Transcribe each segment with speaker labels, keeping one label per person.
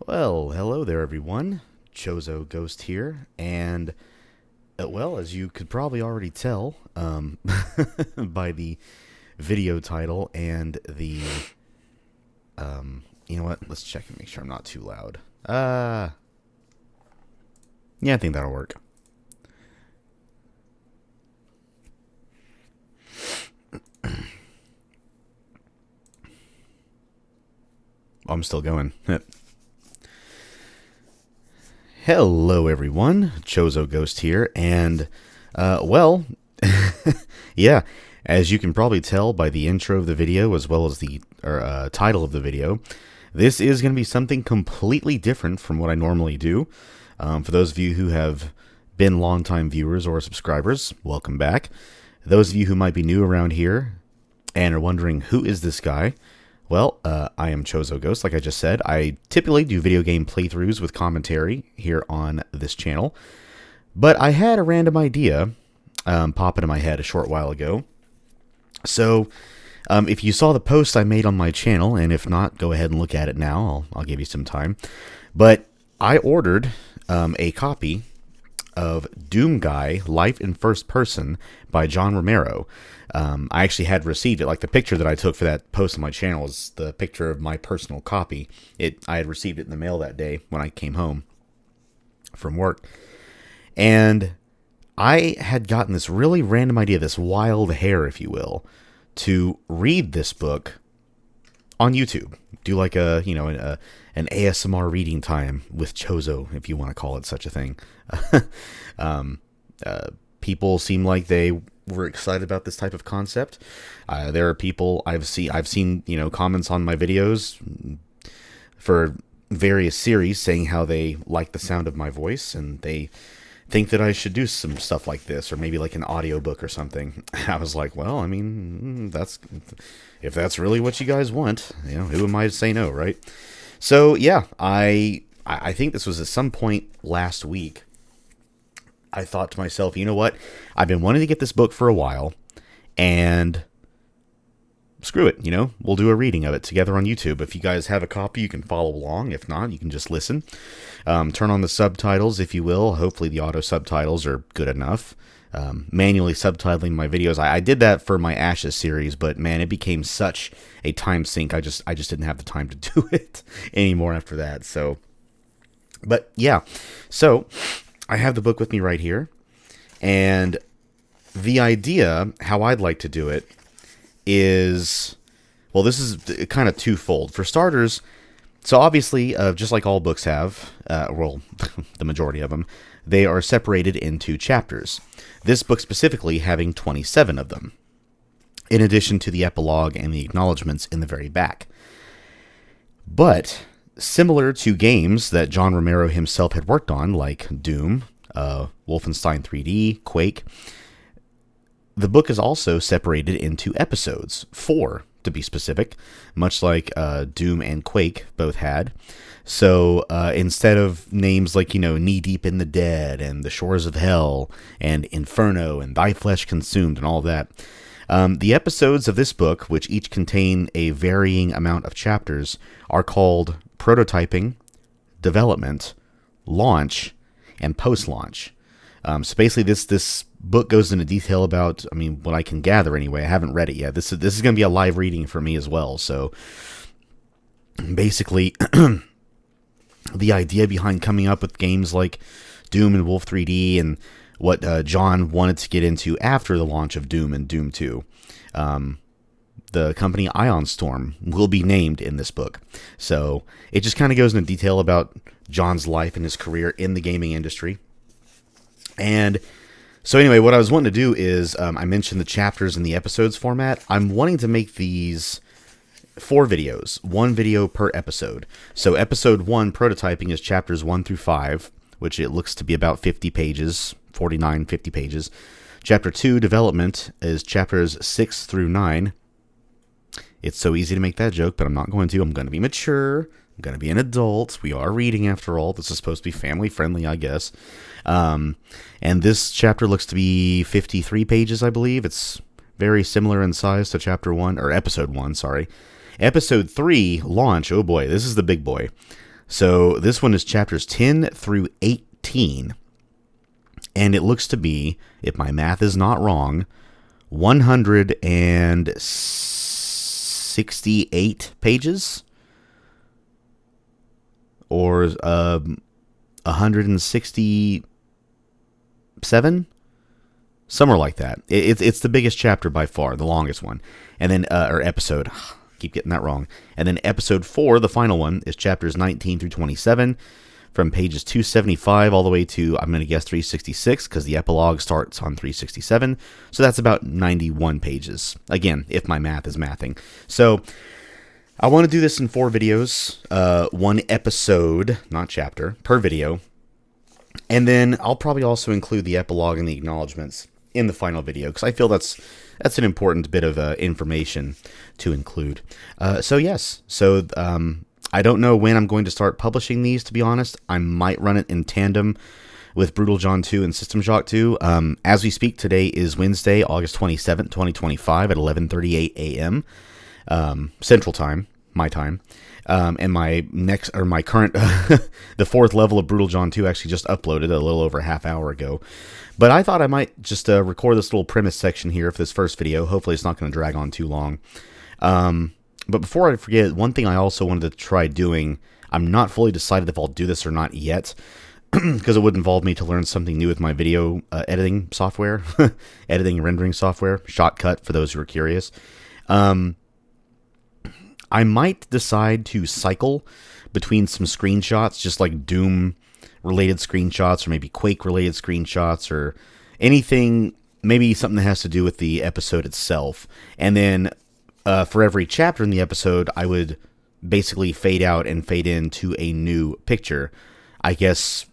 Speaker 1: Well, hello there, everyone. Chozo Ghost here, and as you could probably already tell by the video title and the you know what? Let's check and make sure I'm not too loud. Yeah, I think that'll work. I'm still going. Hello, everyone. Chozo Ghost here, and, yeah, as you can probably tell by the intro of the video as well as the title of the video, this is going to be something completely different from what I normally do. For those of you who have been longtime viewers or subscribers, welcome back. Those of you who might be new around here and are wondering, who is this guy? Well, I am Chozo Ghost, like I just said. I typically do video game playthroughs with commentary here on this channel. But I had a random idea pop into my head a short while ago. So, if you saw the post I made on my channel, and if not, go ahead and look at it now. I'll give you some time. But I ordered a copy of Doom Guy, Life in First Person by John Romero. I actually had received it. Like, the picture that I took for that post on my channel is the picture of my personal copy. I had received it in the mail that day when I came home from work. And I had gotten this really random idea, this wild hair, if you will, to read this book on YouTube. Do like an ASMR reading time with Chozo, if you want to call it such a thing. People seem like they were excited about this type of concept. There are people I've seen comments on my videos for various series saying how they like the sound of my voice and they think that I should do some stuff like this, or maybe like an audiobook or something. I was like, well, I mean, if that's really what you guys want, who am I to say no, right? So yeah, I think this was at some point last week. I thought to myself, you know what? I've been wanting to get this book for a while, and screw it, we'll do a reading of it together on YouTube. If you guys have a copy, you can follow along. If not, you can just listen. Turn on the subtitles, if you will. Hopefully the auto subtitles are good enough. Manually subtitling my videos. I did that for my Ashes series, but man, it became such a time sink. I just didn't have the time to do it anymore after that. So, but yeah, so I have the book with me right here, and the idea, how I'd like to do it, is, well, this is kind of twofold. For starters, so obviously, just like all books have, the majority of them, they are separated into chapters. This book specifically having 27 of them, in addition to the epilogue and the acknowledgments in the very back. But similar to games that John Romero himself had worked on, like Doom, Wolfenstein 3D, Quake, the book is also separated into episodes, 4 to be specific, much like Doom and Quake both had. So instead of names like, Knee Deep in the Dead and The Shores of Hell and Inferno and Thy Flesh Consumed and all that, the episodes of this book, which each contain a varying amount of chapters, are called Prototyping, Development, Launch, and Post-Launch. So basically this book goes into detail about, what I can gather anyway. I haven't read it yet. This is going to be a live reading for me as well. So basically, the idea behind coming up with games like Doom and Wolf 3D and what John wanted to get into after the launch of Doom and Doom 2. The company Ion Storm will be named in this book. So it just kind of goes into detail about John's life and his career in the gaming industry. And so anyway, what I was wanting to do is, I mentioned the chapters in the episodes format. I'm wanting to make these 4 videos, 1 video per episode. So episode 1, prototyping, is chapters 1 through 5, which it looks to be about 50 pages, 49, 50 pages. Chapter 2, development, is chapters 6 through 9. It's so easy to make that joke, but I'm not going to. I'm going to be mature. I'm going to be an adult. We are reading, after all. This is supposed to be family-friendly, I guess. And this chapter looks to be 53 pages, I believe. It's very similar in size to chapter 1, or episode 1, sorry. Episode 3, launch. Oh boy, this is the big boy. So this one is chapters 10 through 18. And it looks to be, if my math is not wrong, 168 pages, or 167, somewhere like that. It's the biggest chapter by far, the longest one, and then or episode. Keep getting that wrong. And then episode 4, the final one, is chapters 19 through 27. From pages 275 all the way to, I'm going to guess, 366, because the epilogue starts on 367. So that's about 91 pages. Again, if my math is mathing. So I want to do this in 4 videos, 1 episode, not chapter, per video. And then I'll probably also include the epilogue and the acknowledgments in the final video, because I feel that's an important bit of information to include. I don't know when I'm going to start publishing these, to be honest. I might run it in tandem with Brutal John 2 and System Shock 2. As we speak, today is Wednesday, August 27th, 2025 at 11:38 a.m. Central Time, my time. And my current, the 4th level of Brutal John 2 actually just uploaded a little over a half hour ago. But I thought I might just record this little premise section here for this first video. Hopefully it's not going to drag on too long. But before I forget, one thing I also wanted to try doing, I'm not fully decided if I'll do this or not yet, because it would involve me to learn something new with my video editing software, editing and rendering software, Shotcut for those who are curious. I might decide to cycle between some screenshots, just like Doom-related screenshots, or maybe Quake-related screenshots, or anything, maybe something that has to do with the episode itself. And then for every chapter in the episode, I would basically fade out and fade into a new picture, I guess,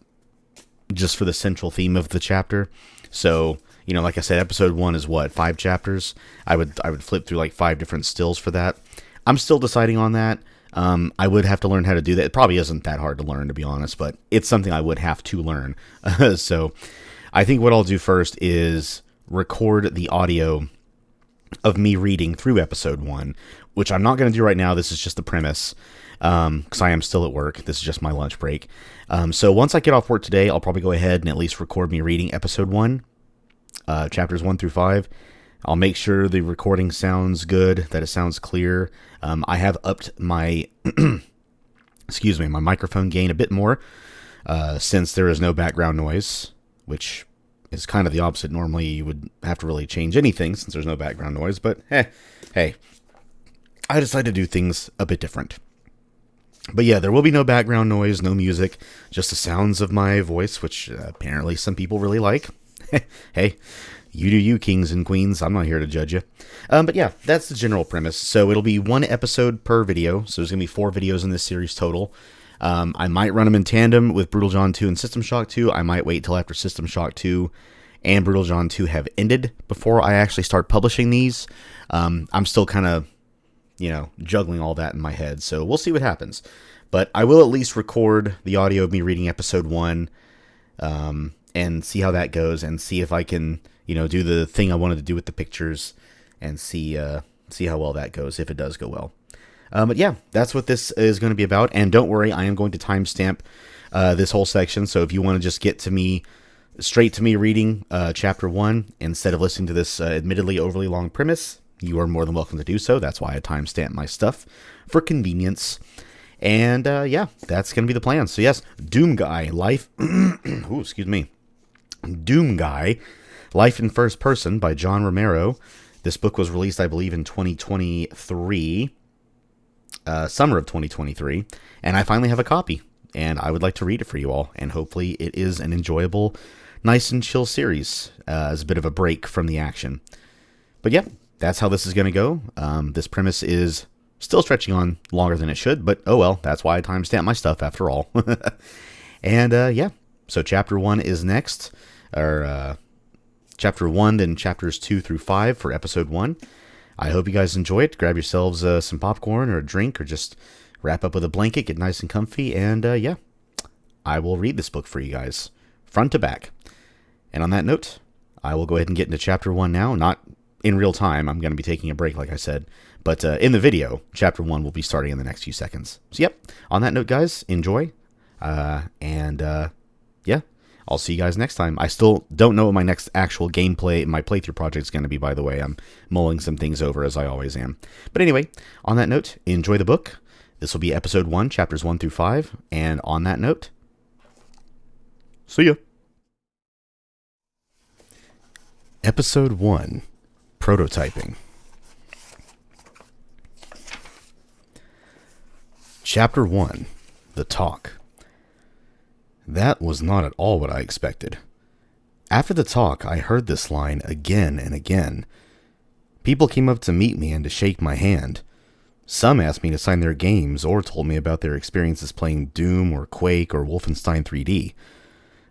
Speaker 1: just for the central theme of the chapter. So, like I said, episode 1 is what, 5 chapters? I would flip through like 5 different stills for that. I'm still deciding on that. I would have to learn how to do that. It probably isn't that hard to learn, to be honest, but it's something I would have to learn. So I think what I'll do first is record the audio of me reading through episode 1, which I'm not going to do right now. This is just the premise, because I am still at work. This is just my lunch break. So once I get off work today, I'll probably go ahead and at least record me reading episode 1, chapters 1 through 5. I'll make sure the recording sounds good, that it sounds clear. I have upped my, my microphone gain a bit more, since there is no background noise, which is kind of the opposite. Normally, you would have to really change anything since there's no background noise, but hey, I decided to do things a bit different. But yeah, there will be no background noise, no music, just the sounds of my voice, which apparently some people really like. Hey, you do you, kings and queens. I'm not here to judge you. But yeah, that's the general premise. So it'll be 1 episode per video. So there's going to be 4 videos in this series total. I might run them in tandem with Brutal John 2 and System Shock 2. I might wait till after System Shock 2 and Brutal John 2 have ended before I actually start publishing these. I'm still kind of, juggling all that in my head. So we'll see what happens. But I will at least record the audio of me reading episode 1 and see how that goes, and see if I can, do the thing I wanted to do with the pictures, and see how well that goes, if it does go well. But yeah, that's what this is going to be about. And don't worry, I am going to timestamp this whole section. So if you want to just get straight to me reading chapter 1 instead of listening to this admittedly overly long premise, you are more than welcome to do so. That's why I timestamp my stuff for convenience. And yeah, that's going to be the plan. So yes, Doom Guy, Life... Ooh, excuse me. Doom Guy, Life in First Person by John Romero. This book was released, I believe, in 2023. Summer of 2023, and I finally have a copy, and I would like to read it for you all, and hopefully it is an enjoyable, nice and chill series, as a bit of a break from the action. But yeah, that's how this is going to go. This premise is still stretching on longer than it should, but oh well, that's why I timestamp my stuff after all. And yeah, so chapter 1 is next, or chapter 1, then chapters 2 through 5 for episode 1. I hope you guys enjoy it. Grab yourselves some popcorn or a drink, or just wrap up with a blanket, get nice and comfy, and yeah, I will read this book for you guys, front to back. And on that note, I will go ahead and get into chapter 1 now. Not in real time. I'm going to be taking a break, like I said. But in the video, Chapter 1 will be starting in the next few seconds. So, yep, on that note, guys, enjoy. Yeah, I'll see you guys next time. I still don't know what my next actual gameplay, my playthrough project is going to be, by the way. I'm mulling some things over, as I always am. But anyway, on that note, enjoy the book. This will be Episode 1, Chapters 1 through 5. And on that note, see ya. Episode 1, Prototyping. Chapter 1, The Talk. That was not at all what I expected. After the talk, I heard this line again and again. People came up to meet me and to shake my hand. Some asked me to sign their games or told me about their experiences playing Doom or Quake or Wolfenstein 3D.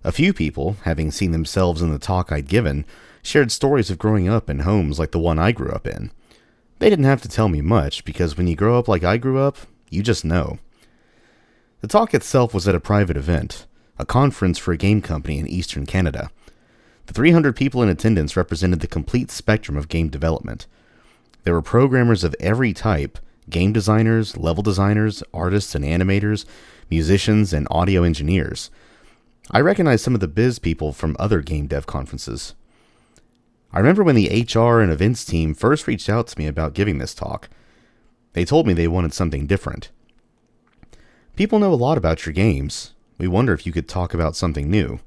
Speaker 1: A few people, having seen themselves in the talk I'd given, shared stories of growing up in homes like the one I grew up in. They didn't have to tell me much, because when you grow up like I grew up, you just know. The talk itself was at a private event, a conference for a game company in eastern Canada. The 300 people in attendance represented the complete spectrum of game development. There were programmers of every type, game designers, level designers, artists and animators, musicians, and audio engineers. I recognized some of the biz people from other game dev conferences. I remember when the HR and events team first reached out to me about giving this talk. They told me they wanted something different. People know a lot about your games. We wonder if you could talk about something new.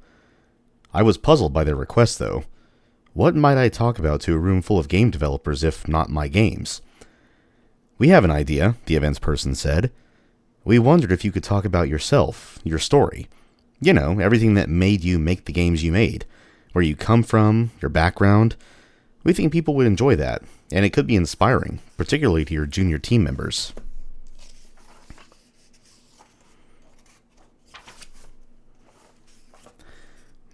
Speaker 1: I was puzzled by their request, though. What might I talk about to a room full of game developers if not my games? We have an idea, the events person said. We wondered if you could talk about yourself, your story. You know, everything that made you make the games you made. Where you come from, your background. We think people would enjoy that, and it could be inspiring, particularly to your junior team members.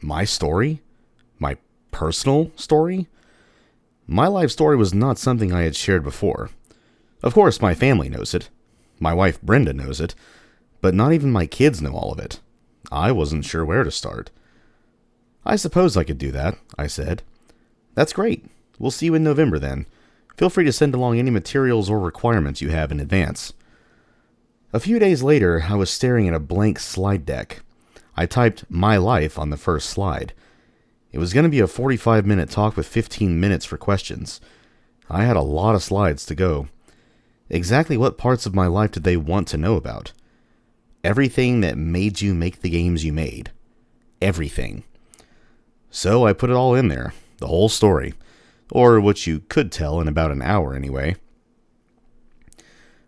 Speaker 1: My story? My personal story? My life story was not something I had shared before. Of course, my family knows it. My wife Brenda knows it. But not even my kids know all of it. I wasn't sure where to start. I suppose I could do that, I said. That's great. We'll see you in November then. Feel free to send along any materials or requirements you have in advance. A few days later, I was staring at a blank slide deck. I typed my life on the first slide. It was going to be a 45-minute talk with 15 minutes for questions. I had a lot of slides to go. Exactly what parts of my life did they want to know about? Everything that made you make the games you made. Everything. So I put it all in there, the whole story. Or what you could tell in about an hour anyway.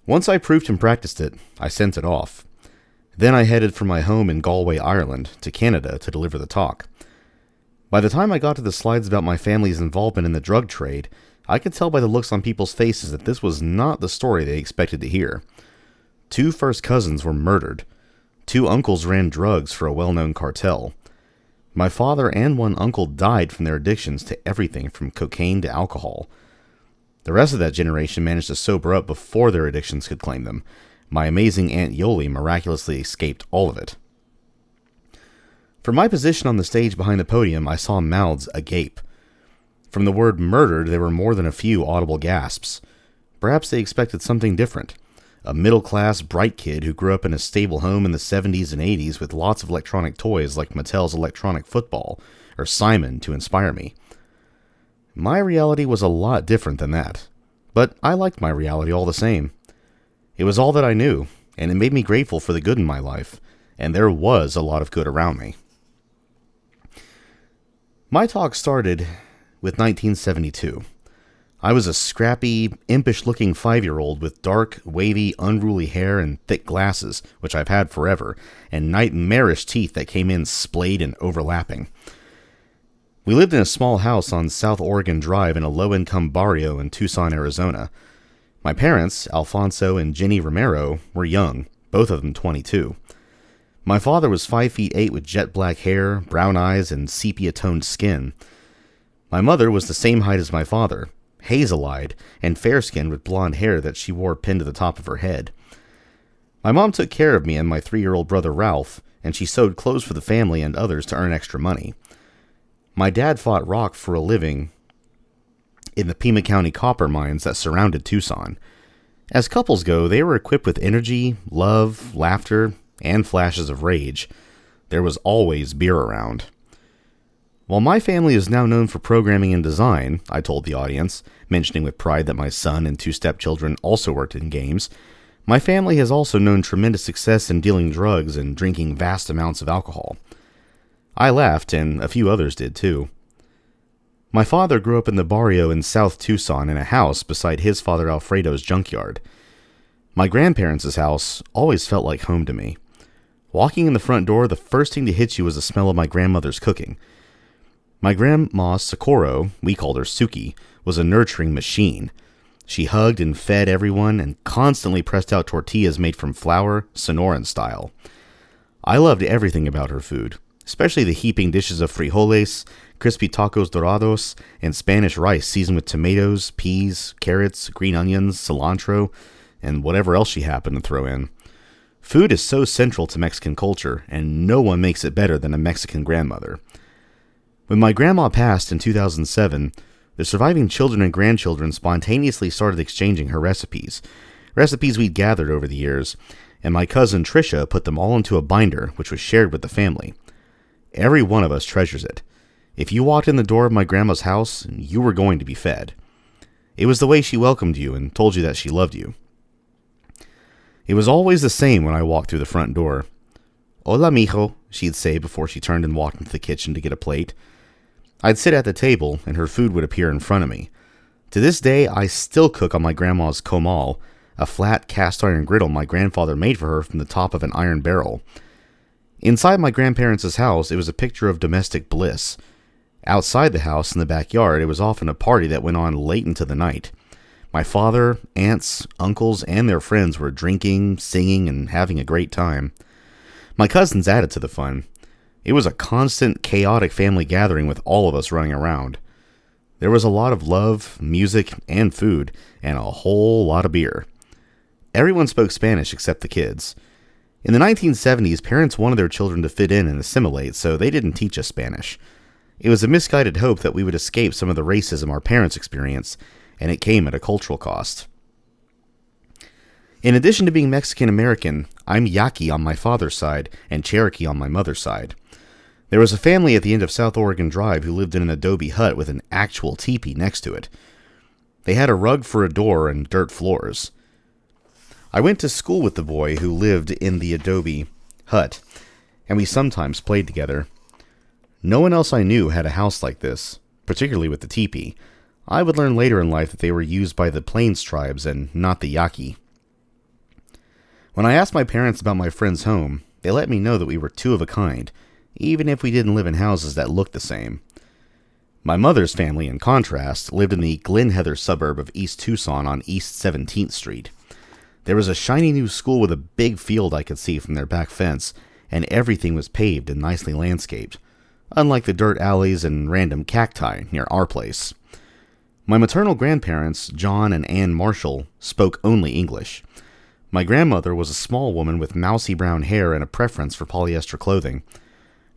Speaker 1: Once I proofed and practiced it, I sent it off. Then I headed from my home in Galway, Ireland, to Canada to deliver the talk. By the time I got to the slides about my family's involvement in the drug trade, I could tell by the looks on people's faces that this was not the story they expected to hear. 2 first cousins were murdered. 2 uncles ran drugs for a well-known cartel. My father and 1 uncle died from their addictions to everything from cocaine to alcohol. The rest of that generation managed to sober up before their addictions could claim them. My amazing Aunt Yoli miraculously escaped all of it. From my position on the stage behind the podium, I saw mouths agape. From the word murdered, there were more than a few audible gasps. Perhaps they expected something different. A middle-class, bright kid who grew up in a stable home in the 70s and 80s with lots of electronic toys like Mattel's electronic football, or Simon to inspire me. My reality was a lot different than that, but I liked my reality all the same. It was all that I knew, and it made me grateful for the good in my life, and there was a lot of good around me. My talk started with 1972. I was a scrappy, impish-looking 5-year-old with dark, wavy, unruly hair and thick glasses, which I've had forever, and nightmarish teeth that came in splayed and overlapping. We lived in a small house on South Oregon Drive in a low-income barrio in Tucson, Arizona. My parents, Alfonso and Jenny Romero, were young, both of them 22. My father was 5'8" with jet black hair, brown eyes, and sepia-toned skin. My mother was the same height as my father, hazel-eyed and fair-skinned with blonde hair that she wore pinned to the top of her head. My mom took care of me and my 3-year-old brother Ralph, and she sewed clothes for the family and others to earn extra money. My dad fought rock for a living in the Pima County copper mines that surrounded Tucson. As couples go, they were equipped with energy, love, laughter, and flashes of rage. There was always beer around. While my family is now known for programming and design, I told the audience, mentioning with pride that my son and two stepchildren also worked in games, my family has also known tremendous success in dealing drugs and drinking vast amounts of alcohol. I laughed, and a few others did too. My father grew up in the barrio in South Tucson in a house beside his father Alfredo's junkyard. My grandparents' house always felt like home to me. Walking in the front door, the first thing to hit you was the smell of my grandmother's cooking. My grandma Socorro, we called her Suki, was a nurturing machine. She hugged and fed everyone and constantly pressed out tortillas made from flour, Sonoran style. I loved everything about her food, especially the heaping dishes of frijoles, crispy tacos dorados, and Spanish rice seasoned with tomatoes, peas, carrots, green onions, cilantro, and whatever else she happened to throw in. Food is so central to Mexican culture, and no one makes it better than a Mexican grandmother. When my grandma passed in 2007, the surviving children and grandchildren spontaneously started exchanging her recipes we'd gathered over the years, and my cousin Trisha put them all into a binder, which was shared with the family. Every one of us treasures it. If you walked in the door of my grandma's house, you were going to be fed. It was the way she welcomed you and told you that she loved you. It was always the same when I walked through the front door. Hola, mijo, she'd say before she turned and walked into the kitchen to get a plate. I'd sit at the table, and her food would appear in front of me. To this day, I still cook on my grandma's comal, a flat cast-iron griddle my grandfather made for her from the top of an iron barrel. Inside my grandparents' house, it was a picture of domestic bliss. Outside the house, in the backyard, it was often a party that went on late into the night. My father, aunts, uncles, and their friends were drinking, singing, and having a great time. My cousins added to the fun. It was a constant, chaotic family gathering with all of us running around. There was a lot of love, music, and food, and a whole lot of beer. Everyone spoke Spanish except the kids. In the 1970s, parents wanted their children to fit in and assimilate, so they didn't teach us Spanish. It was a misguided hope that we would escape some of the racism our parents experienced, and it came at a cultural cost. In addition to being Mexican-American, I'm Yaqui on my father's side and Cherokee on my mother's side. There was a family at the end of South Oregon Drive who lived in an adobe hut with an actual teepee next to it. They had a rug for a door and dirt floors. I went to school with the boy who lived in the adobe hut, and we sometimes played together. No one else I knew had a house like this, particularly with the teepee. I would learn later in life that they were used by the Plains tribes and not the Yaqui. When I asked my parents about my friend's home, they let me know that we were two of a kind, even if we didn't live in houses that looked the same. My mother's family, in contrast, lived in the Glen Heather suburb of East Tucson on East 17th Street. There was a shiny new school with a big field I could see from their back fence, and everything was paved and nicely landscaped, unlike the dirt alleys and random cacti near our place. My maternal grandparents, John and Ann Marshall, spoke only English. My grandmother was a small woman with mousy brown hair and a preference for polyester clothing.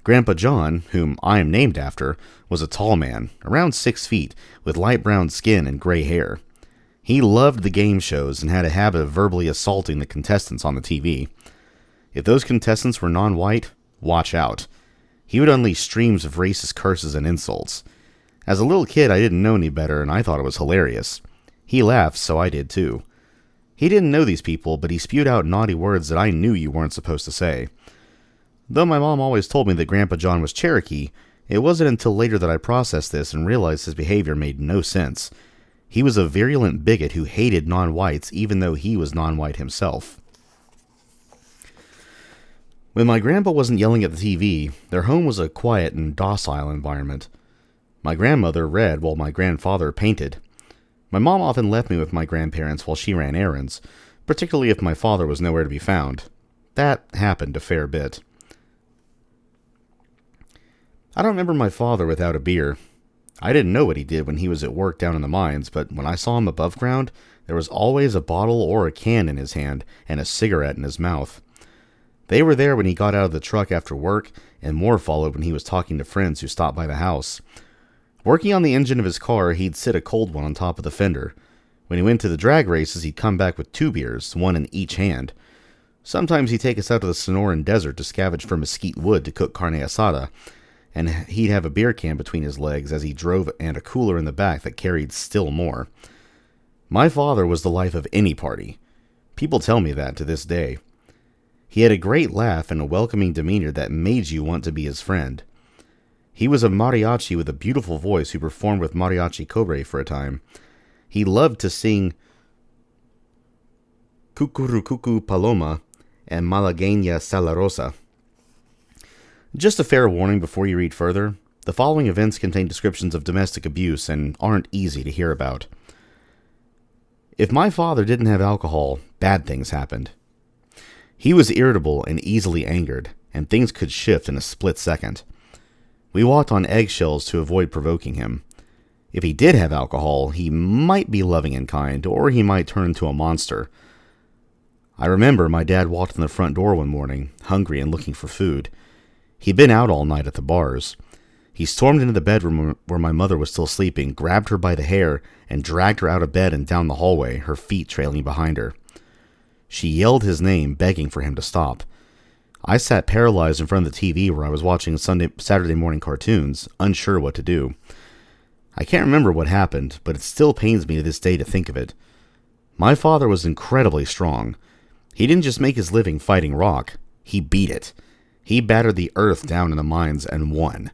Speaker 1: Grandpa John, whom I am named after, was a tall man, around 6 feet, with light brown skin and gray hair. He loved the game shows and had a habit of verbally assaulting the contestants on the TV. If those contestants were non-white, watch out. He would unleash streams of racist curses and insults. As a little kid, I didn't know any better, and I thought it was hilarious. He laughed, so I did too. He didn't know these people, but he spewed out naughty words that I knew you weren't supposed to say. Though my mom always told me that Grandpa John was Cherokee, it wasn't until later that I processed this and realized his behavior made no sense. He was a virulent bigot who hated non-whites even though he was non-white himself. When my grandpa wasn't yelling at the TV, their home was a quiet and docile environment. My grandmother read while my grandfather painted. My mom often left me with my grandparents while she ran errands, particularly if my father was nowhere to be found. That happened a fair bit. I don't remember my father without a beer. I didn't know what he did when he was at work down in the mines, but when I saw him above ground, there was always a bottle or a can in his hand and a cigarette in his mouth. They were there when he got out of the truck after work, and more followed when he was talking to friends who stopped by the house. Working on the engine of his car, he'd sit a cold one on top of the fender. When he went to the drag races, he'd come back with 2 beers, one in each hand. Sometimes he'd take us out to the Sonoran Desert to scavenge for mesquite wood to cook carne asada, and he'd have a beer can between his legs as he drove and a cooler in the back that carried still more. My father was the life of any party. People tell me that to this day. He had a great laugh and a welcoming demeanor that made you want to be his friend. He was a mariachi with a beautiful voice who performed with Mariachi Cobre for a time. He loved to sing Cucurucucu Paloma and Malagueña Salarosa. Just a fair warning before you read further, the following events contain descriptions of domestic abuse and aren't easy to hear about. If my father didn't have alcohol, bad things happened. He was irritable and easily angered, and things could shift in a split second. We walked on eggshells to avoid provoking him. If he did have alcohol, he might be loving and kind, or he might turn into a monster. I remember my dad walked in the front door one morning, hungry and looking for food. He'd been out all night at the bars. He stormed into the bedroom where my mother was still sleeping, grabbed her by the hair, and dragged her out of bed and down the hallway, her feet trailing behind her. She yelled his name, begging for him to stop. I sat paralyzed in front of the TV where I was watching Saturday morning cartoons, unsure what to do. I can't remember what happened, but it still pains me to this day to think of it. My father was incredibly strong. He didn't just make his living fighting rock, he beat it. He battered the earth down in the mines and won.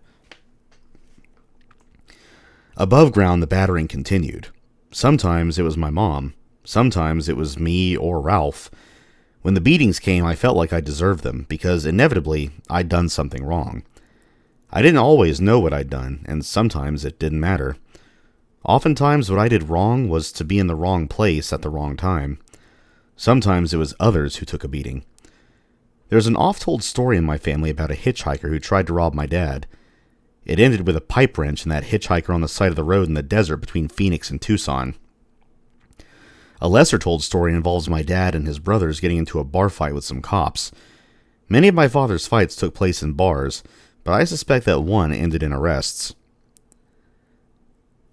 Speaker 1: Above ground, the battering continued. Sometimes it was my mom. Sometimes it was me or Ralph. When the beatings came, I felt like I deserved them, because inevitably, I'd done something wrong. I didn't always know what I'd done, and sometimes it didn't matter. Oftentimes, what I did wrong was to be in the wrong place at the wrong time. Sometimes it was others who took a beating. There's an oft-told story in my family about a hitchhiker who tried to rob my dad. It ended with a pipe wrench and that hitchhiker on the side of the road in the desert between Phoenix and Tucson. A lesser-told story involves my dad and his brothers getting into a bar fight with some cops. Many of my father's fights took place in bars, but I suspect that one ended in arrests.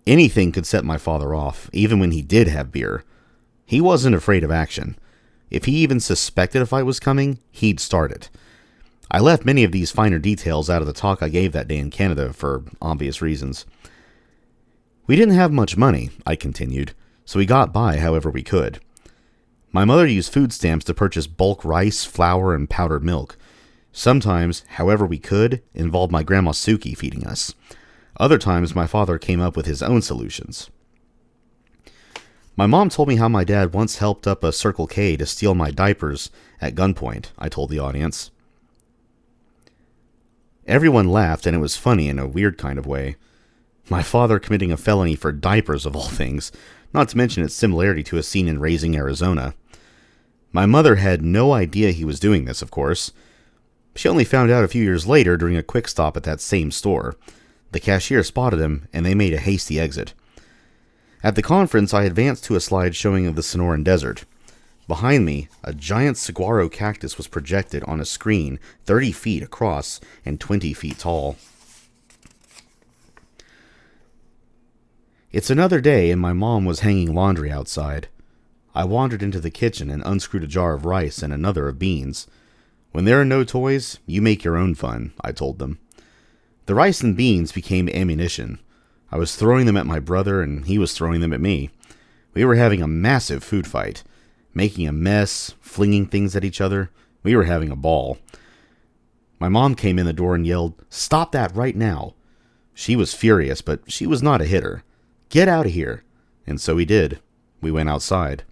Speaker 1: Anything could set my father off, even when he did have beer. He wasn't afraid of action. If he even suspected a fight was coming, he'd start it. I left many of these finer details out of the talk I gave that day in Canada for obvious reasons. We didn't have much money, I continued, so we got by however we could. My mother used food stamps to purchase bulk rice, flour, and powdered milk. Sometimes, however we could, involved my grandma Suki feeding us. Other times, my father came up with his own solutions. My mom told me how my dad once helped up a Circle K to steal my diapers at gunpoint, I told the audience. Everyone laughed, and it was funny in a weird kind of way. My father committing a felony for diapers, of all things, not to mention its similarity to a scene in Raising Arizona. My mother had no idea he was doing this, of course. She only found out a few years later during a quick stop at that same store. The cashier spotted him, and they made a hasty exit. At the conference, I advanced to a slide showing of the Sonoran Desert. Behind me, a giant saguaro cactus was projected on a screen 30 feet across and 20 feet tall. It's another day, and my mom was hanging laundry outside. I wandered into the kitchen and unscrewed a jar of rice and another of beans. When there are no toys, you make your own fun, I told them. The rice and beans became ammunition. I was throwing them at my brother, and he was throwing them at me. We were having a massive food fight, making a mess, flinging things at each other. We were having a ball. My mom came in the door and yelled, "Stop that right now!" She was furious, but she was not a hitter. "Get out of here!" And so we did. We went outside.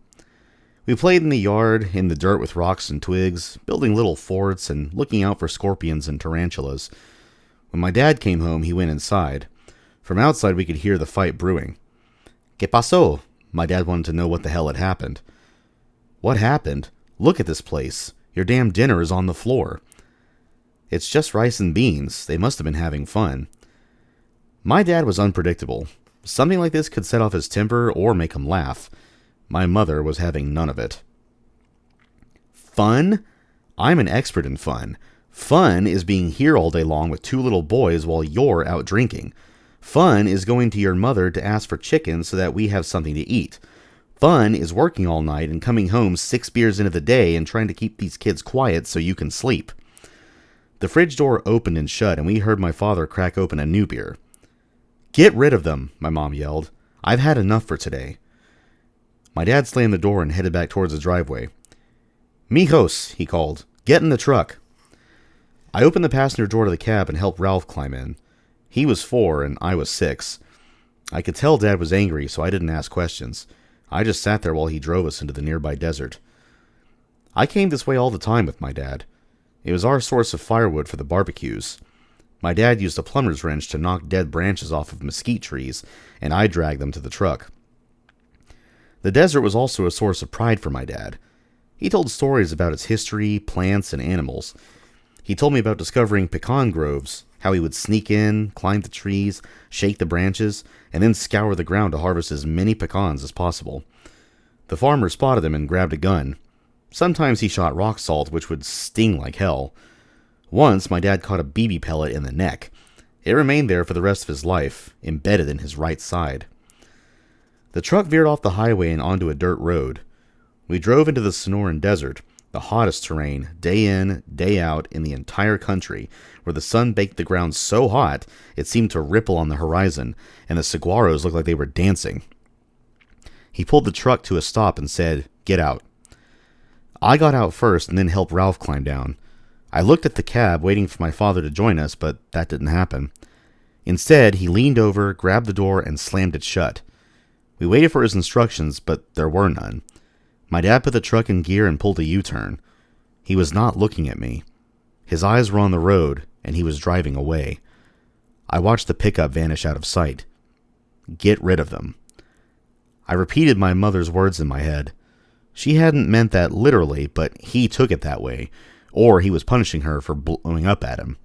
Speaker 1: We played in the yard, in the dirt with rocks and twigs, building little forts and looking out for scorpions and tarantulas. When my dad came home, he went inside. From outside, we could hear the fight brewing. "¿Qué pasó?" My dad wanted to know what the hell had happened. "What happened? Look at this place. Your damn dinner is on the floor." "It's just rice and beans. They must have been having fun." My dad was unpredictable. Something like this could set off his temper or make him laugh. My mother was having none of it. Fun? I'm an expert in fun. Fun is being here all day long with 2 little boys while you're out drinking. Fun is going to your mother to ask for chicken so that we have something to eat. Fun is working all night and coming home 6 beers into the day and trying to keep these kids quiet so you can sleep. The fridge door opened and shut, and we heard my father crack open a new beer. "Get rid of them," my mom yelled. "I've had enough for today." My dad slammed the door and headed back towards the driveway. "Mijos," he called. "Get in the truck." I opened the passenger door to the cab and helped Ralph climb in. He was 4 and I was 6. I could tell Dad was angry, so I didn't ask questions. I just sat there while he drove us into the nearby desert. I came this way all the time with my dad. It was our source of firewood for the barbecues. My dad used a plumber's wrench to knock dead branches off of mesquite trees, and I dragged them to the truck. The desert was also a source of pride for my dad. He told stories about its history, plants, and animals. He told me about discovering pecan groves, how he would sneak in, climb the trees, shake the branches, and then scour the ground to harvest as many pecans as possible. The farmer spotted him and grabbed a gun. Sometimes he shot rock salt, which would sting like hell. Once, my dad caught a BB pellet in the neck. It remained there for the rest of his life, embedded in his right side. The truck veered off the highway and onto a dirt road. We drove into the Sonoran Desert, the hottest terrain, day in, day out, in the entire country, where the sun baked the ground so hot it seemed to ripple on the horizon, and the saguaros looked like they were dancing. He pulled the truck to a stop and said, "Get out." I got out first and then helped Ralph climb down. I looked at the cab, waiting for my father to join us, but that didn't happen. Instead, he leaned over, grabbed the door, and slammed it shut. We waited for his instructions, but there were none. My dad put the truck in gear and pulled a U-turn. He was not looking at me. His eyes were on the road, and he was driving away. I watched the pickup vanish out of sight. Get rid of them. I repeated my mother's words in my head. She hadn't meant that literally, but he took it that way, or he was punishing her for blowing up at him.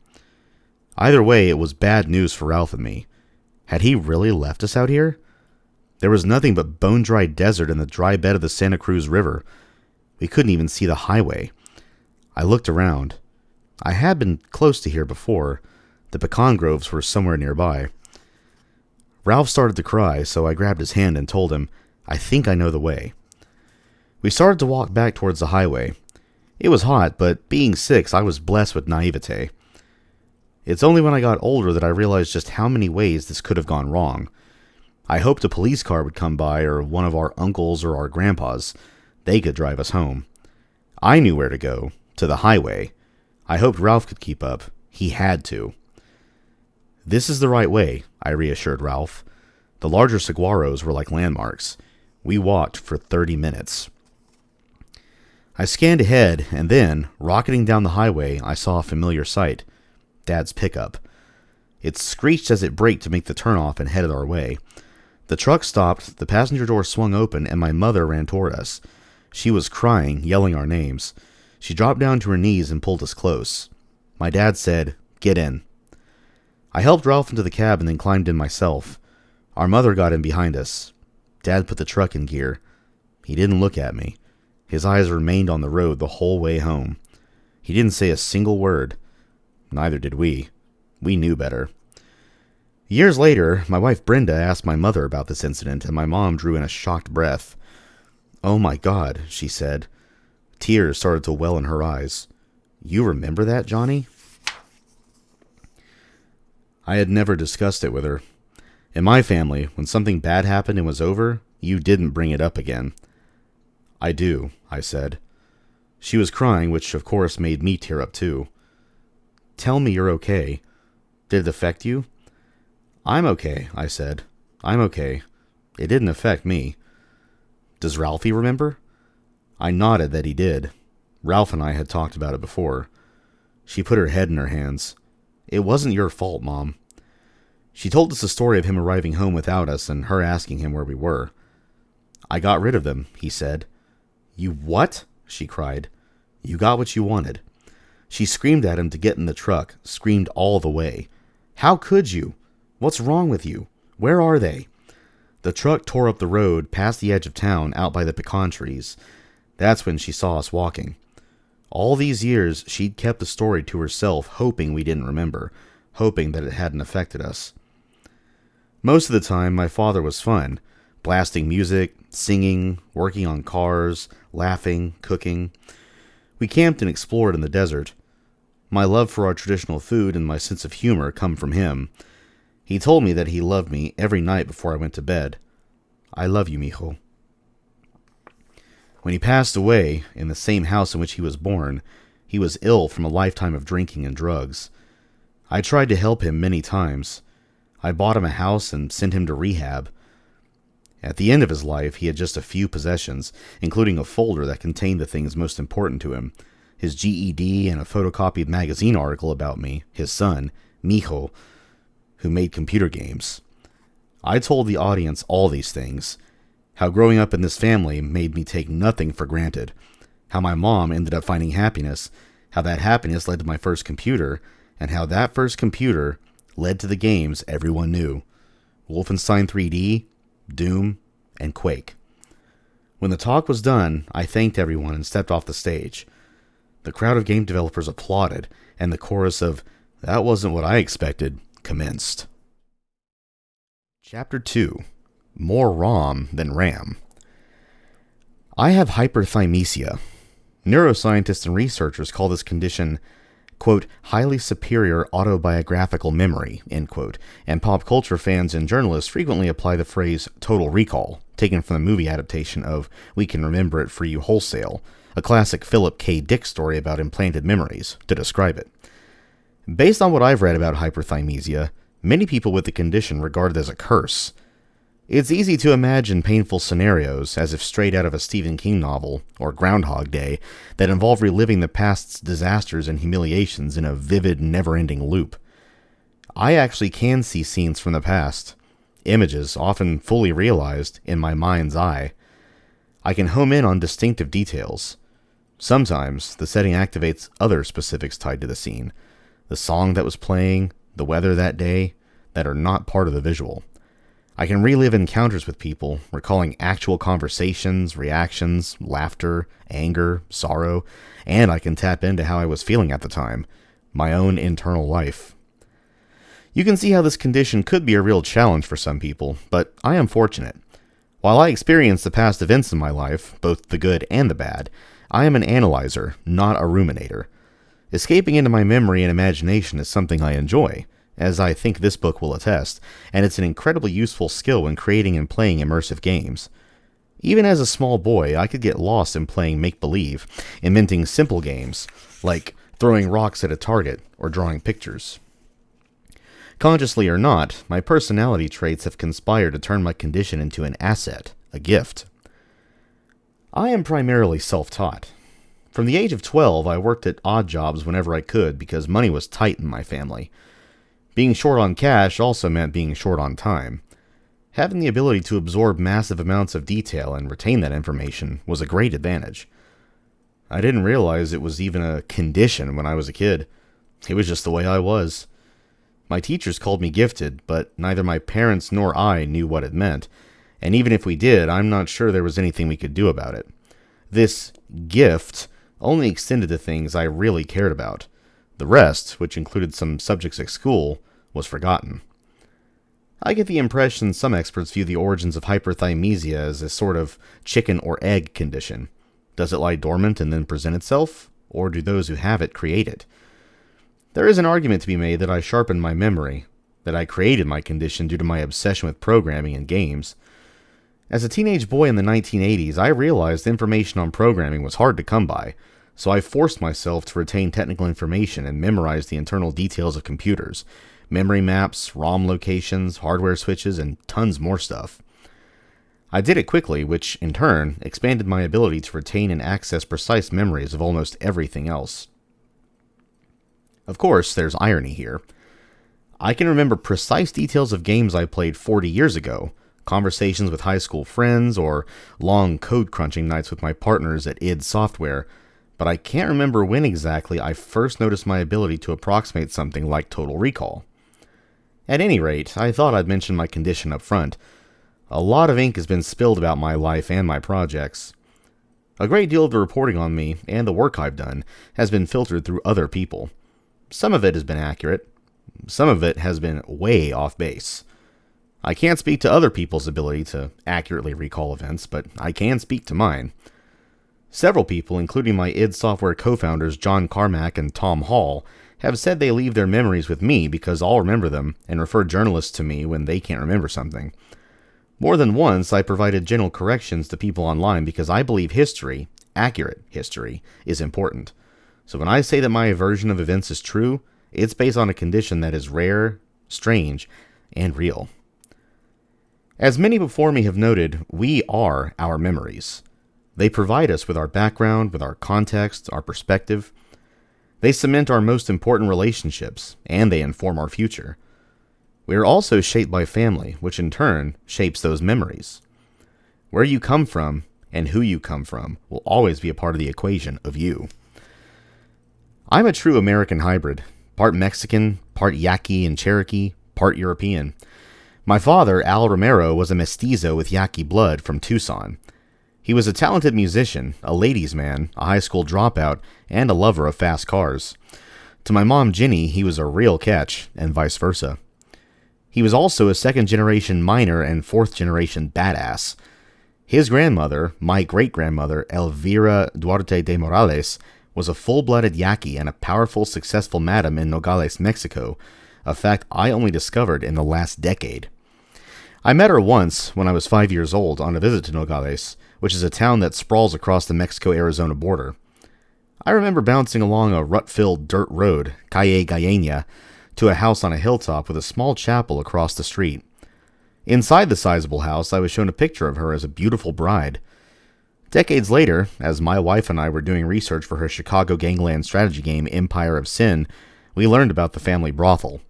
Speaker 1: Either way, it was bad news for Ralph and me. Had he really left us out here? There was nothing but bone-dry desert in the dry bed of the Santa Cruz River. We couldn't even see the highway. I looked around. I had been close to here before. The pecan groves were somewhere nearby. Ralph started to cry, so I grabbed his hand and told him, "I think I know the way." We started to walk back towards the highway. It was hot, but being 6, I was blessed with naivete. It's only when I got older that I realized just how many ways this could have gone wrong. I hoped a police car would come by, or one of our uncles or our grandpas. They could drive us home. I knew where to go, to the highway. I hoped Ralph could keep up. He had to. "This is the right way," I reassured Ralph. The larger saguaros were like landmarks. We walked for 30 minutes. I scanned ahead, and then, rocketing down the highway, I saw a familiar sight. Dad's pickup. It screeched as it braked to make the turnoff and headed our way. The truck stopped, the passenger door swung open, and my mother ran toward us. She was crying, yelling our names. She dropped down to her knees and pulled us close. My dad said, "Get in." I helped Ralph into the cab and then climbed in myself. Our mother got in behind us. Dad put the truck in gear. He didn't look at me. His eyes remained on the road the whole way home. He didn't say a single word. Neither did we. We knew better. Years later, my wife Brenda asked my mother about this incident, and my mom drew in a shocked breath. "Oh my God," she said. Tears started to well in her eyes. "You remember that, Johnny?" I had never discussed it with her. In my family, when something bad happened and was over, you didn't bring it up again. "I do," I said. She was crying, which of course made me tear up too. "Tell me you're okay. Did it affect you?" "I'm okay," I said. "I'm okay. It didn't affect me." "Does Ralphie remember?" I nodded that he did. Ralph and I had talked about it before. She put her head in her hands. "It wasn't your fault, Mom." She told us the story of him arriving home without us and her asking him where we were. "I got rid of them," he said. "You what?" she cried. "You got what you wanted." She screamed at him to get in the truck, screamed all the way. "How could you? What's wrong with you? Where are they?" The truck tore up the road, past the edge of town, out by the pecan trees. That's when she saw us walking. All these years, she'd kept the story to herself, hoping we didn't remember, hoping that it hadn't affected us. Most of the time, my father was fun, blasting music, singing, working on cars, laughing, cooking. We camped and explored in the desert. My love for our traditional food and my sense of humor come from him. He told me that he loved me every night before I went to bed. I love you, mijo. When he passed away, in the same house in which he was born, he was ill from a lifetime of drinking and drugs. I tried to help him many times. I bought him a house and sent him to rehab. At the end of his life, he had just a few possessions, including a folder that contained the things most important to him, his GED and a photocopied magazine article about me, his son, mijo, who made computer games. I told the audience all these things, how growing up in this family made me take nothing for granted, how my mom ended up finding happiness, how that happiness led to my first computer, and how that first computer led to the games everyone knew, Wolfenstein 3D, Doom, and Quake. When the talk was done, I thanked everyone and stepped off the stage. The crowd of game developers applauded, and the chorus of, "That wasn't what I expected," commenced. Chapter 2. More ROM than RAM. I have hyperthymesia. Neuroscientists and researchers call this condition, quote, highly superior autobiographical memory, end quote, and pop culture fans and journalists frequently apply the phrase total recall, taken from the movie adaptation of We Can Remember It For You Wholesale, a classic Philip K. Dick story about implanted memories, to describe it. Based on what I've read about hyperthymesia, many people with the condition regard it as a curse. It's easy to imagine painful scenarios, as if straight out of a Stephen King novel, or Groundhog Day, that involve reliving the past's disasters and humiliations in a vivid, never-ending loop. I actually can see scenes from the past, images, often fully realized, in my mind's eye. I can home in on distinctive details. Sometimes, the setting activates other specifics tied to the scene, the song that was playing, the weather that day, that are not part of the visual. I can relive encounters with people, recalling actual conversations, reactions, laughter, anger, sorrow, and I can tap into how I was feeling at the time, my own internal life. You can see how this condition could be a real challenge for some people, but I am fortunate. While I experience the past events in my life, both the good and the bad, I am an analyzer, not a ruminator. Escaping into my memory and imagination is something I enjoy, as I think this book will attest, and it's an incredibly useful skill when creating and playing immersive games. Even as a small boy, I could get lost in playing make-believe, inventing simple games, like throwing rocks at a target or drawing pictures. Consciously or not, my personality traits have conspired to turn my condition into an asset, a gift. I am primarily self-taught. From the age of 12, I worked at odd jobs whenever I could because money was tight in my family. Being short on cash also meant being short on time. Having the ability to absorb massive amounts of detail and retain that information was a great advantage. I didn't realize it was even a condition when I was a kid. It was just the way I was. My teachers called me gifted, but neither my parents nor I knew what it meant, and even if we did, I'm not sure there was anything we could do about it. This gift only extended to things I really cared about. The rest, which included some subjects at school, was forgotten. I get the impression some experts view the origins of hyperthymesia as a sort of chicken or egg condition. Does it lie dormant and then present itself, or do those who have it create it? There is an argument to be made that I sharpened my memory, that I created my condition due to my obsession with programming and games. As a teenage boy in the 1980s, I realized information on programming was hard to come by, so I forced myself to retain technical information and memorize the internal details of computers, memory maps, ROM locations, hardware switches, and tons more stuff. I did it quickly, which, in turn, expanded my ability to retain and access precise memories of almost everything else. Of course, there's irony here. I can remember precise details of games I played 40 years ago, conversations with high school friends, or long code-crunching nights with my partners at id Software, but I can't remember when exactly I first noticed my ability to approximate something like Total Recall. At any rate, I thought I'd mention my condition up front. A lot of ink has been spilled about my life and my projects. A great deal of the reporting on me, and the work I've done, has been filtered through other people. Some of it has been accurate. Some of it has been way off base. I can't speak to other people's ability to accurately recall events, but I can speak to mine. Several people, including my id Software co-founders John Carmack and Tom Hall, have said they leave their memories with me because I'll remember them and refer journalists to me when they can't remember something. More than once, I provided gentle corrections to people online because I believe history, accurate history, is important. So when I say that my version of events is true, it's based on a condition that is rare, strange, and real. As many before me have noted, we are our memories. They provide us with our background, with our context, our perspective. They cement our most important relationships, and they inform our future. We are also shaped by family, which in turn shapes those memories. Where you come from and who you come from will always be a part of the equation of you. I'm a true American hybrid, part Mexican, part Yaqui and Cherokee, part European. My father, Al Romero, was a mestizo with Yaqui blood from Tucson. He was a talented musician, a ladies' man, a high school dropout, and a lover of fast cars. To my mom, Ginny, he was a real catch, and vice versa. He was also a second-generation miner and fourth-generation badass. His grandmother, my great-grandmother, Elvira Duarte de Morales, was a full-blooded Yaqui and a powerful, successful madam in Nogales, Mexico, a fact I only discovered in the last decade. I met her once when I was 5 years old on a visit to Nogales, which is a town that sprawls across the Mexico-Arizona border. I remember bouncing along a rut-filled dirt road, Calle Gallena, to a house on a hilltop with a small chapel across the street. Inside the sizable house, I was shown a picture of her as a beautiful bride. Decades later, as my wife and I were doing research for her Chicago gangland strategy game Empire of Sin, we learned about the family brothel.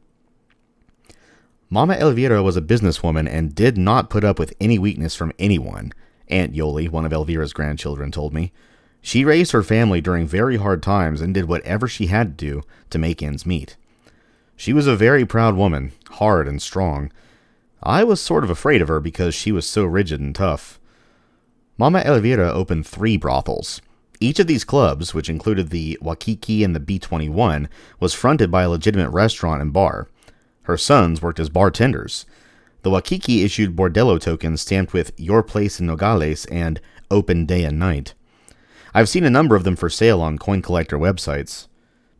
Speaker 1: Mama Elvira was a businesswoman and did not put up with any weakness from anyone, Aunt Yoli, one of Elvira's grandchildren, told me. She raised her family during very hard times and did whatever she had to do to make ends meet. She was a very proud woman, hard and strong. I was sort of afraid of her because she was so rigid and tough. Mama Elvira opened 3 brothels. Each of these clubs, which included the Waikiki and the B-21, was fronted by a legitimate restaurant and bar. Her sons worked as bartenders. The Waikiki issued bordello tokens stamped with Your Place in Nogales and Open Day and Night. I've seen a number of them for sale on coin collector websites.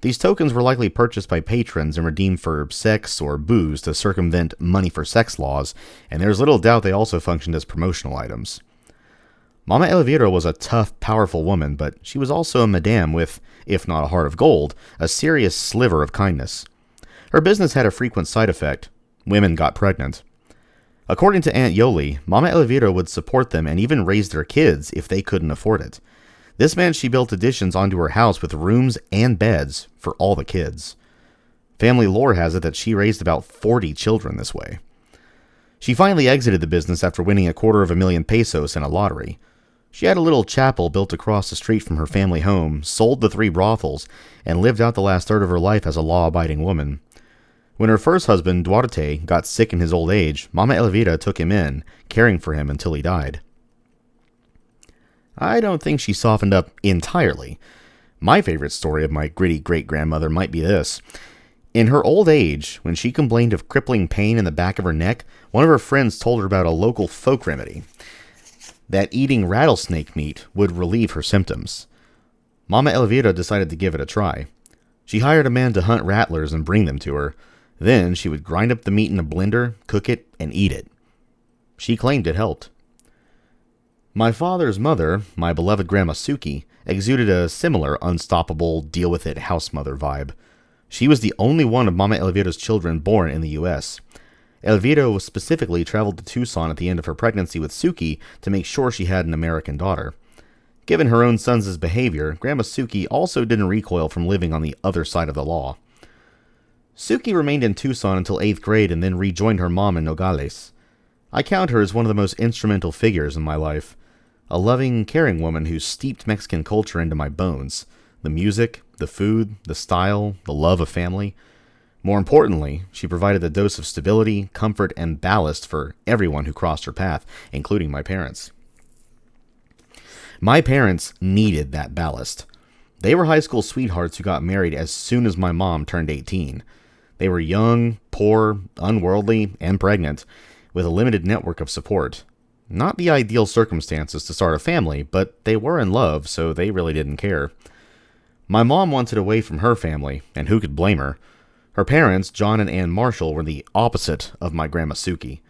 Speaker 1: These tokens were likely purchased by patrons and redeemed for sex or booze to circumvent money for sex laws, and there's little doubt they also functioned as promotional items. Mama Elvira was a tough, powerful woman, but she was also a madame with, if not a heart of gold, a serious sliver of kindness. Her business had a frequent side effect. Women got pregnant. According to Aunt Yoli, Mama Elvira would support them and even raise their kids if they couldn't afford it. This meant she built additions onto her house with rooms and beds for all the kids. Family lore has it that she raised about 40 children this way. She finally exited the business after winning $250,000 pesos in a lottery. She had a little chapel built across the street from her family home, sold the 3 brothels, and lived out the last third of her life as a law-abiding woman. When her first husband, Duarte, got sick in his old age, Mama Elvira took him in, caring for him until he died. I don't think she softened up entirely. My favorite story of my gritty great-grandmother might be this. In her old age, when she complained of crippling pain in the back of her neck, one of her friends told her about a local folk remedy, that eating rattlesnake meat would relieve her symptoms. Mama Elvira decided to give it a try. She hired a man to hunt rattlers and bring them to her. Then she would grind up the meat in a blender, cook it, and eat it. She claimed it helped. My father's mother, my beloved Grandma Suki, exuded a similar unstoppable, deal-with-it house mother vibe. She was the only one of Mama Elvira's children born in the U.S. Elvira specifically traveled to Tucson at the end of her pregnancy with Suki to make sure she had an American daughter. Given her own sons' behavior, Grandma Suki also didn't recoil from living on the other side of the law. Suki remained in Tucson until 8th grade and then rejoined her mom in Nogales. I count her as one of the most instrumental figures in my life. A loving, caring woman who steeped Mexican culture into my bones. The music, the food, the style, the love of family. More importantly, she provided a dose of stability, comfort, and ballast for everyone who crossed her path, including my parents. My parents needed that ballast. They were high school sweethearts who got married as soon as my mom turned 18. They were young, poor, unworldly, and pregnant. with a limited network of support. Not the ideal circumstances to start a family, but they were in love, so they really didn't care. My mom wanted away from her family, and who could blame her? Her parents, John and Ann Marshall, were the opposite of my Grandma Suki.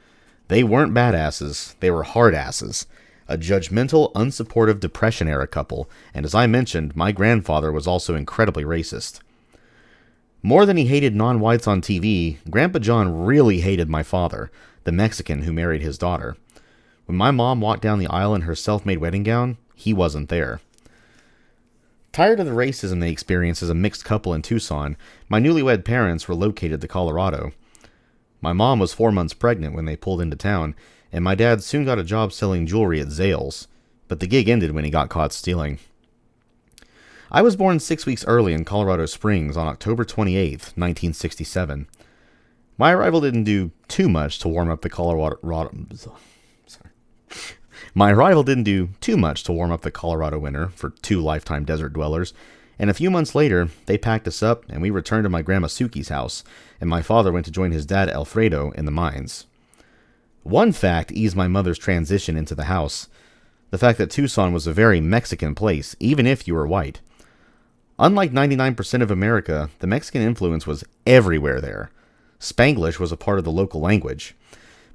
Speaker 1: They weren't badasses, they were hardasses. A judgmental, unsupportive Depression-era couple, and as I mentioned, my grandfather was also incredibly racist. More than he hated non-whites on TV, Grandpa John really hated my father, the Mexican who married his daughter. When my mom walked down the aisle in her self-made wedding gown, he wasn't there. Tired of the racism they experienced as a mixed couple in Tucson, my newlywed parents relocated to Colorado. My mom was 4 months pregnant when they pulled into town, and my dad soon got a job selling jewelry at Zales, but the gig ended when he got caught stealing. I was born 6 weeks early in Colorado Springs on October 28, 1967. My arrival didn't do too much to warm up the Colorado winter for 2 lifetime desert dwellers, and a few months later, they packed us up and we returned to my Grandma Suki's house, and my father went to join his dad Alfredo in the mines. One fact eased my mother's transition into the house: the fact that Tucson was a very Mexican place, even if you were white. Unlike 99% of America, the Mexican influence was everywhere there. Spanglish was a part of the local language.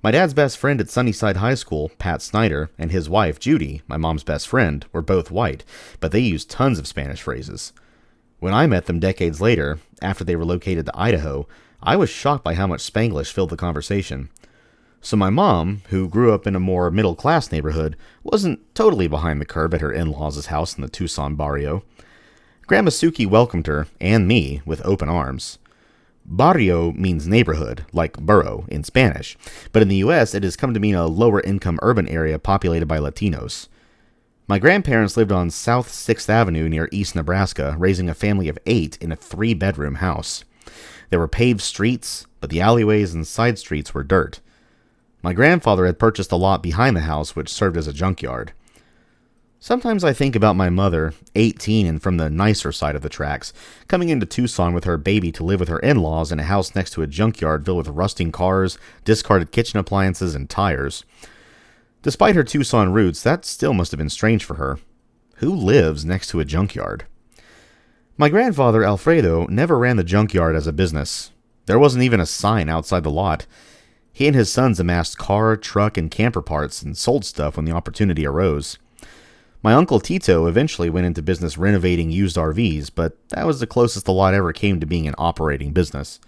Speaker 1: My dad's best friend at Sunnyside High School, Pat Snyder, and his wife, Judy, my mom's best friend, were both white, but they used tons of Spanish phrases. When I met them decades later, after they relocated to Idaho, I was shocked by how much Spanglish filled the conversation. So my mom, who grew up in a more middle-class neighborhood, wasn't totally behind the curve at her in-laws' house in the Tucson barrio. Grandma Suki welcomed her, and me, with open arms. Barrio means neighborhood, like borough in Spanish, but in the U.S. it has come to mean a lower-income urban area populated by Latinos. My grandparents lived on South 6th Avenue near East Nebraska, raising a family of 8 in a 3-bedroom house. There were paved streets, but the alleyways and side streets were dirt. My grandfather had purchased a lot behind the house which served as a junkyard. Sometimes I think about my mother, 18 and from the nicer side of the tracks, coming into Tucson with her baby to live with her in-laws in a house next to a junkyard filled with rusting cars, discarded kitchen appliances, and tires. Despite her Tucson roots, that still must have been strange for her. Who lives next to a junkyard? My grandfather, Alfredo, never ran the junkyard as a business. There wasn't even a sign outside the lot. He and his sons amassed car, truck, and camper parts and sold stuff when the opportunity arose. My uncle Tito eventually went into business renovating used RVs, but that was the closest the lot ever came to being an operating business.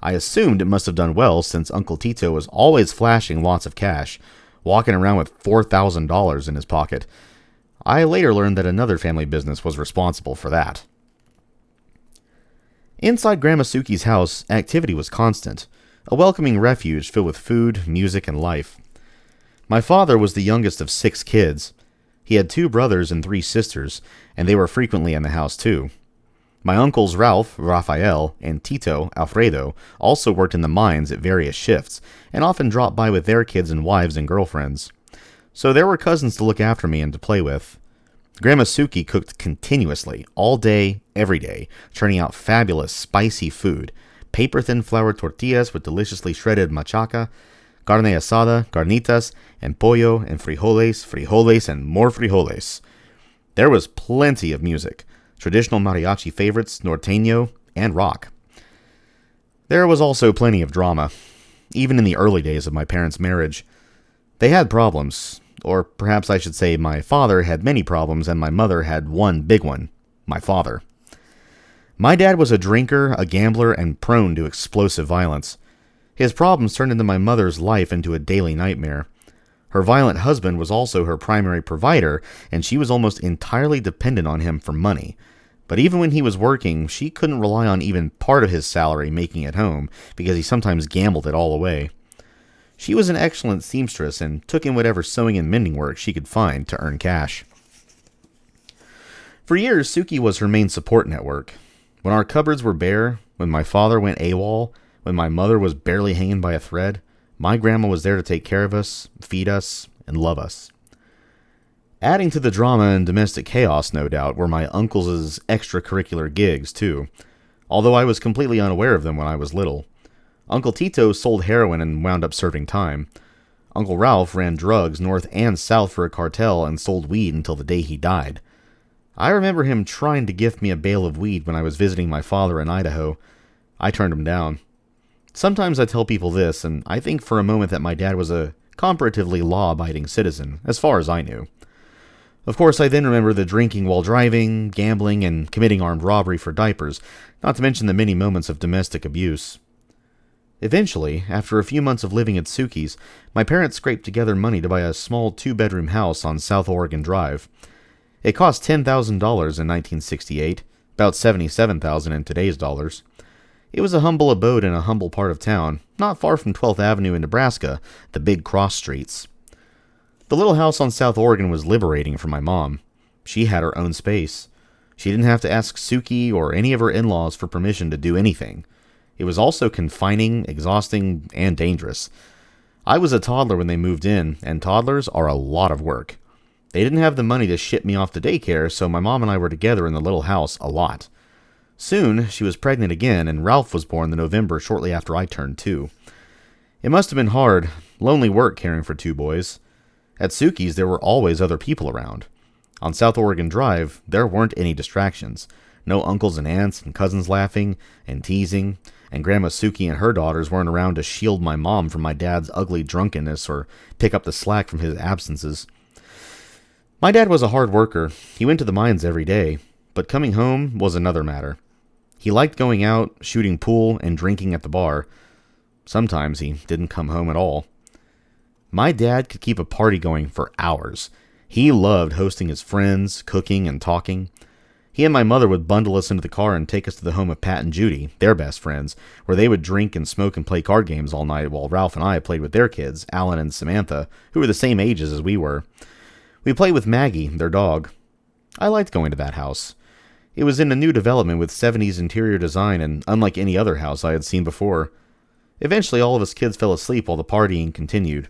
Speaker 1: I assumed it must have done well since Uncle Tito was always flashing lots of cash, walking around with $4,000 in his pocket. I later learned that another family business was responsible for that. Inside Grandma Suki's house, activity was constant, a welcoming refuge filled with food, music, and life. My father was the youngest of 6 kids. He had 2 brothers and 3 sisters, and they were frequently in the house too. My uncles Ralph, Rafael, and Tito, Alfredo, also worked in the mines at various shifts, and often dropped by with their kids and wives and girlfriends. So there were cousins to look after me and to play with. Grandma Suki cooked continuously, all day, every day, churning out fabulous, spicy food, paper-thin flour tortillas with deliciously shredded machaca, carne asada, carnitas, and pollo, and frijoles, and more frijoles. There was plenty of music, traditional mariachi favorites, norteño, and rock. There was also plenty of drama, even in the early days of my parents' marriage. They had problems, or perhaps I should say my father had many problems and my mother had one big one, my father. My dad was a drinker, a gambler, and prone to explosive violence. His problems turned into my mother's life into a daily nightmare. Her violent husband was also her primary provider, and she was almost entirely dependent on him for money. But even when he was working, she couldn't rely on even part of his salary making it home, because he sometimes gambled it all away. She was an excellent seamstress and took in whatever sewing and mending work she could find to earn cash. For years, Suki was her main support network. When our cupboards were bare, when my father went AWOL, when my mother was barely hanging by a thread, my grandma was there to take care of us, feed us, and love us. Adding to the drama and domestic chaos, no doubt, were my uncles' extracurricular gigs, too, although I was completely unaware of them when I was little. Uncle Tito sold heroin and wound up serving time. Uncle Ralph ran drugs north and south for a cartel and sold weed until the day he died. I remember him trying to gift me a bale of weed when I was visiting my father in Idaho. I turned him down. Sometimes I tell people this, and I think for a moment that my dad was a comparatively law-abiding citizen, as far as I knew. Of course, I then remember the drinking while driving, gambling, and committing armed robbery for diapers, not to mention the many moments of domestic abuse. Eventually, after a few months of living at Suki's, my parents scraped together money to buy a small 2-bedroom house on South Oregon Drive. It cost $10,000 in 1968, about $77,000 in today's dollars. It was a humble abode in a humble part of town, not far from 12th Avenue in Nebraska, the big cross streets. The little house on South Oregon was liberating for my mom. She had her own space. She didn't have to ask Suki or any of her in-laws for permission to do anything. It was also confining, exhausting, and dangerous. I was a toddler when they moved in, and toddlers are a lot of work. They didn't have the money to ship me off to daycare, so my mom and I were together in the little house a lot. Soon, she was pregnant again, and Ralph was born in November shortly after I turned 2. It must have been hard, lonely work caring for 2 boys. At Suki's, there were always other people around. On South Oregon Drive, there weren't any distractions. No uncles and aunts and cousins laughing and teasing, and Grandma Suki and her daughters weren't around to shield my mom from my dad's ugly drunkenness or pick up the slack from his absences. My dad was a hard worker. He went to the mines every day, but coming home was another matter. He liked going out, shooting pool, and drinking at the bar. Sometimes he didn't come home at all. My dad could keep a party going for hours. He loved hosting his friends, cooking, and talking. He and my mother would bundle us into the car and take us to the home of Pat and Judy, their best friends, where they would drink and smoke and play card games all night while Ralph and I played with their kids, Alan and Samantha, who were the same ages as we were. We played with Maggie, their dog. I liked going to that house. It was in a new development with 70s interior design and unlike any other house I had seen before. Eventually, all of us kids fell asleep while the partying continued.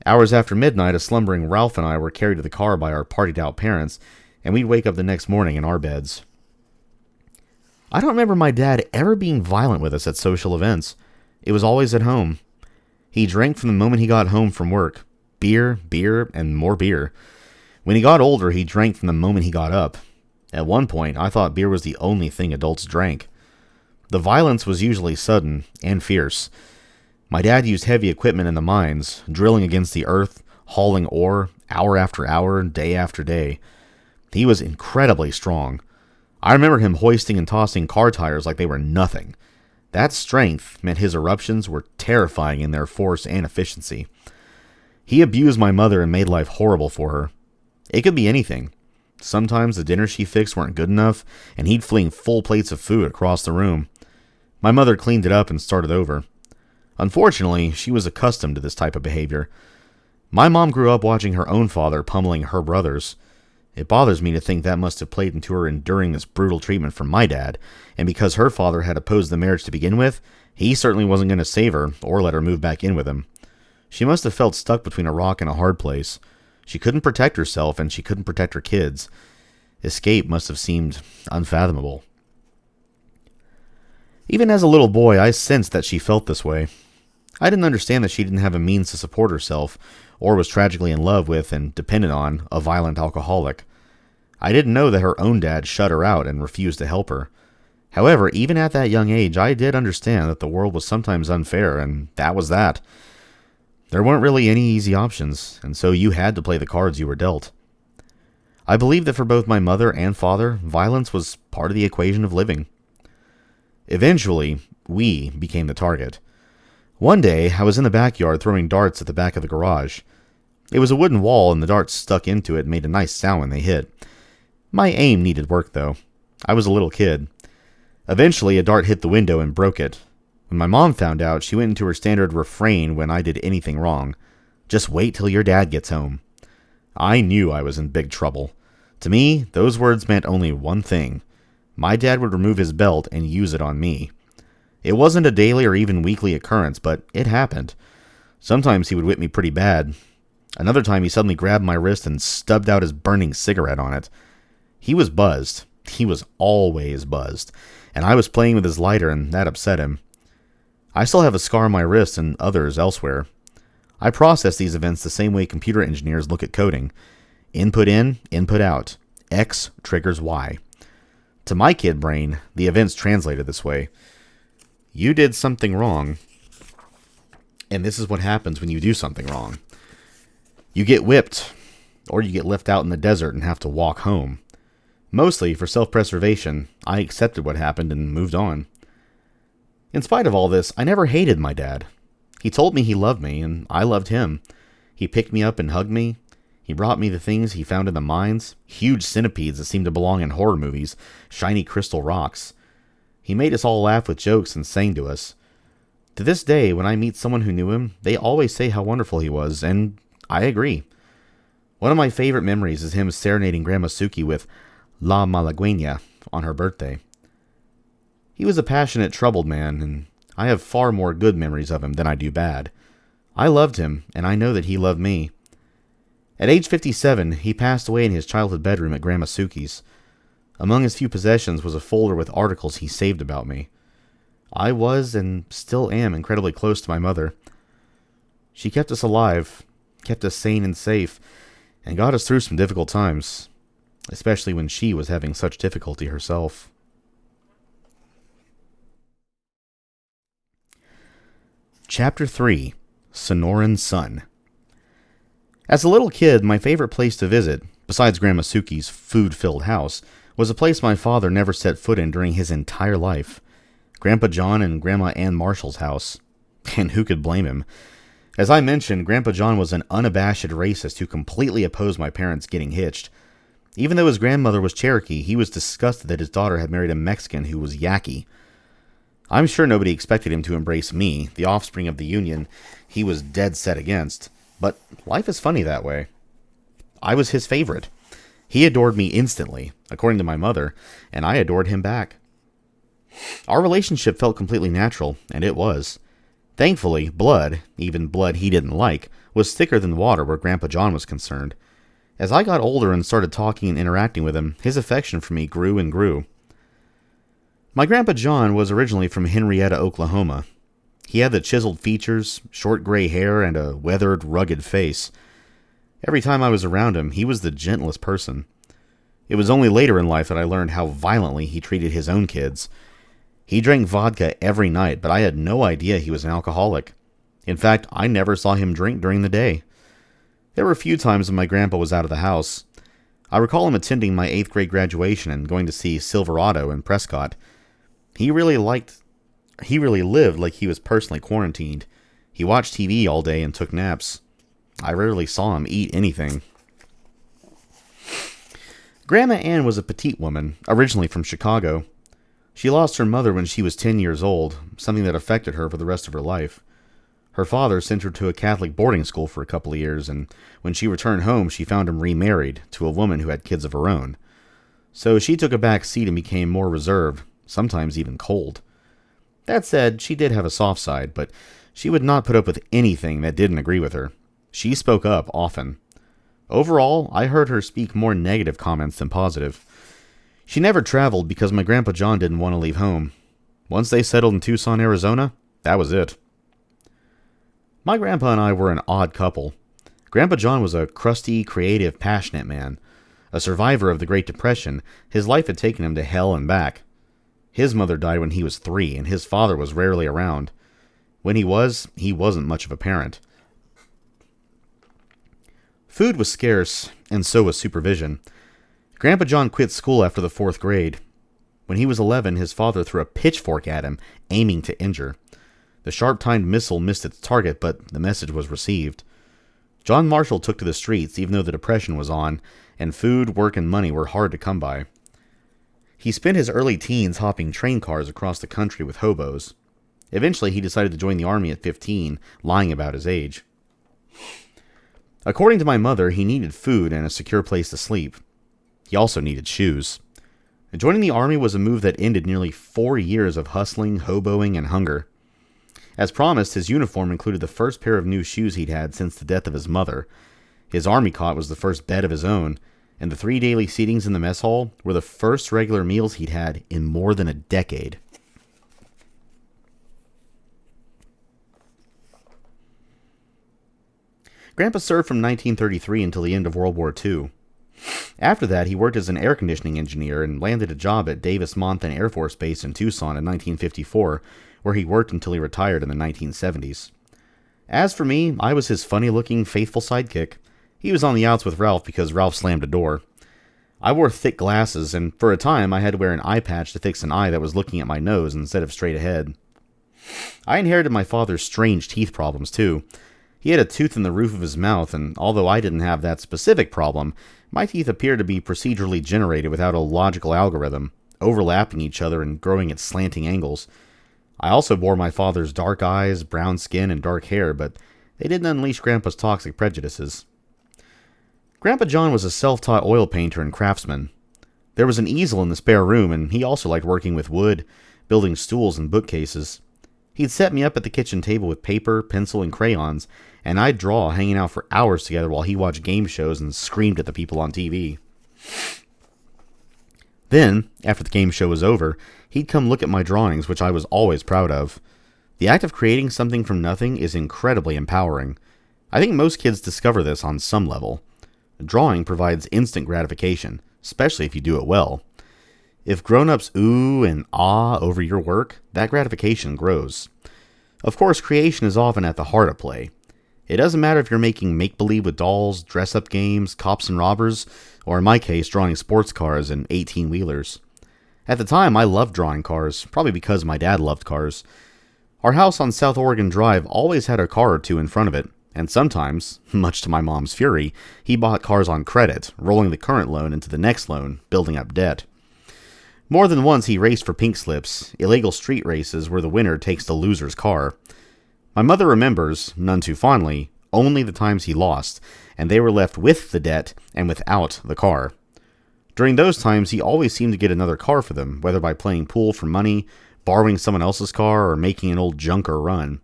Speaker 1: Hours after midnight, a slumbering Ralph and I were carried to the car by our partied-out parents, and we'd wake up the next morning in our beds. I don't remember my dad ever being violent with us at social events. It was always at home. He drank from the moment he got home from work. Beer, and more beer. When he got older, he drank from the moment he got up. At one point, I thought beer was the only thing adults drank. The violence was usually sudden and fierce. My dad used heavy equipment in the mines, drilling against the earth, hauling ore, hour after hour, day after day. He was incredibly strong. I remember him hoisting and tossing car tires like they were nothing. That strength meant his eruptions were terrifying in their force and efficiency. He abused my mother and made life horrible for her. It could be anything. Sometimes the dinners she fixed weren't good enough, and he'd fling full plates of food across the room. My mother cleaned it up and started over. Unfortunately, she was accustomed to this type of behavior. My mom grew up watching her own father pummeling her brothers. It bothers me to think that must have played into her enduring this brutal treatment from my dad, and because her father had opposed the marriage to begin with, he certainly wasn't going to save her or let her move back in with him. She must have felt stuck between a rock and a hard place. She couldn't protect herself, and she couldn't protect her kids. Escape must have seemed unfathomable. Even as a little boy, I sensed that she felt this way. I didn't understand that she didn't have a means to support herself, or was tragically in love with and dependent on a violent alcoholic. I didn't know that her own dad shut her out and refused to help her. However, even at that young age, I did understand that the world was sometimes unfair, and that was that. There weren't really any easy options, and so you had to play the cards you were dealt. I believe that for both my mother and father, violence was part of the equation of living. Eventually, we became the target. One day, I was in the backyard throwing darts at the back of the garage. It was a wooden wall, and the darts stuck into it and made a nice sound when they hit. My aim needed work, though. I was a little kid. Eventually, a dart hit the window and broke it. When my mom found out, she went into her standard refrain when I did anything wrong. Just wait till your dad gets home. I knew I was in big trouble. To me, those words meant only one thing. My dad would remove his belt and use it on me. It wasn't a daily or even weekly occurrence, but it happened. Sometimes he would whip me pretty bad. Another time he suddenly grabbed my wrist and stubbed out his burning cigarette on it. He was buzzed. He was always buzzed. And I was playing with his lighter, and that upset him. I still have a scar on my wrist and others elsewhere. I process these events the same way computer engineers look at coding. Input in, input out. X triggers Y. To my kid brain, the events translated this way. You did something wrong, and this is what happens when you do something wrong. You get whipped, or you get left out in the desert and have to walk home. Mostly for self-preservation, I accepted what happened and moved on. In spite of all this, I never hated my dad. He told me he loved me, and I loved him. He picked me up and hugged me. He brought me the things he found in the mines, huge centipedes that seemed to belong in horror movies, shiny crystal rocks. He made us all laugh with jokes and sang to us. To this day, when I meet someone who knew him, they always say how wonderful he was, and I agree. One of my favorite memories is him serenading Grandma Suki with La Malagueña on her birthday. He was a passionate, troubled man, and I have far more good memories of him than I do bad. I loved him, and I know that he loved me. At age 57, he passed away in his childhood bedroom at Grandma Suki's. Among his few possessions was a folder with articles he saved about me. I was, and still am, incredibly close to my mother. She kept us alive, kept us sane and safe, and got us through some difficult times, especially when she was having such difficulty herself. Chapter 3. Sonoran Son. As a little kid, my favorite place to visit, besides Grandma Suki's food-filled house, was a place my father never set foot in during his entire life. Grandpa John and Grandma Ann Marshall's house. And who could blame him? As I mentioned, Grandpa John was an unabashed racist who completely opposed my parents getting hitched. Even though his grandmother was Cherokee, he was disgusted that his daughter had married a Mexican who was Yaqui. I'm sure nobody expected him to embrace me, the offspring of the Union he was dead set against, but life is funny that way. I was his favorite. He adored me instantly, according to my mother, and I adored him back. Our relationship felt completely natural, and it was. Thankfully, blood, even blood he didn't like, was thicker than water where Grandpa John was concerned. As I got older and started talking and interacting with him, his affection for me grew and grew. My Grandpa John was originally from Henrietta, Oklahoma. He had the chiseled features, short gray hair, and a weathered, rugged face. Every time I was around him, he was the gentlest person. It was only later in life that I learned how violently he treated his own kids. He drank vodka every night, but I had no idea he was an alcoholic. In fact, I never saw him drink during the day. There were a few times when my grandpa was out of the house. I recall him attending my 8th grade graduation and going to see Silverado in Prescott. He really lived like he was personally quarantined. He watched TV all day and took naps. I rarely saw him eat anything. Grandma Ann was a petite woman, originally from Chicago. She lost her mother when she was 10 years old, something that affected her for the rest of her life. Her father sent her to a Catholic boarding school for a couple of years, and when she returned home, she found him remarried to a woman who had kids of her own. So she took a back seat and became more reserved, sometimes even cold. That said, she did have a soft side, but she would not put up with anything that didn't agree with her. She spoke up often. Overall, I heard her speak more negative comments than positive. She never traveled because my Grandpa John didn't want to leave home. Once they settled in Tucson, Arizona, that was it. My grandpa and I were an odd couple. Grandpa John was a crusty, creative, passionate man. A survivor of the Great Depression, his life had taken him to hell and back. His mother died when he was 3, and his father was rarely around. When he wasn't much of a parent. Food was scarce, and so was supervision. Grandpa John quit school after the 4th grade. When he was 11, his father threw a pitchfork at him, aiming to injure. The sharp-timed missile missed its target, but the message was received. John Marshall took to the streets, even though the Depression was on, and food, work, and money were hard to come by. He spent his early teens hopping train cars across the country with hobos. Eventually, he decided to join the army at 15, lying about his age. According to my mother, he needed food and a secure place to sleep. He also needed shoes. Joining the army was a move that ended nearly 4 years of hustling, hoboing, and hunger. As promised, his uniform included the first pair of new shoes he'd had since the death of his mother. His army cot was the first bed of his own, and the 3 daily seatings in the mess hall were the first regular meals he'd had in more than a decade. Grandpa served from 1933 until the end of World War II. After that, he worked as an air conditioning engineer and landed a job at Davis-Monthan Air Force Base in Tucson in 1954, where he worked until he retired in the 1970s. As for me, I was his funny-looking, faithful sidekick. He was on the outs with Ralph because Ralph slammed a door. I wore thick glasses, and for a time I had to wear an eye patch to fix an eye that was looking at my nose instead of straight ahead. I inherited my father's strange teeth problems, too. He had a tooth in the roof of his mouth, and although I didn't have that specific problem, my teeth appeared to be procedurally generated without a logical algorithm, overlapping each other and growing at slanting angles. I also bore my father's dark eyes, brown skin, and dark hair, but they didn't unleash Grandpa's toxic prejudices. Grandpa John was a self-taught oil painter and craftsman. There was an easel in the spare room, and he also liked working with wood, building stools and bookcases. He'd set me up at the kitchen table with paper, pencil, and crayons, and I'd draw, hanging out for hours together while he watched game shows and screamed at the people on TV. Then, after the game show was over, he'd come look at my drawings, which I was always proud of. The act of creating something from nothing is incredibly empowering. I think most kids discover this on some level. Drawing provides instant gratification, especially if you do it well. If grown-ups ooh and ah over your work, that gratification grows. Of course, creation is often at the heart of play. It doesn't matter if you're making make-believe with dolls, dress-up games, cops and robbers, or in my case, drawing sports cars and 18-wheelers. At the time, I loved drawing cars, probably because my dad loved cars. Our house on South Oregon Drive always had a car or two in front of it, and sometimes, much to my mom's fury, he bought cars on credit, rolling the current loan into the next loan, building up debt. More than once he raced for pink slips, illegal street races where the winner takes the loser's car. My mother remembers, none too fondly, only the times he lost, and they were left with the debt and without the car. During those times, he always seemed to get another car for them, whether by playing pool for money, borrowing someone else's car, or making an old junker run.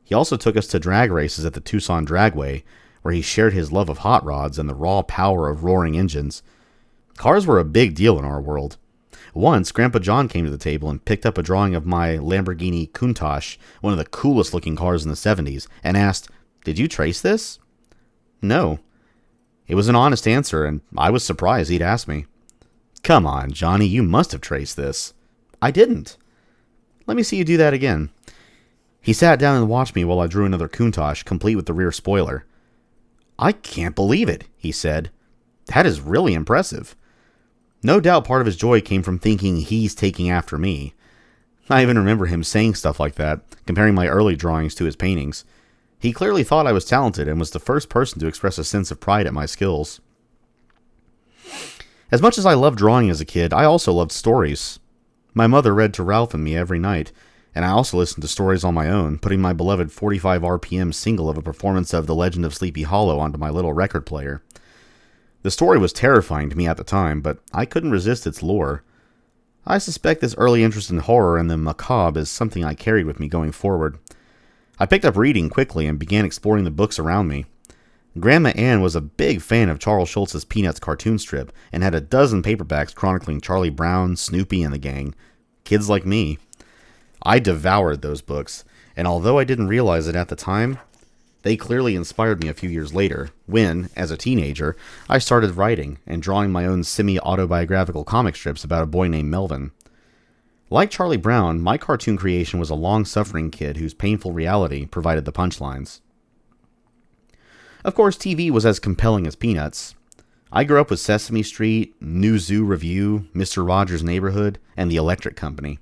Speaker 1: He also took us to drag races at the Tucson Dragway, where he shared his love of hot rods and the raw power of roaring engines. Cars were a big deal in our world. Once, Grandpa John came to the table and picked up a drawing of my Lamborghini Countach, one of the coolest looking cars in the 70s, and asked, "Did you trace this?" No. It was an honest answer, and I was surprised he'd asked me. "Come on, Johnny, you must have traced this." "I didn't." "Let me see you do that again." He sat down and watched me while I drew another Countach, complete with the rear spoiler. "I can't believe it," he said. "That is really impressive." No doubt part of his joy came from thinking he's taking after me. I even remember him saying stuff like that, comparing my early drawings to his paintings. He clearly thought I was talented and was the first person to express a sense of pride at my skills. As much as I loved drawing as a kid, I also loved stories. My mother read to Ralph and me every night, and I also listened to stories on my own, putting my beloved 45 RPM single of a performance of The Legend of Sleepy Hollow onto my little record player. The story was terrifying to me at the time, but I couldn't resist its lore. I suspect this early interest in horror and the macabre is something I carried with me going forward. I picked up reading quickly and began exploring the books around me. Grandma Ann was a big fan of Charles Schulz's Peanuts cartoon strip and had a dozen paperbacks chronicling Charlie Brown, Snoopy, and the gang. Kids like me. I devoured those books, and although I didn't realize it at the time, they clearly inspired me a few years later, when, as a teenager, I started writing and drawing my own semi-autobiographical comic strips about a boy named Melvin. Like Charlie Brown, my cartoon creation was a long-suffering kid whose painful reality provided the punchlines. Of course, TV was as compelling as Peanuts. I grew up with Sesame Street, New Zoo Review, Mr. Rogers' Neighborhood, and The Electric Company.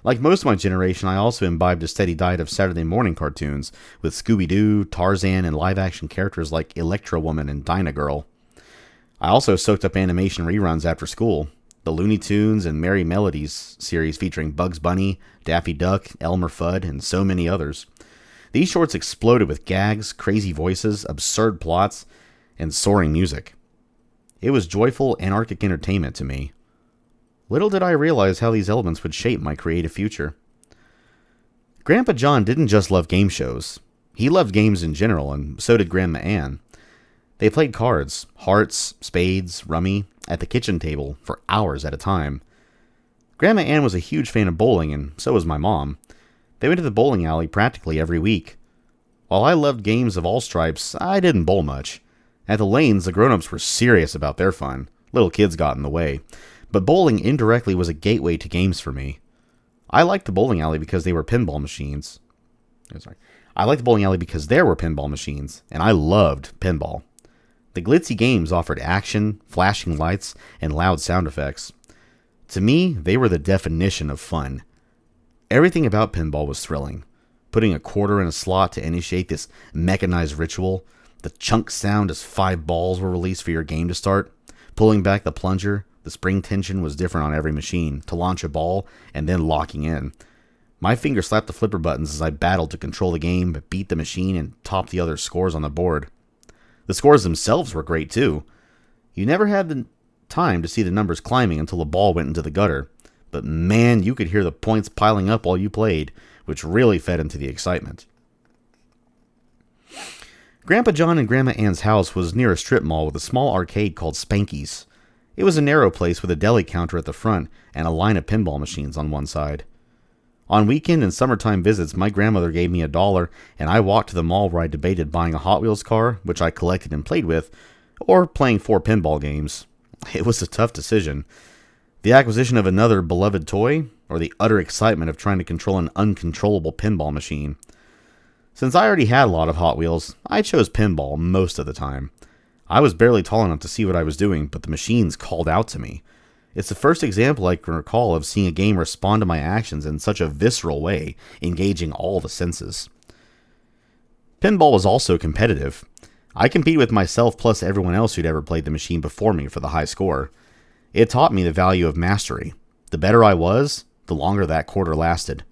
Speaker 1: Like most of my generation, I also imbibed a steady diet of Saturday morning cartoons, with Scooby-Doo, Tarzan, and live-action characters like Electra Woman and Dinah Girl. I also soaked up animation reruns after school. The Looney Tunes and Merry Melodies series featuring Bugs Bunny, Daffy Duck, Elmer Fudd, and so many others. These shorts exploded with gags, crazy voices, absurd plots, and soaring music. It was joyful, anarchic entertainment to me. Little did I realize how these elements would shape my creative future. Grandpa John didn't just love game shows. He loved games in general, and so did Grandma Ann. They played cards, hearts, spades, rummy, at the kitchen table for hours at a time. Grandma Ann was a huge fan of bowling, and so was my mom. They went to the bowling alley practically every week. While I loved games of all stripes, I didn't bowl much. At the lanes, the grown-ups were serious about their fun. Little kids got in the way. But bowling indirectly was a gateway to games for me. I liked the bowling alley because they were pinball machines. I liked the bowling alley because there were pinball machines, and I loved pinball. The glitzy games offered action, flashing lights, and loud sound effects. To me, they were the definition of fun. Everything about pinball was thrilling. Putting a quarter in a slot to initiate this mechanized ritual, the chunk sound as 5 balls were released for your game to start, pulling back the plunger, the spring tension was different on every machine, to launch a ball, and then locking in. My finger slapped the flipper buttons as I battled to control the game, beat the machine, and top the other scores on the board. The scores themselves were great too. You never had the time to see the numbers climbing until the ball went into the gutter, but man, you could hear the points piling up while you played, which really fed into the excitement. Grandpa John and Grandma Ann's house was near a strip mall with a small arcade called Spanky's. It was a narrow place with a deli counter at the front and a line of pinball machines on one side. On weekend and summertime visits, my grandmother gave me $1, and I walked to the mall where I debated buying a Hot Wheels car, which I collected and played with, or playing 4 pinball games. It was a tough decision. The acquisition of another beloved toy, or the utter excitement of trying to control an uncontrollable pinball machine. Since I already had a lot of Hot Wheels, I chose pinball most of the time. I was barely tall enough to see what I was doing, but the machines called out to me. It's the first example I can recall of seeing a game respond to my actions in such a visceral way, engaging all the senses. Pinball was also competitive. I competed with myself plus everyone else who'd ever played the machine before me for the high score. It taught me the value of mastery. The better I was, the longer that quarter lasted.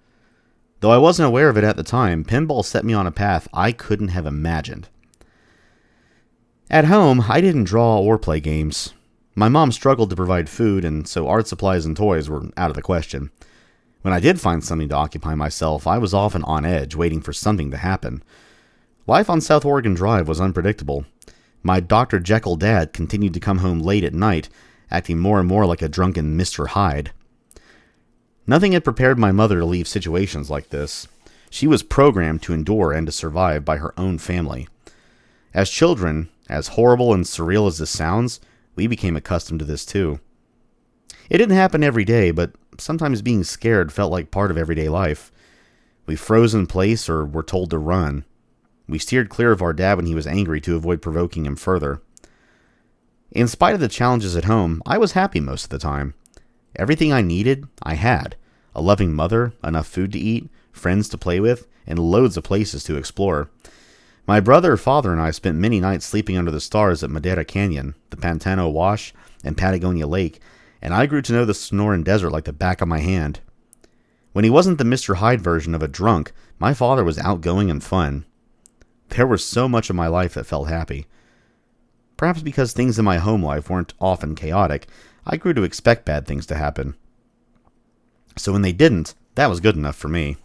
Speaker 1: Though I wasn't aware of it at the time, pinball set me on a path I couldn't have imagined. At home, I didn't draw or play games. My mom struggled to provide food, and so art supplies and toys were out of the question. When I did find something to occupy myself, I was often on edge, waiting for something to happen. Life on South Oregon Drive was unpredictable. My Dr. Jekyll dad continued to come home late at night, acting more and more like a drunken Mr. Hyde. Nothing had prepared my mother to leave situations like this. She was programmed to endure and to survive by her own family. As children, as horrible and surreal as this sounds, we became accustomed to this too. It didn't happen every day, but sometimes being scared felt like part of everyday life. We froze in place or were told to run. We steered clear of our dad when he was angry to avoid provoking him further. In spite of the challenges at home, I was happy most of the time. Everything I needed, I had. A loving mother, enough food to eat, friends to play with, and loads of places to explore. My brother, father, and I spent many nights sleeping under the stars at Madera Canyon, the Pantano Wash, and Patagonia Lake, and I grew to know the Sonoran Desert like the back of my hand. When he wasn't the Mr. Hyde version of a drunk, my father was outgoing and fun. There was so much of my life that felt happy. Perhaps because things in my home life weren't often chaotic, I grew to expect bad things to happen. So when they didn't, that was good enough for me.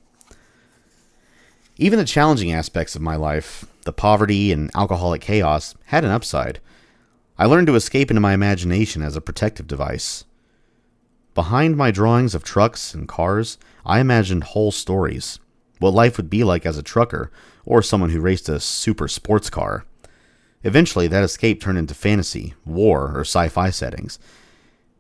Speaker 1: Even the challenging aspects of my life, the poverty and alcoholic chaos, had an upside. I learned to escape into my imagination as a protective device. Behind my drawings of trucks and cars, I imagined whole stories. What life would be like as a trucker, or someone who raced a super sports car. Eventually, that escape turned into fantasy, war, or sci-fi settings.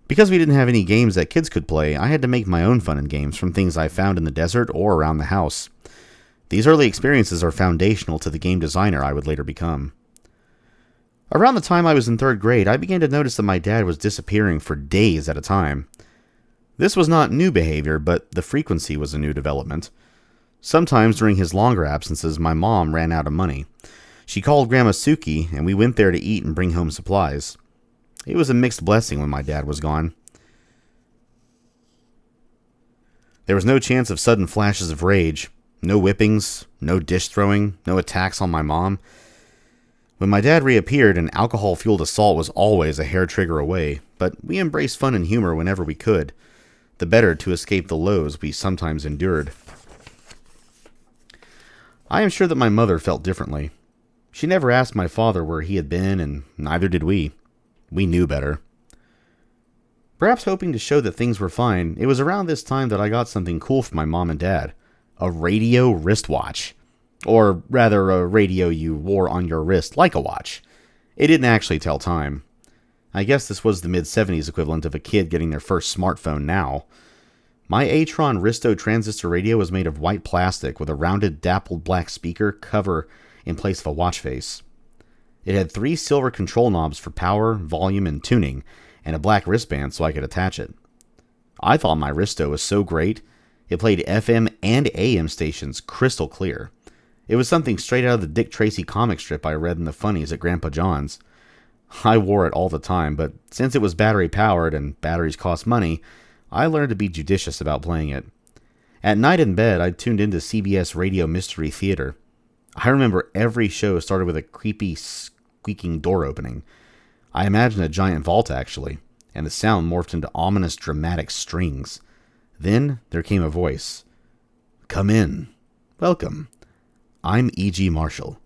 Speaker 1: Because we didn't have any games that kids could play, I had to make my own fun and games from things I found in the desert or around the house. These early experiences are foundational to the game designer I would later become. Around the time I was in 3rd grade, I began to notice that my dad was disappearing for days at a time. This was not new behavior, but the frequency was a new development. Sometimes during his longer absences, my mom ran out of money. She called Grandma Suki, and we went there to eat and bring home supplies. It was a mixed blessing when my dad was gone. There was no chance of sudden flashes of rage. No whippings, no dish throwing, no attacks on my mom. When my dad reappeared, an alcohol-fueled assault was always a hair trigger away, but we embraced fun and humor whenever we could, the better to escape the lows we sometimes endured. I am sure that my mother felt differently. She never asked my father where he had been, and neither did we. We knew better. Perhaps hoping to show that things were fine, it was around this time that I got something cool for my mom and dad. A radio wristwatch. Or rather, a radio you wore on your wrist like a watch. It didn't actually tell time. I guess this was the mid-70s equivalent of a kid getting their first smartphone now. My Atron Risto transistor radio was made of white plastic with a rounded dappled black speaker cover in place of a watch face. It had 3 silver control knobs for power, volume, and tuning, and a black wristband so I could attach it. I thought my Risto was so great, it played FM and AM stations crystal clear. It was something straight out of the Dick Tracy comic strip I read in the funnies at Grandpa John's. I wore it all the time, but since it was battery-powered and batteries cost money, I learned to be judicious about playing it. At night in bed, I tuned into CBS Radio Mystery Theater. I remember every show started with a creepy, squeaking door opening. I imagined a giant vault, actually, and the sound morphed into ominous, dramatic strings. Then there came a voice. "Come in. Welcome. I'm E.G. Marshall."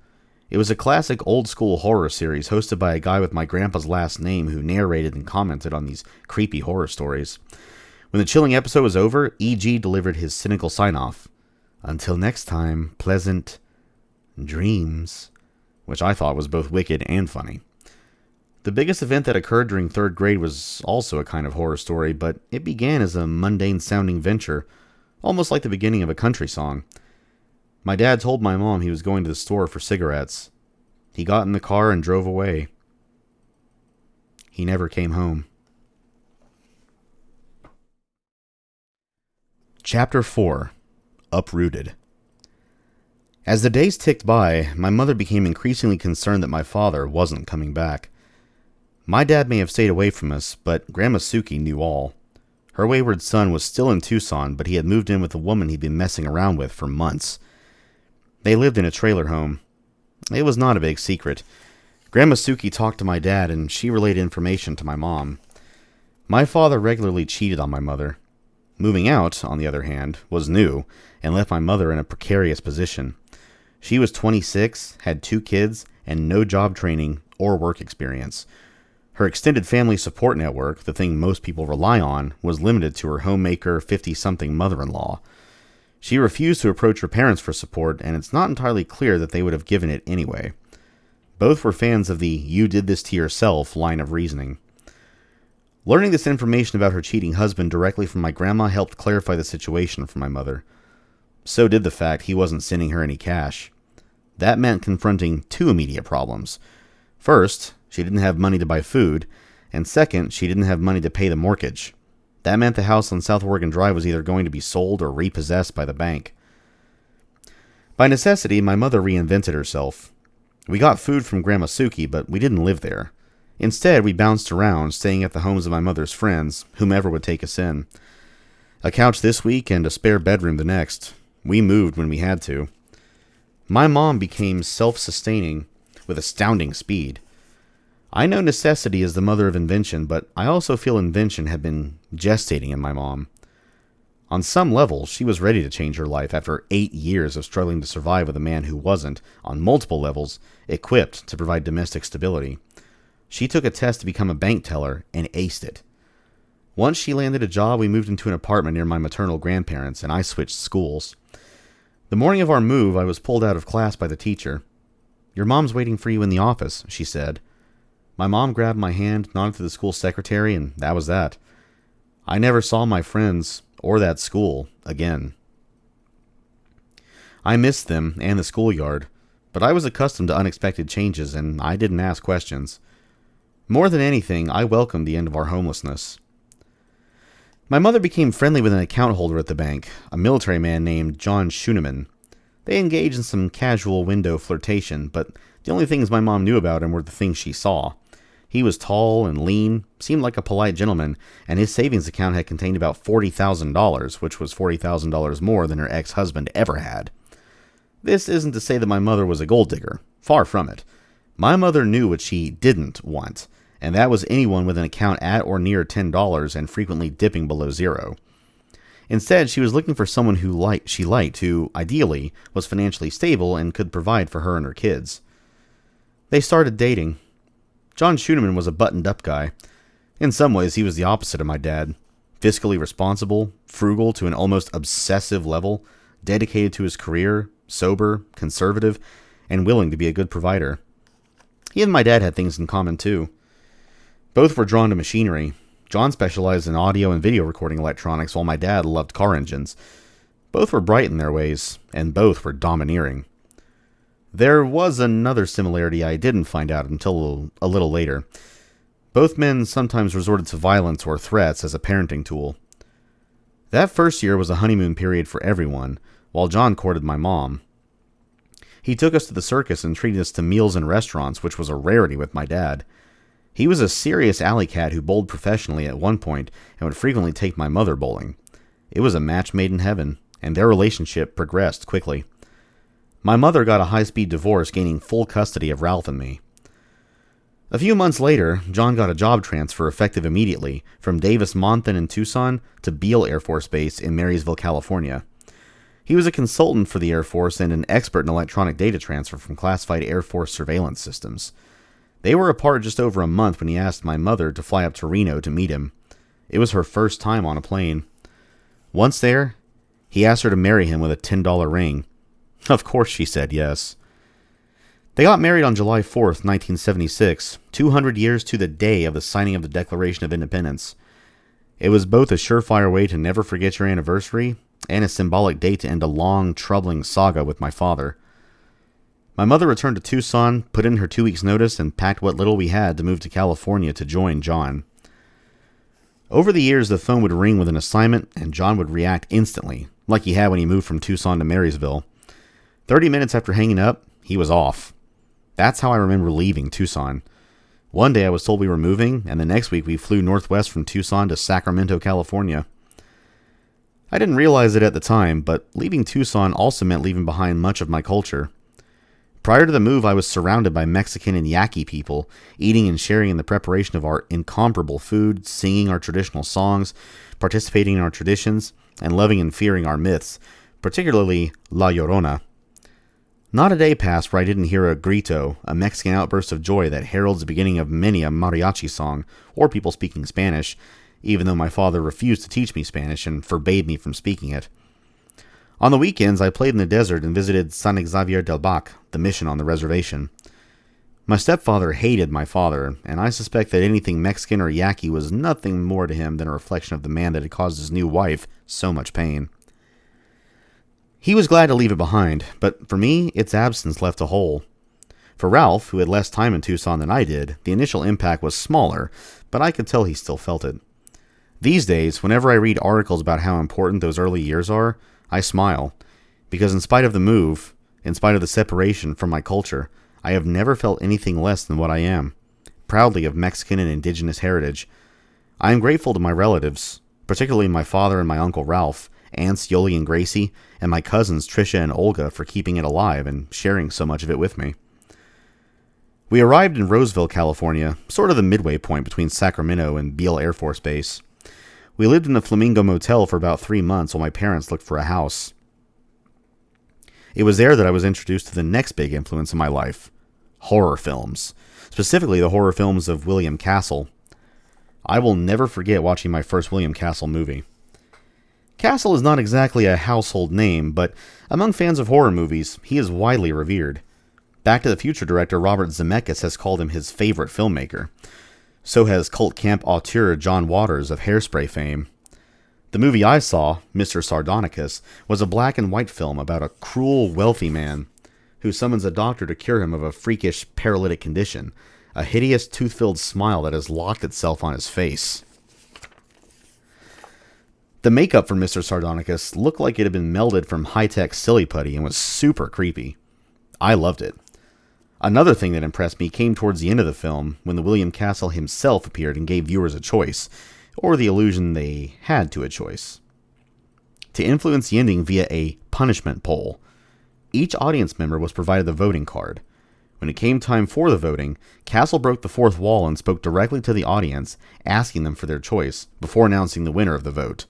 Speaker 1: It was a classic old-school horror series hosted by a guy with my grandpa's last name who narrated and commented on these creepy horror stories. When the chilling episode was over, E.G. delivered his cynical sign-off. "Until next time, pleasant dreams," which I thought was both wicked and funny. The biggest event that occurred during 3rd grade was also a kind of horror story, but it began as a mundane-sounding venture, almost like the beginning of a country song. My dad told my mom he was going to the store for cigarettes. He got in the car and drove away. He never came home. Chapter 4. Uprooted. As the days ticked by, my mother became increasingly concerned that my father wasn't coming back. My dad may have stayed away from us, but Grandma Suki knew all. Her wayward son was still in Tucson, but he had moved in with a woman he'd been messing around with for months. They lived in a trailer home. It was not a big secret. Grandma Suki talked to my dad, and she relayed information to my mom. My father regularly cheated on my mother. Moving out, on the other hand, was new, and left my mother in a precarious position. She was 26, had 2 kids, and no job training or work experience. Her extended family support network, the thing most people rely on, was limited to her homemaker, 50-something mother-in-law. She refused to approach her parents for support, and it's not entirely clear that they would have given it anyway. Both were fans of the "you did this to yourself" line of reasoning. Learning this information about her cheating husband directly from my grandma helped clarify the situation for my mother. So did the fact he wasn't sending her any cash. That meant confronting 2 immediate problems. First, she didn't have money to buy food, and second, she didn't have money to pay the mortgage. That meant the house on South Oregon Drive was either going to be sold or repossessed by the bank. By necessity, my mother reinvented herself. We got food from Grandma Suki, but we didn't live there. Instead, we bounced around, staying at the homes of my mother's friends, whomever would take us in. A couch this week and a spare bedroom the next. We moved when we had to. My mom became self-sustaining with astounding speed. I know necessity is the mother of invention, but I also feel invention had been gestating in my mom. On some level, she was ready to change her life after 8 years of struggling to survive with a man who wasn't, on multiple levels, equipped to provide domestic stability. She took a test to become a bank teller and aced it. Once she landed a job, we moved into an apartment near my maternal grandparents, and I switched schools. The morning of our move, I was pulled out of class by the teacher. "Your mom's waiting for you in the office," she said. My mom grabbed my hand, nodded to the school secretary, and that was that. I never saw my friends or that school again. I missed them and the schoolyard, but I was accustomed to unexpected changes, and I didn't ask questions. More than anything, I welcomed the end of our homelessness. My mother became friendly with an account holder at the bank, a military man named John Schooneman. They engaged in some casual window flirtation, but the only things my mom knew about him were the things she saw. He was tall and lean, seemed like a polite gentleman, and his savings account had contained about $40,000, which was $40,000 more than her ex-husband ever had. This isn't to say that my mother was a gold digger. Far from it. My mother knew what she didn't want, and that was anyone with an account at or near $10 and frequently dipping below zero. Instead, she was looking for someone she liked, who, ideally, was financially stable and could provide for her and her kids. They started dating. John Schooneman was a buttoned-up guy. In some ways, he was the opposite of my dad. Fiscally responsible, frugal to an almost obsessive level, dedicated to his career, sober, conservative, and willing to be a good provider. He and my dad had things in common too. Both were drawn to machinery. John specialized in audio and video recording electronics, while my dad loved car engines. Both were bright in their ways, and both were domineering. There was another similarity I didn't find out until a little later. Both men sometimes resorted to violence or threats as a parenting tool. That first year was a honeymoon period for everyone, while John courted my mom. He took us to the circus and treated us to meals in restaurants, which was a rarity with my dad. He was a serious alley cat who bowled professionally at one point and would frequently take my mother bowling. It was a match made in heaven, and their relationship progressed quickly. My mother got a high-speed divorce, gaining full custody of Ralph and me. A few months later, John got a job transfer effective immediately from Davis-Monthan in Tucson to Beale Air Force Base in Marysville, California. He was a consultant for the Air Force and an expert in electronic data transfer from classified Air Force surveillance systems. They were apart just over a month when he asked my mother to fly up to Reno to meet him. It was her first time on a plane. Once there, he asked her to marry him with a $10 ring. Of course she said yes. They got married on July 4th, 1976, 200 years to the day of the signing of the Declaration of Independence. It was both a surefire way to never forget your anniversary and a symbolic date to end a long, troubling saga with my father. My mother returned to Tucson, put in her 2 weeks' notice, and packed what little we had to move to California to join John. Over the years, the phone would ring with an assignment, and John would react instantly, like he had when he moved from Tucson to Marysville. 30 minutes after hanging up, he was off. That's how I remember leaving Tucson. One day I was told we were moving, and the next week we flew northwest from Tucson to Sacramento, California. I didn't realize it at the time, but leaving Tucson also meant leaving behind much of my culture. Prior to the move, I was surrounded by Mexican and Yaqui people, eating and sharing in the preparation of our incomparable food, singing our traditional songs, participating in our traditions, and loving and fearing our myths, particularly La Llorona. Not a day passed where I didn't hear a grito, a Mexican outburst of joy that heralds the beginning of many a mariachi song, or people speaking Spanish, even though my father refused to teach me Spanish and forbade me from speaking it. On the weekends, I played in the desert and visited San Xavier del Bac, the mission on the reservation. My stepfather hated my father, and I suspect that anything Mexican or Yaqui was nothing more to him than a reflection of the man that had caused his new wife so much pain. He was glad to leave it behind, but for me, its absence left a hole. For Ralph, who had less time in Tucson than I did, the initial impact was smaller, but I could tell he still felt it. These days, whenever I read articles about how important those early years are, I smile, because in spite of the move, in spite of the separation from my culture, I have never felt anything less than what I am, proudly of Mexican and indigenous heritage. I am grateful to my relatives, particularly my father and my uncle Ralph, aunts Yoli and Gracie, and my cousins Trisha and Olga for keeping it alive and sharing so much of it with me. We arrived in Roseville, California, sort of the midway point between Sacramento and Beale Air Force Base. We lived in the Flamingo Motel for about 3 months while my parents looked for a house. It was there that I was introduced to the next big influence in my life, horror films, specifically the horror films of William Castle. I will never forget watching my first William Castle movie. Castle is not exactly a household name, but among fans of horror movies, he is widely revered. Back to the Future director Robert Zemeckis has called him his favorite filmmaker. So has cult camp auteur John Waters of Hairspray fame. The movie I saw, Mr. Sardonicus, was a black and white film about a cruel, wealthy man who summons a doctor to cure him of a freakish paralytic condition, a hideous tooth-filled smile that has locked itself on his face. The makeup for Mr. Sardonicus looked like it had been melded from high-tech silly putty and was super creepy. I loved it. Another thing that impressed me came towards the end of the film, when the William Castle himself appeared and gave viewers a choice, or the illusion they had to a choice. To influence the ending via a punishment poll, each audience member was provided the voting card. When it came time for the voting, Castle broke the fourth wall and spoke directly to the audience, asking them for their choice, before announcing the winner of the vote.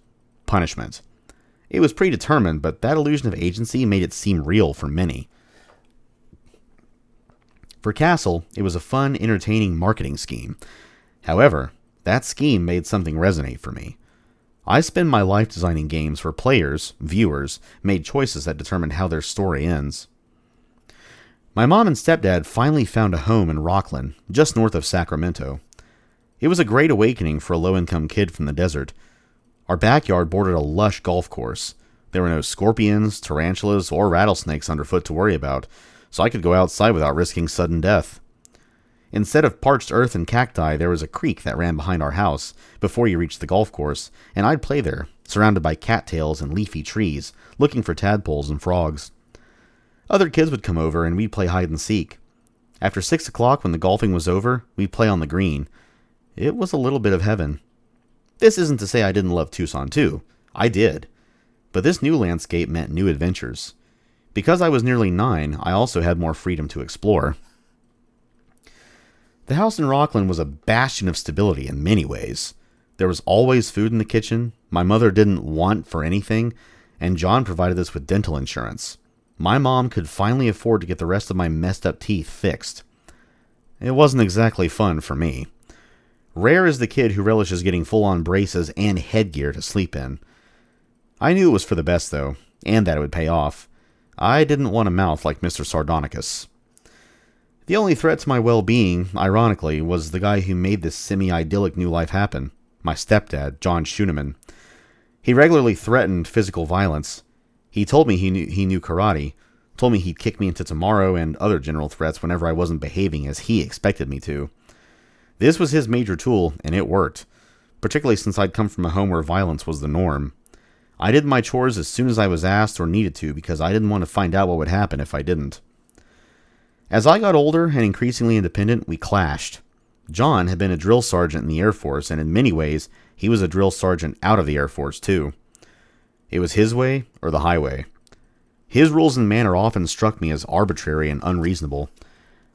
Speaker 1: Punishment. It was predetermined, but that illusion of agency made it seem real for many. For Castle, it was a fun, entertaining marketing scheme. However, that scheme made something resonate for me. I spend my life designing games where players, viewers, made choices that determined how their story ends. My mom and stepdad finally found a home in Rockland, just north of Sacramento. It was a great awakening for a low-income kid from the desert. Our backyard bordered a lush golf course. There were no scorpions, tarantulas, or rattlesnakes underfoot to worry about, so I could go outside without risking sudden death. Instead of parched earth and cacti, there was a creek that ran behind our house before you reached the golf course, and I'd play there, surrounded by cattails and leafy trees, looking for tadpoles and frogs. Other kids would come over and we'd play hide and seek. After 6 o'clock, when the golfing was over, we'd play on the green. It was a little bit of heaven. This isn't to say I didn't love Tucson too. I did. But this new landscape meant new adventures. Because I was nearly 9, I also had more freedom to explore. The house in Rockland was a bastion of stability in many ways. There was always food in the kitchen, my mother didn't want for anything, and John provided us with dental insurance. My mom could finally afford to get the rest of my messed up teeth fixed. It wasn't exactly fun for me. Rare is the kid who relishes getting full-on braces and headgear to sleep in. I knew it was for the best, though, and that it would pay off. I didn't want a mouth like Mr. Sardonicus. The only threat to my well-being, ironically, was the guy who made this semi-idyllic new life happen, my stepdad, John Schooneman. He regularly threatened physical violence. He told me he knew karate, told me he'd kick me into tomorrow, and other general threats whenever I wasn't behaving as he expected me to. This was his major tool, and it worked, particularly since I'd come from a home where violence was the norm. I did my chores as soon as I was asked or needed to because I didn't want to find out what would happen if I didn't. As I got older and increasingly independent, we clashed. John had been a drill sergeant in the Air Force, and in many ways, he was a drill sergeant out of the Air Force, too. It was his way or the highway. His rules and manner often struck me as arbitrary and unreasonable.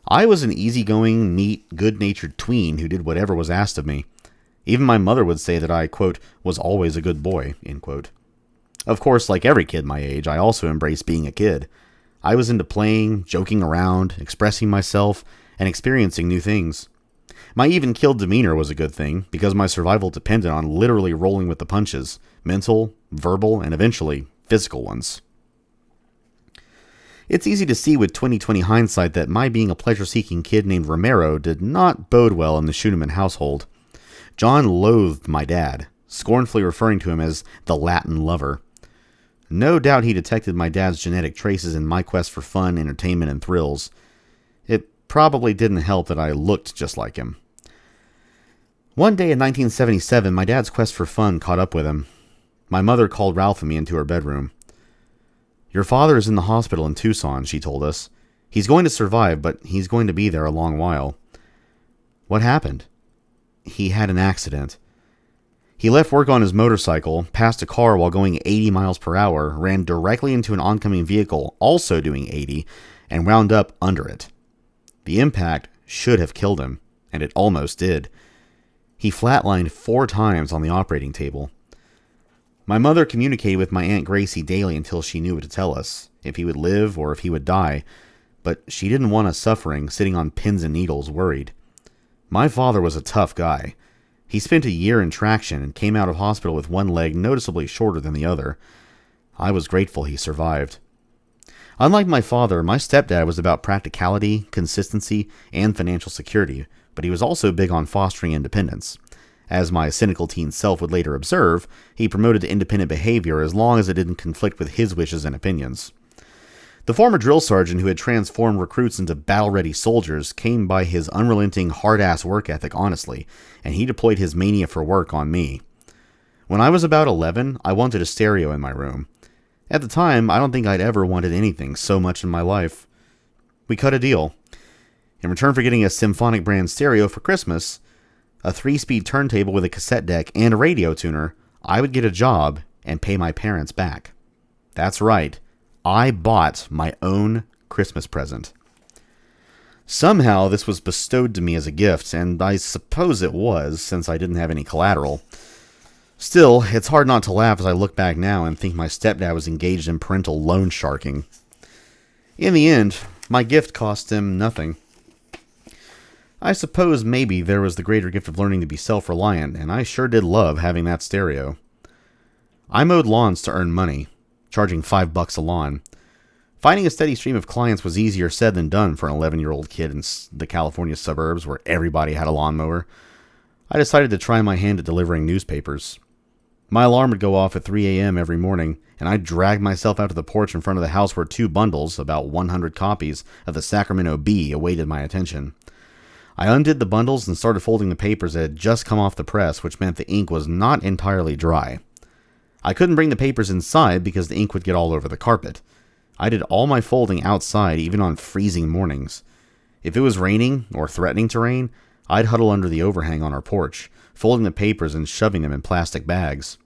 Speaker 1: I was an easygoing, neat, good-natured tween who did whatever was asked of me. Even my mother would say that I, quote, was always a good boy, end quote. Of course, like every kid my age, I also embraced being a kid. I was into playing, joking around, expressing myself, and experiencing new things. My even-keeled demeanor was a good thing, because my survival depended on literally rolling with the punches, mental, verbal, and eventually, physical ones. It's easy to see with 20/20 hindsight that my being a pleasure-seeking kid named Romero did not bode well in the Schooneman household. John loathed my dad, scornfully referring to him as the Latin lover. No doubt he detected my dad's genetic traces in my quest for fun, entertainment, and thrills. It probably didn't help that I looked just like him. One day in 1977, my dad's quest for fun caught up with him. My mother called Ralph and me into her bedroom. "Your father is in the hospital in Tucson," she told us. "He's going to survive, but he's going to be there a long while." "What happened?" "He had an accident. He left work on his motorcycle, passed a car while going 80 miles per hour, ran directly into an oncoming vehicle also doing 80, and wound up under it. The impact should have killed him, and it almost did. He flatlined 4 times on the operating table. My mother communicated with my Aunt Gracie daily until she knew what to tell us, if he would live or if he would die, but she didn't want us suffering, sitting on pins and needles, worried. My father was a tough guy. He spent a year in traction and came out of hospital with one leg noticeably shorter than the other. I was grateful he survived. Unlike my father, my stepdad was about practicality, consistency, and financial security, but he was also big on fostering independence. As my cynical teen self would later observe, he promoted independent behavior as long as it didn't conflict with his wishes and opinions. The former drill sergeant who had transformed recruits into battle-ready soldiers came by his unrelenting, hard-ass work ethic honestly, and he deployed his mania for work on me. When I was about 11, I wanted a stereo in my room. At the time, I don't think I'd ever wanted anything so much in my life. We cut a deal. In return for getting a symphonic brand stereo for Christmas, a 3-speed turntable with a cassette deck and a radio tuner, I would get a job and pay my parents back. That's right. I bought my own Christmas present. Somehow this was bestowed to me as a gift, and I suppose it was, since I didn't have any collateral. Still, it's hard not to laugh as I look back now and think my stepdad was engaged in parental loan sharking. In the end, my gift cost him nothing. I suppose maybe there was the greater gift of learning to be self-reliant, and I sure did love having that stereo. I mowed lawns to earn money, charging $5 a lawn. Finding a steady stream of clients was easier said than done for an 11-year-old kid in the California suburbs where everybody had a lawnmower. I decided to try my hand at delivering newspapers. My alarm would go off at 3 a.m. every morning, and I'd drag myself out to the porch in front of the house where 2 bundles, about 100 copies, of the Sacramento Bee awaited my attention. I undid the bundles and started folding the papers that had just come off the press, which meant the ink was not entirely dry. I couldn't bring the papers inside because the ink would get all over the carpet. I did all my folding outside, even on freezing mornings. If it was raining, or threatening to rain, I'd huddle under the overhang on our porch, folding the papers and shoving them in plastic bags.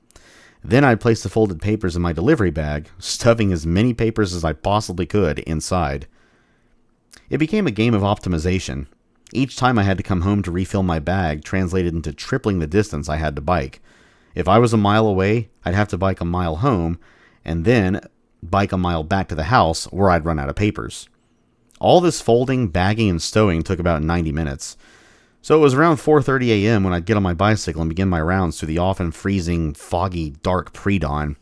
Speaker 1: Then I'd place the folded papers in my delivery bag, stuffing as many papers as I possibly could inside. It became a game of optimization. Each time I had to come home to refill my bag translated into tripling the distance I had to bike. If I was a mile away, I'd have to bike a mile home, and then bike a mile back to the house where I'd run out of papers. All this folding, bagging, and stowing took about 90 minutes. So it was around 4:30 a.m. when I'd get on my bicycle and begin my rounds through the often freezing, foggy, dark pre-dawn.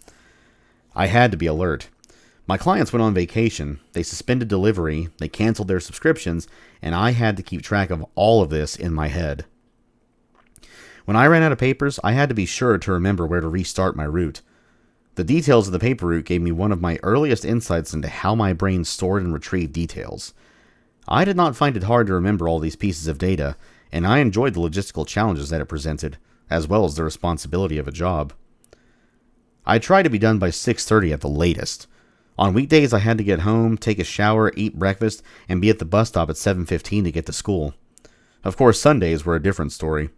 Speaker 1: I had to be alert. My clients went on vacation, they suspended delivery, they canceled their subscriptions, and I had to keep track of all of this in my head. When I ran out of papers, I had to be sure to remember where to restart my route. The details of the paper route gave me one of my earliest insights into how my brain stored and retrieved details. I did not find it hard to remember all these pieces of data, and I enjoyed the logistical challenges that it presented, as well as the responsibility of a job. I tried to be done by 6:30 at the latest. On weekdays, I had to get home, take a shower, eat breakfast, and be at the bus stop at 7:15 to get to school. Of course, Sundays were a different story.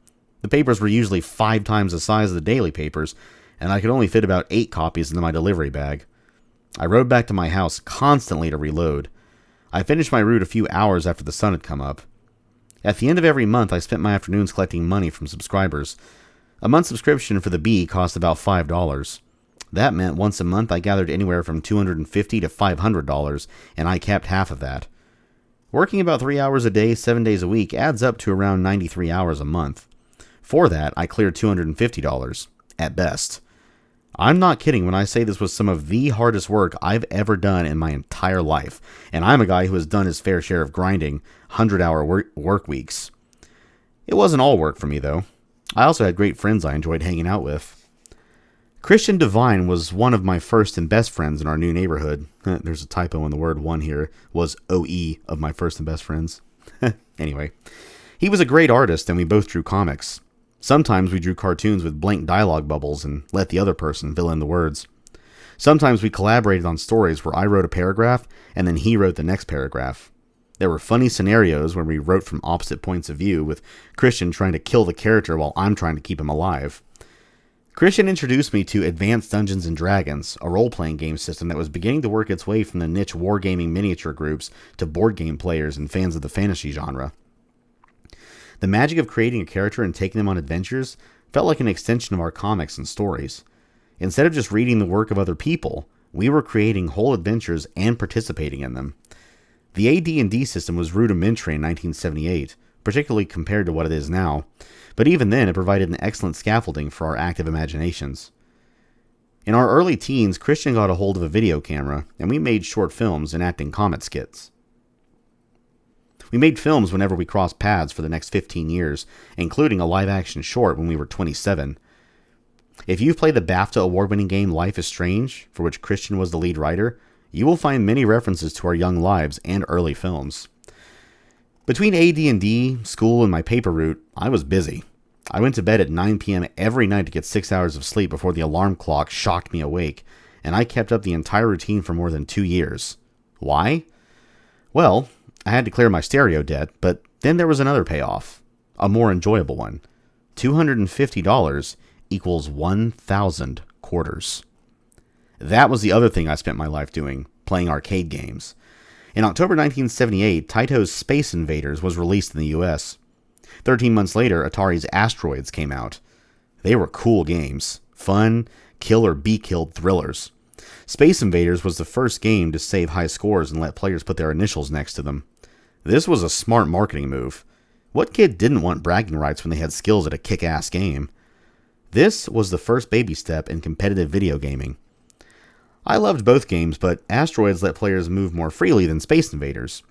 Speaker 1: The papers were usually 5 times the size of the daily papers, and I could only fit about 8 copies into my delivery bag. I rode back to my house constantly to reload. I finished my route a few hours after the sun had come up. At the end of every month, I spent my afternoons collecting money from subscribers. A month subscription for the Bee cost about $5. That meant once a month I gathered anywhere from $250 to $500, and I kept half of that. Working about 3 hours a day, 7 days a week adds up to around 93 hours a month. For that, I cleared $250, at best. I'm not kidding when I say this was some of the hardest work I've ever done in my entire life, and I'm a guy who has done his fair share of grinding 100-hour work weeks. It wasn't all work for me, though. I also had great friends I enjoyed hanging out with. Christian Devine was one of my first and best friends in our new neighborhood. There's a typo in the word one here. Was OE of my first and best friends. Anyway, he was a great artist, and we both drew comics. Sometimes we drew cartoons with blank dialogue bubbles and let the other person fill in the words. Sometimes we collaborated on stories where I wrote a paragraph and then he wrote the next paragraph. There were funny scenarios where we wrote from opposite points of view, with Christian trying to kill the character while I'm trying to keep him alive. Christian introduced me to Advanced Dungeons & Dragons, a role-playing game system that was beginning to work its way from the niche wargaming miniature groups to board game players and fans of the fantasy genre. The magic of creating a character and taking them on adventures felt like an extension of our comics and stories. Instead of just reading the work of other people, we were creating whole adventures and participating in them. The AD&D system was rudimentary in 1978, particularly compared to what it is now, but even then it provided an excellent scaffolding for our active imaginations. In our early teens, Christian got a hold of a video camera, and we made short films enacting comic skits. We made films whenever we crossed paths for the next 15 years, including a live-action short when we were 27. If you've played the BAFTA award-winning game Life is Strange, for which Christian was the lead writer, you will find many references to our young lives and early films. Between AD&D, school, and my paper route, I was busy. I went to bed at 9 p.m. every night to get 6 hours of sleep before the alarm clock shocked me awake, and I kept up the entire routine for more than 2 years. Why? Well, I had to clear my stereo debt, but then there was another payoff. A more enjoyable one. $250 equals 1,000 quarters. That was the other thing I spent my life doing, playing arcade games. In October 1978, Taito's Space Invaders was released in the US. 13 months later, Atari's Asteroids came out. They were cool games. Fun, kill or be killed thrillers. Space Invaders was the first game to save high scores and let players put their initials next to them. This was a smart marketing move. What kid didn't want bragging rights when they had skills at a kick-ass game? This was the first baby step in competitive video gaming. I loved both games, but Asteroids let players move more freely than Space Invaders.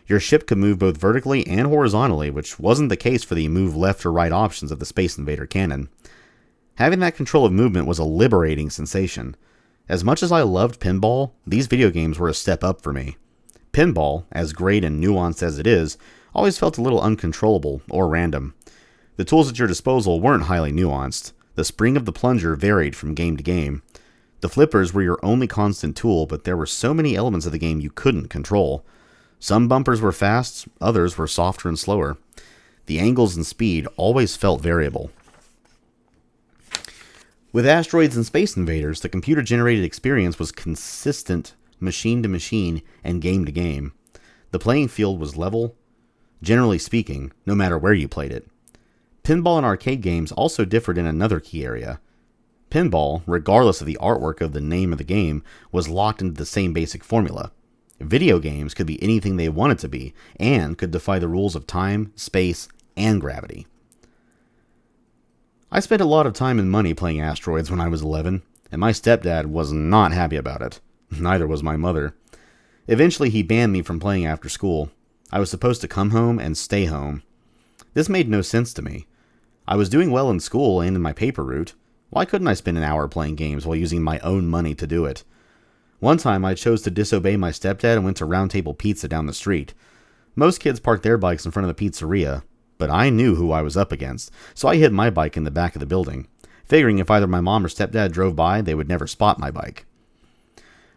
Speaker 1: Your ship could move both vertically and horizontally, which wasn't the case for the move left or right options of the Space Invader canon. Having that control of movement was a liberating sensation. As much as I loved pinball, these video games were a step up for me. Pinball, as great and nuanced as it is, always felt a little uncontrollable or random. The tools at your disposal weren't highly nuanced. The spring of the plunger varied from game to game. The flippers were your only constant tool, but there were so many elements of the game you couldn't control. Some bumpers were fast, others were softer and slower. The angles and speed always felt variable. With Asteroids and Space Invaders, the computer-generated experience was consistent machine to machine and game to game. The playing field was level, generally speaking, no matter where you played it. Pinball and arcade games also differed in another key area. Pinball, regardless of the artwork of the name of the game, was locked into the same basic formula. Video games could be anything they wanted to be, and could defy the rules of time, space, and gravity. I spent a lot of time and money playing Asteroids when I was 11, and my stepdad was not happy about it. Neither was my mother. Eventually, he banned me from playing after school. I was supposed to come home and stay home. This made no sense to me. I was doing well in school and in my paper route. Why couldn't I spend an hour playing games while using my own money to do it? One time, I chose to disobey my stepdad and went to Round Table Pizza down the street. Most kids parked their bikes in front of the pizzeria, but I knew who I was up against, so I hid my bike in the back of the building, figuring if either my mom or stepdad drove by, they would never spot my bike.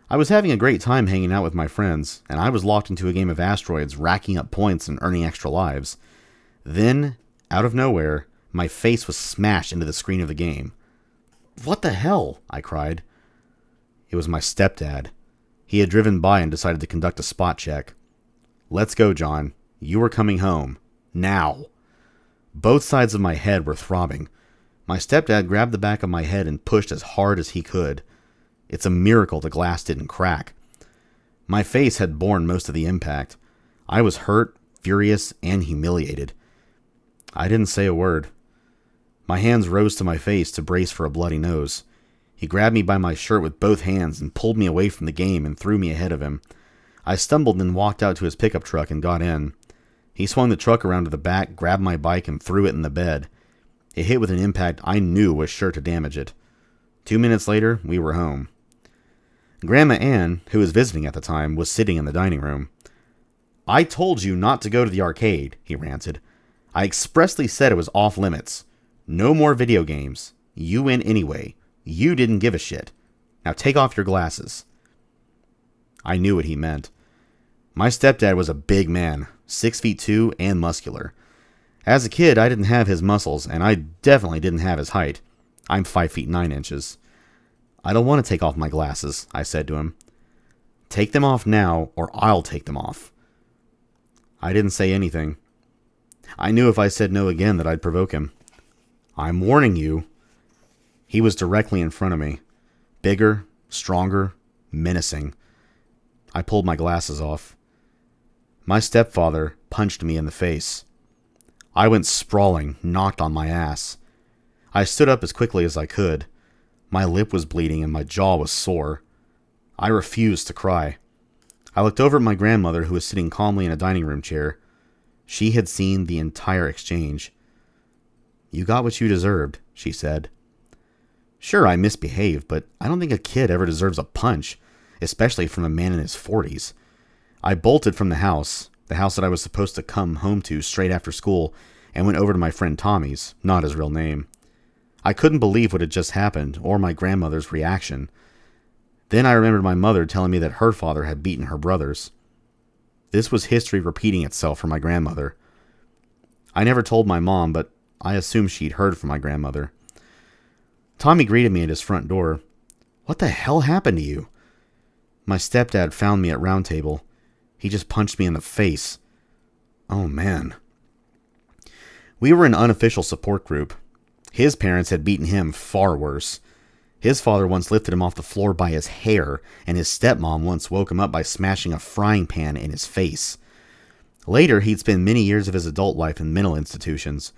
Speaker 1: I was having a great time hanging out with my friends, and I was locked into a game of Asteroids, racking up points and earning extra lives. Then, out of nowhere, my face was smashed into the screen of the game. "What the hell?" I cried. It was my stepdad. He had driven by and decided to conduct a spot check. "Let's go, John. You are coming home. Now." Both sides of my head were throbbing. My stepdad grabbed the back of my head and pushed as hard as he could. It's a miracle the glass didn't crack. My face had borne most of the impact. I was hurt, furious, and humiliated. I didn't say a word. My hands rose to my face to brace for a bloody nose. He grabbed me by my shirt with both hands and pulled me away from the game and threw me ahead of him. I stumbled and walked out to his pickup truck and got in. He swung the truck around to the back, grabbed my bike, and threw it in the bed. It hit with an impact I knew was sure to damage it. 2 minutes later, we were home. Grandma Ann, who was visiting at the time, was sitting in the dining room. "I told you not to go to the arcade," he ranted. "I expressly said it was off limits. No more video games. You win anyway. You didn't give a shit. Now take off your glasses." I knew what he meant. My stepdad was a big man, 6'2" and muscular. As a kid, I didn't have his muscles, and I definitely didn't have his height. I'm 5'9". "I don't want to take off my glasses," I said to him. "Take them off now, or I'll take them off." I didn't say anything. I knew if I said no again that I'd provoke him. "I'm warning you." He was directly in front of me. Bigger, stronger, menacing. I pulled my glasses off. My stepfather punched me in the face. I went sprawling, knocked on my ass. I stood up as quickly as I could. My lip was bleeding and my jaw was sore. I refused to cry. I looked over at my grandmother, who was sitting calmly in a dining room chair. She had seen the entire exchange. "You got what you deserved," she said. Sure, I misbehaved, but I don't think a kid ever deserves a punch, especially from a man in his 40s. I bolted from the house that I was supposed to come home to straight after school, and went over to my friend Tommy's, not his real name. I couldn't believe what had just happened, or my grandmother's reaction. Then I remembered my mother telling me that her father had beaten her brothers. This was history repeating itself for my grandmother. I never told my mom, but I assumed she'd heard from my grandmother. Tommy greeted me at his front door. "What the hell happened to you?" "My stepdad found me at Round Table. He just punched me in the face." "Oh, man." We were an unofficial support group. His parents had beaten him far worse. His father once lifted him off the floor by his hair, and his stepmom once woke him up by smashing a frying pan in his face. Later, he'd spend many years of his adult life in mental institutions.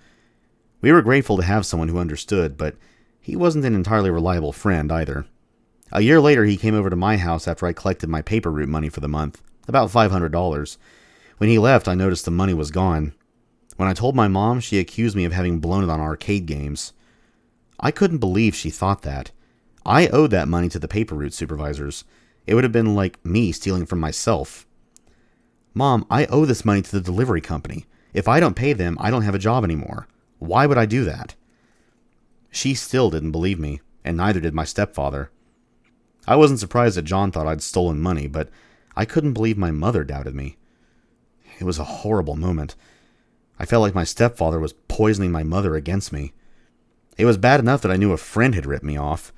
Speaker 1: We were grateful to have someone who understood, but He wasn't an entirely reliable friend either. A year later, he came over to my house after I collected my paper route money for the month, about $500. When he left, I noticed the money was gone. When I told my mom, she accused me of having blown it on arcade games. I couldn't believe she thought that. I owed that money to the paper route supervisors. It would have been like me stealing from myself. Mom, I owe this money to the delivery company. If I don't pay them, I don't have a job anymore. Why would I do that? She still didn't believe me, and neither did my stepfather. I wasn't surprised that John thought I'd stolen money, but I couldn't believe my mother doubted me. It was a horrible moment. I felt like my stepfather was poisoning my mother against me. It was bad enough that I knew a friend had ripped me off.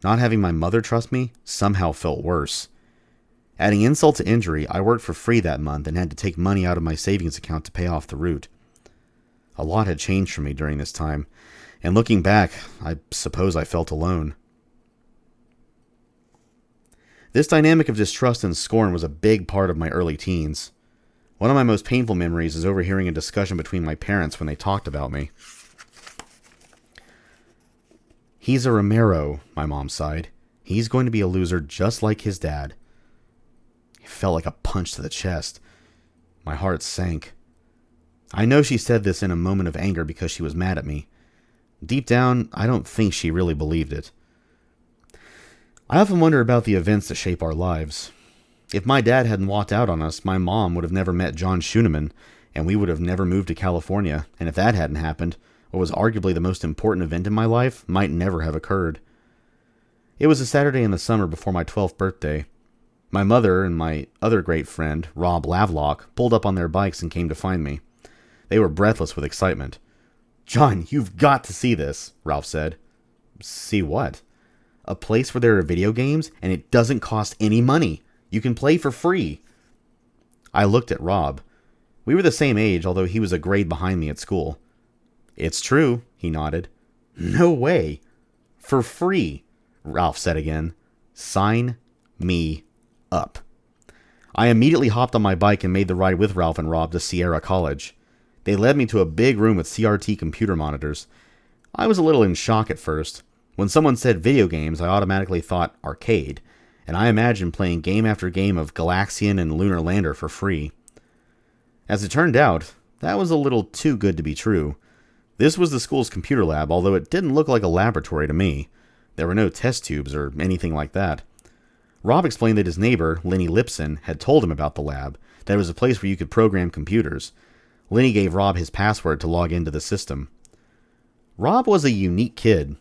Speaker 1: Not having my mother trust me somehow felt worse. Adding insult to injury, I worked for free that month and had to take money out of my savings account to pay off the route. A lot had changed for me during this time, and looking back, I suppose I felt alone. This dynamic of distrust and scorn was a big part of my early teens. One of my most painful memories is overhearing a discussion between my parents when they talked about me. "He's a Romero," my mom sighed. "He's going to be a loser just like his dad." It felt like a punch to the chest. My heart sank. I know she said this in a moment of anger because she was mad at me. Deep down, I don't think she really believed it. I often wonder about the events that shape our lives. If my dad hadn't walked out on us, my mom would have never met John Schooneman, and we would have never moved to California, and if that hadn't happened, what was arguably the most important event in my life might never have occurred. It was a Saturday in the summer before my 12th birthday. My mother and my other great friend, Rob Lavlock, pulled up on their bikes and came to find me. They were breathless with excitement. "John, you've got to see this," Ralph said. "See what?" "A place where there are video games, and it doesn't cost any money. You can play for free." I looked at Rob. We were the same age, although he was a grade behind me at school. "It's true," he nodded. "No way." "For free," Ralph said again. "Sign me up." I immediately hopped on my bike and made the ride with Ralph and Rob to Sierra College. They led me to a big room with CRT computer monitors. I was a little in shock at first. When someone said video games, I automatically thought arcade, and I imagined playing game after game of Galaxian and Lunar Lander for free. As it turned out, that was a little too good to be true. This was the school's computer lab, although it didn't look like a laboratory to me. There were no test tubes or anything like that. Rob explained that his neighbor, Lenny Lipson, had told him about the lab, that it was a place where you could program computers. Lenny gave Rob his password to log into the system. Rob was a unique kid.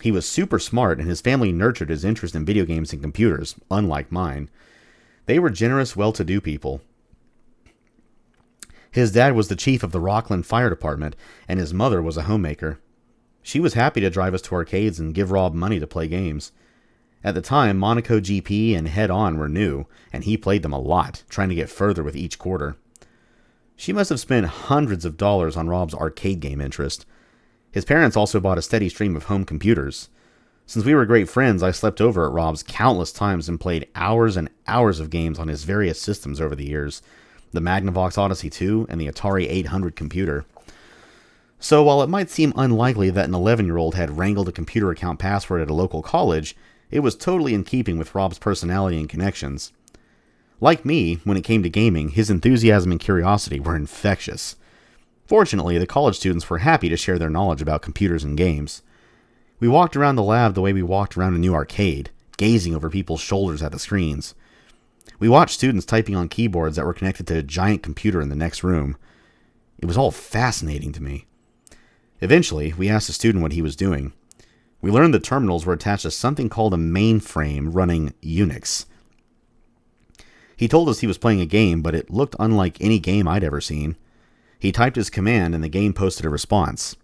Speaker 1: He was super smart, and his family nurtured his interest in video games and computers, unlike mine. They were generous, well-to-do people. His dad was the chief of the Rockland Fire Department, and his mother was a homemaker. She was happy to drive us to arcades and give Rob money to play games. At the time, Monaco GP and Head On were new, and he played them a lot, trying to get further with each quarter. She must have spent hundreds of dollars on Rob's arcade game interest. His parents also bought a steady stream of home computers. Since we were great friends, I slept over at Rob's countless times and played hours and hours of games on his various systems over the years, the Magnavox Odyssey 2 and the Atari 800 computer. So while it might seem unlikely that an 11-year-old had wrangled a computer account password at a local college, it was totally in keeping with Rob's personality and connections. Like me, when it came to gaming, his enthusiasm and curiosity were infectious. Fortunately, the college students were happy to share their knowledge about computers and games. We walked around the lab the way we walked around a new arcade, gazing over people's shoulders at the screens. We watched students typing on keyboards that were connected to a giant computer in the next room. It was all fascinating to me. Eventually, we asked a student what he was doing. We learned the terminals were attached to something called a mainframe running Unix. He told us he was playing a game, but it looked unlike any game I'd ever seen. He typed his command and the game posted a response.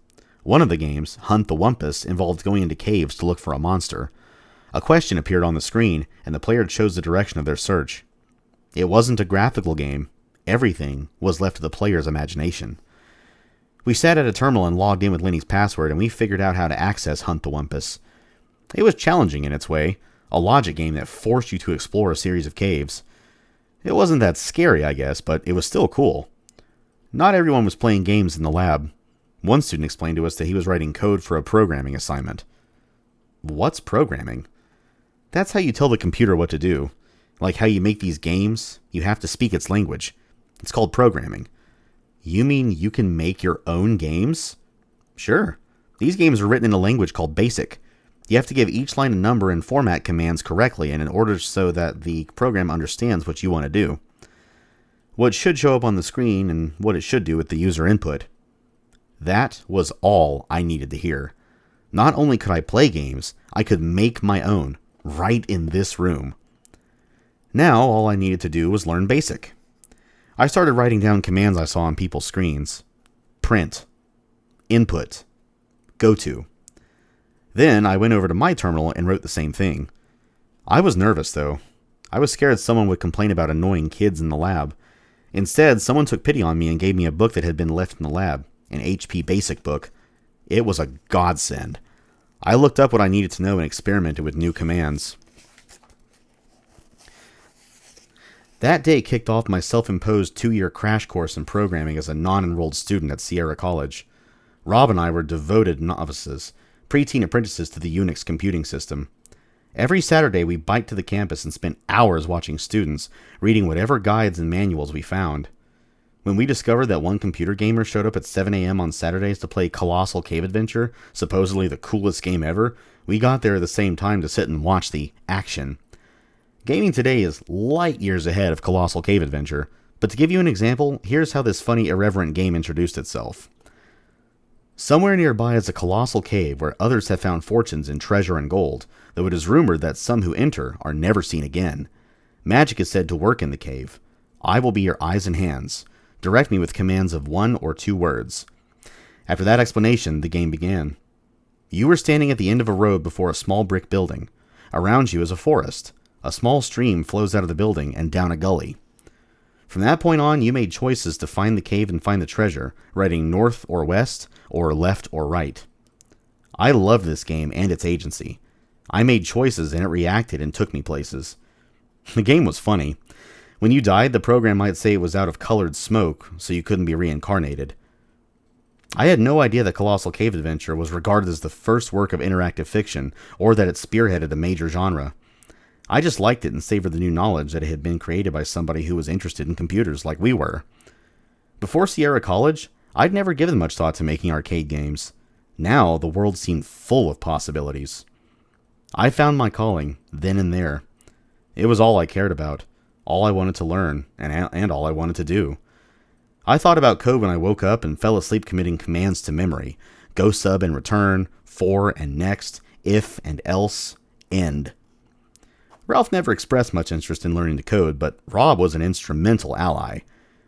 Speaker 1: One of the games, Hunt the Wumpus, involved going into caves to look for a monster. A question appeared on the screen, and the player chose the direction of their search. It wasn't a graphical game. Everything was left to the player's imagination. We sat at a terminal and logged in with Lenny's password, and we figured out how to access Hunt the Wumpus. It was challenging in its way, a logic game that forced you to explore a series of caves. It wasn't that scary, I guess, but it was still cool. Not everyone was playing games in the lab. One student explained to us that he was writing code for a programming assignment. What's programming? That's how you tell the computer what to do. Like how you make these games, you have to speak its language. It's called programming. You mean you can make your own games? Sure. These games are written in a language called BASIC. You have to give each line a number and format commands correctly and in order so that the program understands what you want to do. What should show up on the screen and what it should do with the user input. That was all I needed to hear. Not only could I play games, I could make my own, right in this room. Now, all I needed to do was learn BASIC. I started writing down commands I saw on people's screens. Print. Input. Go to. Then I went over to my terminal and wrote the same thing. I was nervous, though. I was scared someone would complain about annoying kids in the lab. Instead, someone took pity on me and gave me a book that had been left in the lab, an HP BASIC book. It was a godsend. I looked up what I needed to know and experimented with new commands. That day kicked off my self-imposed 2-year crash course in programming as a non-enrolled student at Sierra College. Rob and I were devoted novices, preteen apprentices to the Unix computing system. Every Saturday we biked to the campus and spent hours watching students, reading whatever guides and manuals we found. When we discovered that one computer gamer showed up at 7 a.m. on Saturdays to play Colossal Cave Adventure, supposedly the coolest game ever, we got there at the same time to sit and watch the action. Gaming today is light years ahead of Colossal Cave Adventure, but to give you an example, here's how this funny, irreverent game introduced itself. Somewhere nearby is a colossal cave where others have found fortunes in treasure and gold, though it is rumored that some who enter are never seen again. Magic is said to work in the cave. I will be your eyes and hands. Direct me with commands of 1 or 2 words. After that explanation, the game began. You were standing at the end of a road before a small brick building. Around you is a forest. A small stream flows out of the building and down a gully. From that point on, you made choices to find the cave and find the treasure, writing north or west, or left or right. I loved this game and its agency. I made choices and it reacted and took me places. The game was funny. When you died, the program might say it was out of colored smoke, so you couldn't be reincarnated. I had no idea that Colossal Cave Adventure was regarded as the first work of interactive fiction, or that it spearheaded a major genre. I just liked it and savored the new knowledge that it had been created by somebody who was interested in computers like we were. Before Sierra College, I'd never given much thought to making arcade games. Now, the world seemed full of possibilities. I found my calling, then and there. It was all I cared about, all I wanted to learn, and all I wanted to do. I thought about code when I woke up and fell asleep committing commands to memory. Go sub and return, for and next, if and else, end. Ralph never expressed much interest in learning to code, but Rob was an instrumental ally.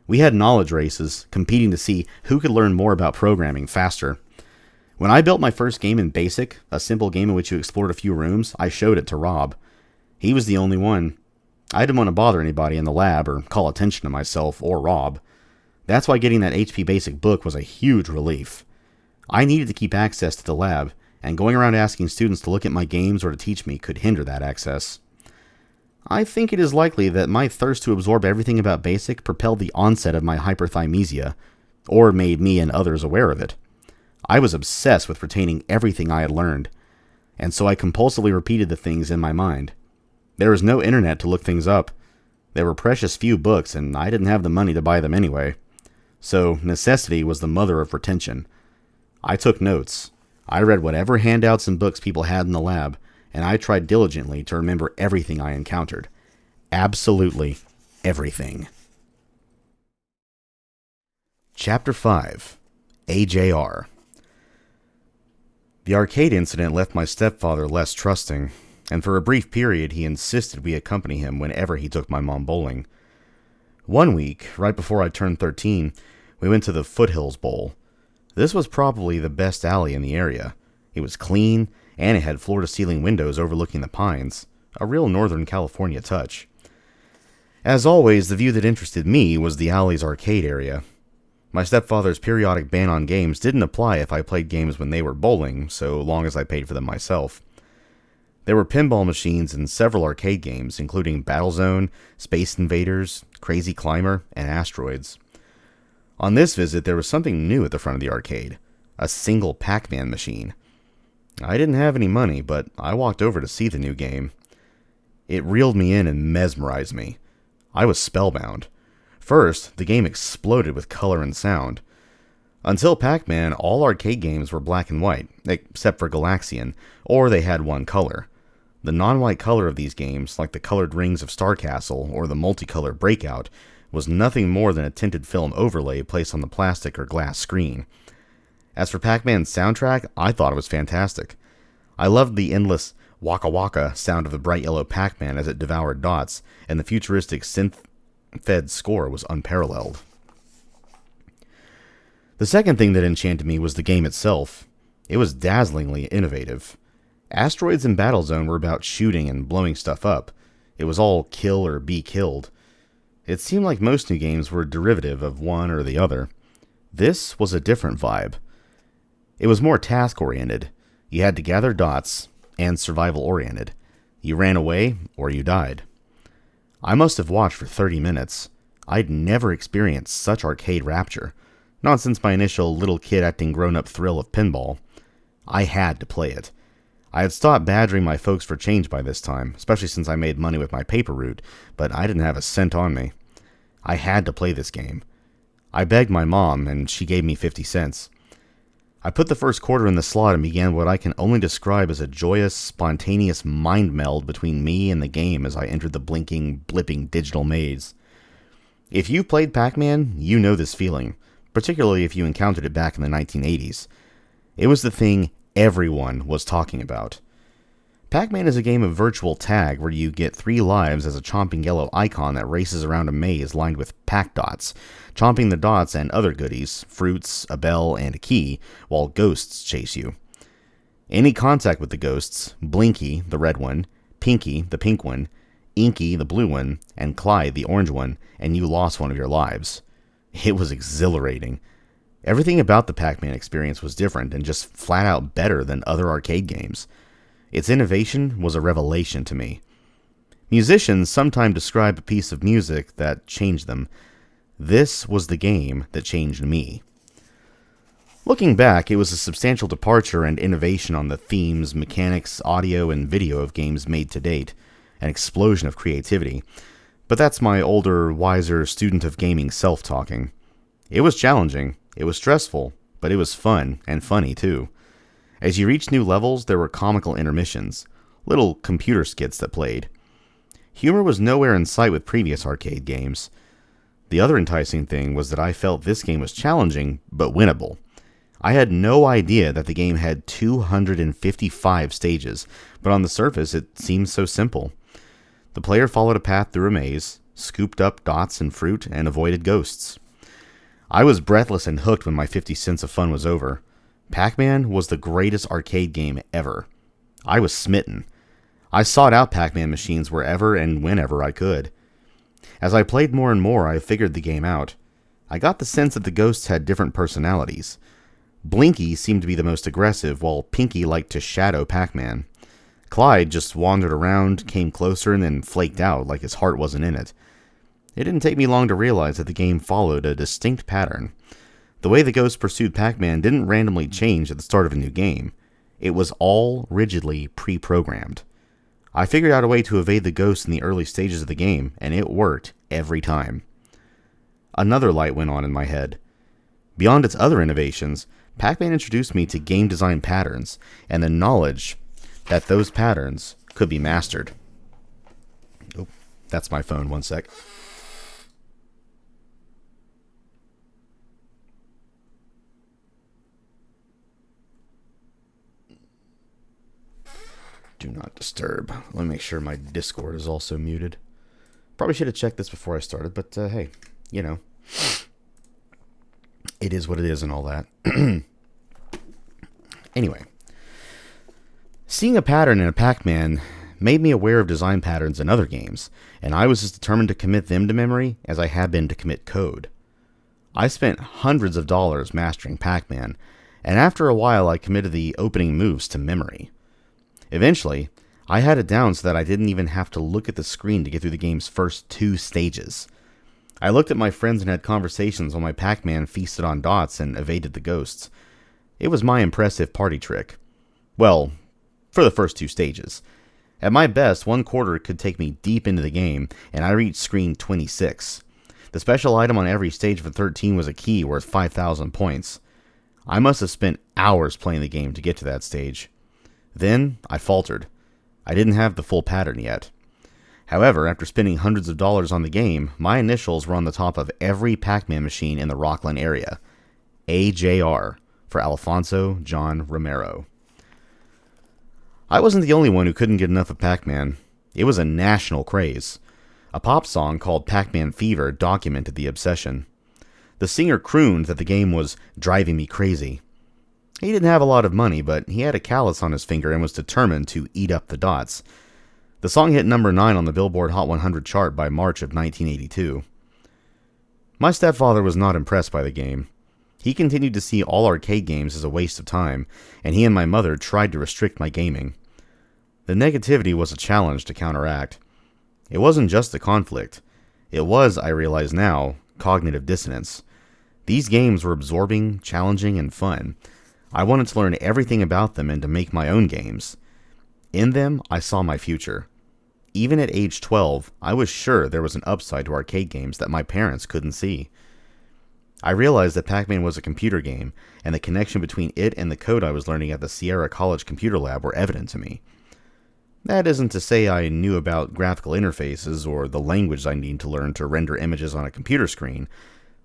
Speaker 1: We had knowledge races, competing to see who could learn more about programming faster. When I built my first game in BASIC, a simple game in which you explored a few rooms, I showed it to Rob. He was the only one. I didn't want to bother anybody in the lab or call attention to myself or Rob. That's why getting that HP BASIC book was a huge relief. I needed to keep access to the lab, and going around asking students to look at my games or to teach me could hinder that access. I think it is likely that my thirst to absorb everything about BASIC propelled the onset of my hyperthymesia, or made me and others aware of it. I was obsessed with retaining everything I had learned, and so I compulsively repeated the things in my mind. There was no internet to look things up. There were precious few books, and I didn't have the money to buy them anyway. So necessity was the mother of retention. I took notes. I read whatever handouts and books people had in the lab, and I tried diligently to remember everything I encountered. Absolutely everything. Chapter 5. AJR. The arcade incident left my stepfather less trusting, and for a brief period he insisted we accompany him whenever he took my mom bowling. One week, right before I turned 13, we went to the Foothills Bowl. This was probably the best alley in the area. It was clean, and it had floor-to-ceiling windows overlooking the pines, a real Northern California touch. As always, the view that interested me was the alley's arcade area. My stepfather's periodic ban on games didn't apply if I played games when they were bowling, so long as I paid for them myself. There were pinball machines and several arcade games, including Battlezone, Space Invaders, Crazy Climber, and Asteroids. On this visit, there was something new at the front of the arcade, a single Pac-Man machine. I didn't have any money, but I walked over to see the new game. It reeled me in and mesmerized me. I was spellbound. First, the game exploded with color and sound. Until Pac-Man, all arcade games were black and white, except for Galaxian, or they had one color. The non-white color of these games, like the colored rings of Star Castle or the multicolor Breakout, was nothing more than a tinted film overlay placed on the plastic or glass screen. As for Pac-Man's soundtrack, I thought it was fantastic. I loved the endless waka waka sound of the bright yellow Pac-Man as it devoured dots, and the futuristic synth-fed score was unparalleled. The second thing that enchanted me was the game itself. It was dazzlingly innovative. Asteroids and Battlezone were about shooting and blowing stuff up. It was all kill or be killed. It seemed like most new games were a derivative of one or the other. This was a different vibe. It was more task-oriented. You had to gather dots, and survival-oriented. You ran away, or you died. I must have watched for 30 minutes. I'd never experienced such arcade rapture. Not since my initial little kid acting grown-up thrill of pinball. I had to play it. I had stopped badgering my folks for change by this time, especially since I made money with my paper route, but I didn't have a cent on me. I had to play this game. I begged my mom, and she gave me 50 cents. I put the first quarter in the slot and began what I can only describe as a joyous, spontaneous mind meld between me and the game as I entered the blinking, blipping digital maze. If you played Pac-Man, you know this feeling, particularly if you encountered it back in the 1980s. It was the thing everyone was talking about. Pac-Man is a game of virtual tag where you get 3 lives as a chomping yellow icon that races around a maze lined with Pac dots, chomping the dots and other goodies, fruits, a bell, and a key, while ghosts chase you. Any contact with the ghosts, Blinky, the red one, Pinky, the pink one, Inky, the blue one, and Clyde, the orange one, and you lost one of your lives. It was exhilarating. Everything about the Pac-Man experience was different and just flat out better than other arcade games. Its innovation was a revelation to me. Musicians sometimes describe a piece of music that changed them. This was the game that changed me. Looking back, it was a substantial departure and innovation on the themes, mechanics, audio, and video of games made to date. An explosion of creativity. But that's my older, wiser student of gaming self-talking. It was challenging, it was stressful, but it was fun, and funny too. As you reached new levels, there were comical intermissions, little computer skits that played. Humor was nowhere in sight with previous arcade games. The other enticing thing was that I felt this game was challenging, but winnable. I had no idea that the game had 255 stages, but on the surface it seemed so simple. The player followed a path through a maze, scooped up dots and fruit, and avoided ghosts. I was breathless and hooked when my 50 cents of fun was over. Pac-Man was the greatest arcade game ever. I was smitten. I sought out Pac-Man machines wherever and whenever I could. As I played more and more, I figured the game out. I got the sense that the ghosts had different personalities. Blinky seemed to be the most aggressive, while Pinky liked to shadow Pac-Man. Clyde just wandered around, came closer, and then flaked out like his heart wasn't in it. It didn't take me long to realize that the game followed a distinct pattern. The way the ghosts pursued Pac-Man didn't randomly change at the start of a new game. It was all rigidly pre-programmed. I figured out a way to evade the ghosts in the early stages of the game, and it worked every time. Another light went on in my head. Beyond its other innovations, Pac-Man introduced me to game design patterns, and the knowledge that those patterns could be mastered. Oh, that's my phone, one sec. Do not disturb. Let me make sure my Discord is also muted. Probably should have checked this before I started, but hey, you know. It is what it is and all that. Anyway. Seeing a pattern in a Pac-Man made me aware of design patterns in other games, and I was as determined to commit them to memory as I had been to commit code. I spent hundreds of dollars mastering Pac-Man, and after a while I committed the opening moves to memory. Eventually, I had it down so that I didn't even have to look at the screen to get through the game's first 2 stages. I looked at my friends and had conversations while my Pac-Man feasted on dots and evaded the ghosts. It was my impressive party trick. Well, for the first 2 stages. At my best, 1 quarter could take me deep into the game, and I reached screen 26. The special item on every stage for 13 was a key worth 5,000 points. I must have spent hours playing the game to get to that stage. Then, I faltered. I didn't have the full pattern yet. However, after spending hundreds of dollars on the game, my initials were on the top of every Pac-Man machine in the Rockland area. AJR, for Alfonso John Romero. I wasn't the only one who couldn't get enough of Pac-Man. It was a national craze. A pop song called Pac-Man Fever documented the obsession. The singer crooned that the game was driving me crazy. He didn't have a lot of money, but he had a callus on his finger and was determined to eat up the dots. The song hit number 9 on the Billboard Hot 100 chart by March of 1982. My stepfather was not impressed by the game. He continued to see all arcade games as a waste of time, and he and my mother tried to restrict my gaming. The negativity was a challenge to counteract. It wasn't just the conflict. It was, I realize now, cognitive dissonance. These games were absorbing, challenging, and fun. I wanted to learn everything about them and to make my own games. In them, I saw my future. Even at age 12, I was sure there was an upside to arcade games that my parents couldn't see. I realized that Pac-Man was a computer game, and the connection between it and the code I was learning at the Sierra College Computer Lab were evident to me. That isn't to say I knew about graphical interfaces or the language I need to learn to render images on a computer screen,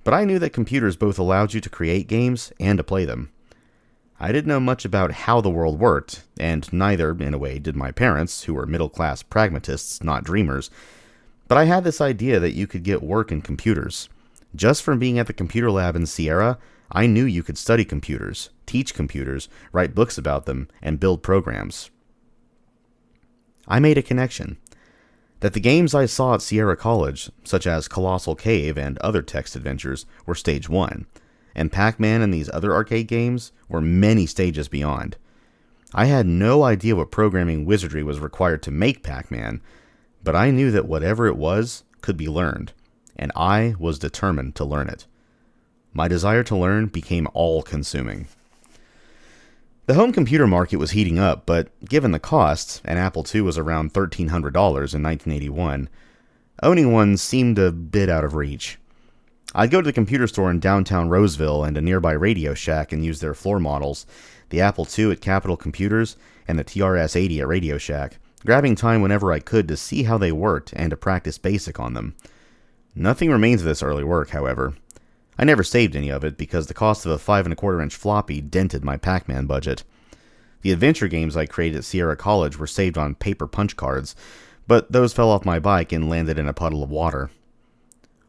Speaker 1: but I knew that computers both allowed you to create games and to play them. I didn't know much about how the world worked, and neither, in a way, did my parents, who were middle-class pragmatists, not dreamers, but I had this idea that you could get work in computers. Just from being at the computer lab in Sierra, I knew you could study computers, teach computers, write books about them, and build programs. I made a connection. That the games I saw at Sierra College, such as Colossal Cave and other text adventures, were stage 1, and Pac-Man and these other arcade games were many stages beyond. I had no idea what programming wizardry was required to make Pac-Man, but I knew that whatever it was could be learned, and I was determined to learn it. My desire to learn became all-consuming. The home computer market was heating up, but given the cost, an Apple II was around $1,300 in 1981, owning one seemed a bit out of reach. I'd go to the computer store in downtown Roseville and a nearby Radio Shack and use their floor models, the Apple II at Capitol Computers and the TRS-80 at Radio Shack, grabbing time whenever I could to see how they worked and to practice BASIC on them. Nothing remains of this early work, however. I never saved any of it because the cost of a 5 1/4-inch floppy dented my Pac-Man budget. The adventure games I created at Sierra College were saved on paper punch cards, but those fell off my bike and landed in a puddle of water.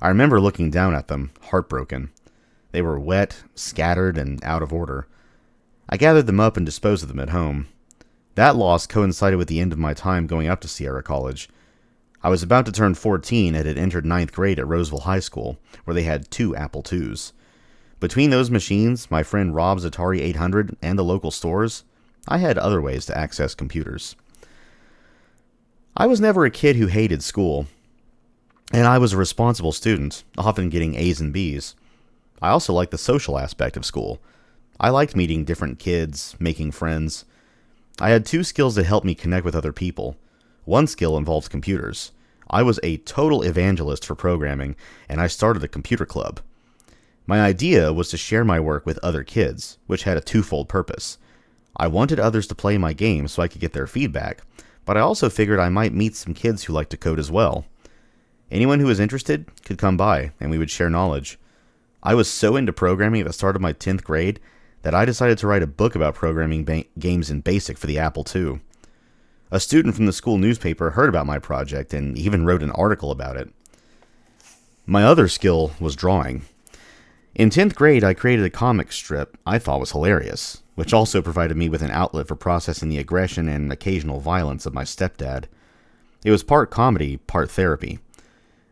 Speaker 1: I remember looking down at them, heartbroken. They were wet, scattered, and out of order. I gathered them up and disposed of them at home. That loss coincided with the end of my time going up to Sierra College. I was about to turn 14 and had entered 9th grade at Roseville High School, where they had 2 Apple IIs. Between those machines, my friend Rob's Atari 800, and the local stores, I had other ways to access computers. I was never a kid who hated school, and I was a responsible student, often getting A's and B's. I also liked the social aspect of school. I liked meeting different kids, making friends. I had 2 skills that helped me connect with other people. One skill involved computers. I was a total evangelist for programming, and I started a computer club. My idea was to share my work with other kids, which had a twofold purpose. I wanted others to play my game so I could get their feedback, but I also figured I might meet some kids who liked to code as well. Anyone who was interested could come by, and we would share knowledge. I was so into programming at the start of my 10th grade that I decided to write a book about programming games in BASIC for the Apple II. A student from the school newspaper heard about my project and even wrote an article about it. My other skill was drawing. In 10th grade, I created a comic strip I thought was hilarious, which also provided me with an outlet for processing the aggression and occasional violence of my stepdad. It was part comedy, part therapy.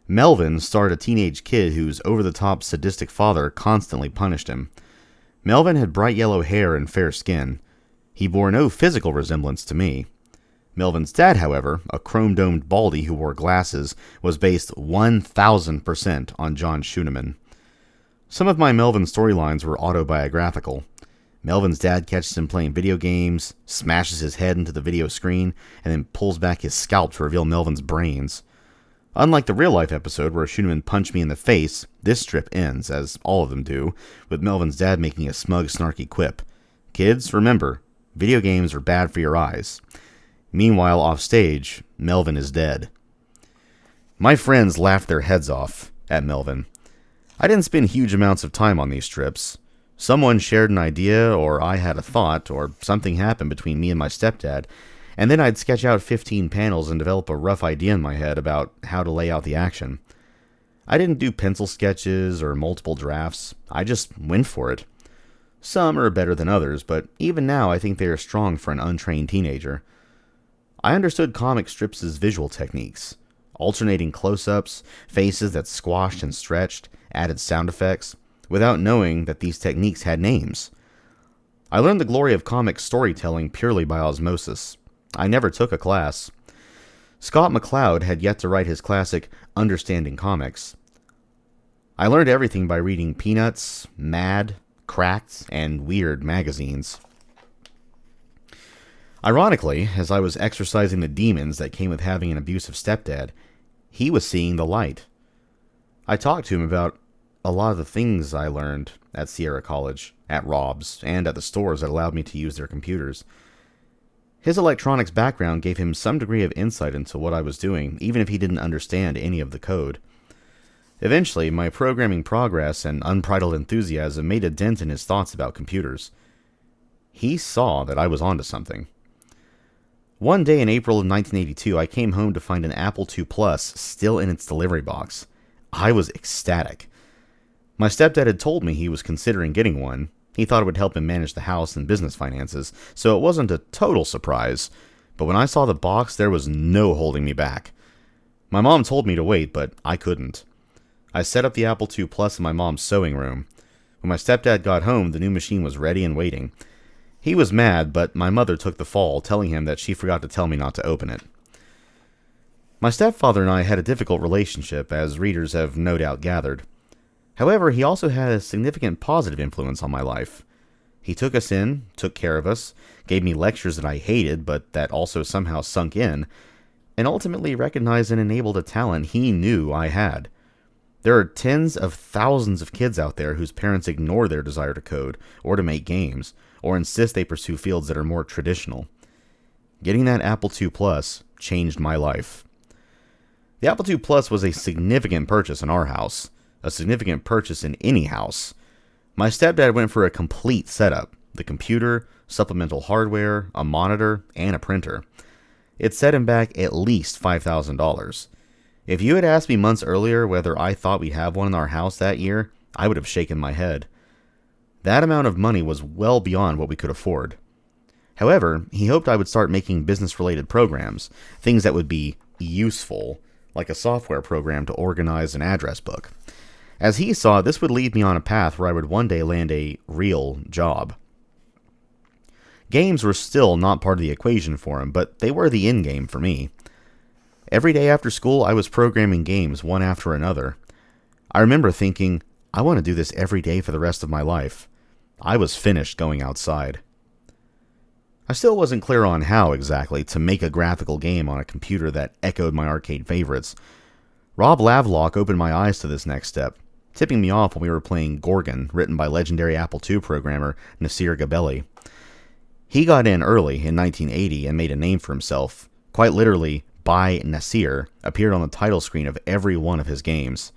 Speaker 1: Melvin starred a teenage kid whose over-the-top sadistic father constantly punished him. Melvin had bright yellow hair and fair skin. He bore no physical resemblance to me. Melvin's dad, however, a chrome-domed baldy who wore glasses, was based 1,000% on John Schooneman. Some of my Melvin storylines were autobiographical. Melvin's dad catches him playing video games, smashes his head into the video screen, and then pulls back his scalp to reveal Melvin's brains. Unlike the real-life episode where Shuneman punched me in the face, this strip ends, as all of them do, with Melvin's dad making a smug, snarky quip. Kids, remember, video games are bad for your eyes. Meanwhile, off stage, Melvin is dead. My friends laughed their heads off at Melvin. I didn't spend huge amounts of time on these strips. Someone shared an idea, or I had a thought, or something happened between me and my stepdad, and then I'd sketch out 15 panels and develop a rough idea in my head about how to lay out the action. I didn't do pencil sketches or multiple drafts. I just went for it. Some are better than others, but even now I think they are strong for an untrained teenager. I understood comic strips' visual techniques. Alternating close-ups, faces that squashed and stretched, added sound effects, without knowing that these techniques had names. I learned the glory of comic storytelling purely by osmosis. I never took a class. Scott McCloud had yet to write his classic Understanding Comics. I learned everything by reading Peanuts, Mad, Cracked, and Weird magazines. Ironically, as I was exorcising the demons that came with having an abusive stepdad, he was seeing the light. I talked to him about a lot of the things I learned at Sierra College, at Rob's, and at the stores that allowed me to use their computers. His electronics background gave him some degree of insight into what I was doing, even if he didn't understand any of the code. Eventually, my programming progress and unbridled enthusiasm made a dent in his thoughts about computers. He saw that I was onto something. One day in April of 1982, I came home to find an Apple II Plus still in its delivery box. I was ecstatic. My stepdad had told me he was considering getting one. He thought it would help him manage the house and business finances, so it wasn't a total surprise. But when I saw the box, there was no holding me back. My mom told me to wait, but I couldn't. I set up the Apple II Plus in my mom's sewing room. When my stepdad got home, the new machine was ready and waiting. He was mad, but my mother took the fall, telling him that she forgot to tell me not to open it. My stepfather and I had a difficult relationship, as readers have no doubt gathered. However, he also had a significant positive influence on my life. He took us in, took care of us, gave me lectures that I hated, but that also somehow sunk in, and ultimately recognized and enabled a talent he knew I had. There are tens of thousands of kids out there whose parents ignore their desire to code, or to make games, or insist they pursue fields that are more traditional. Getting that Apple II Plus changed my life. The Apple II Plus was a significant purchase in our house. A significant purchase in any house. My stepdad went for a complete setup. The computer, supplemental hardware, a monitor, and a printer. It set him back at least $5,000. If you had asked me months earlier whether I thought we'd have one in our house that year, I would have shaken my head. That amount of money was well beyond what we could afford. However, he hoped I would start making business-related programs, things that would be useful, like a software program to organize an address book. As he saw, this would lead me on a path where I would one day land a real job. Games were still not part of the equation for him, but they were the end game for me. Every day after school, I was programming games one after another. I remember thinking, I want to do this every day for the rest of my life. I was finished going outside. I still wasn't clear on how exactly to make a graphical game on a computer that echoed my arcade favorites. Rob Lavlock opened my eyes to this next step, tipping me off when we were playing Gorgon, written by legendary Apple II programmer Nasir Gabelli. He got in early in 1980 and made a name for himself. Quite literally, by Nasir appeared on the title screen of every one of his games.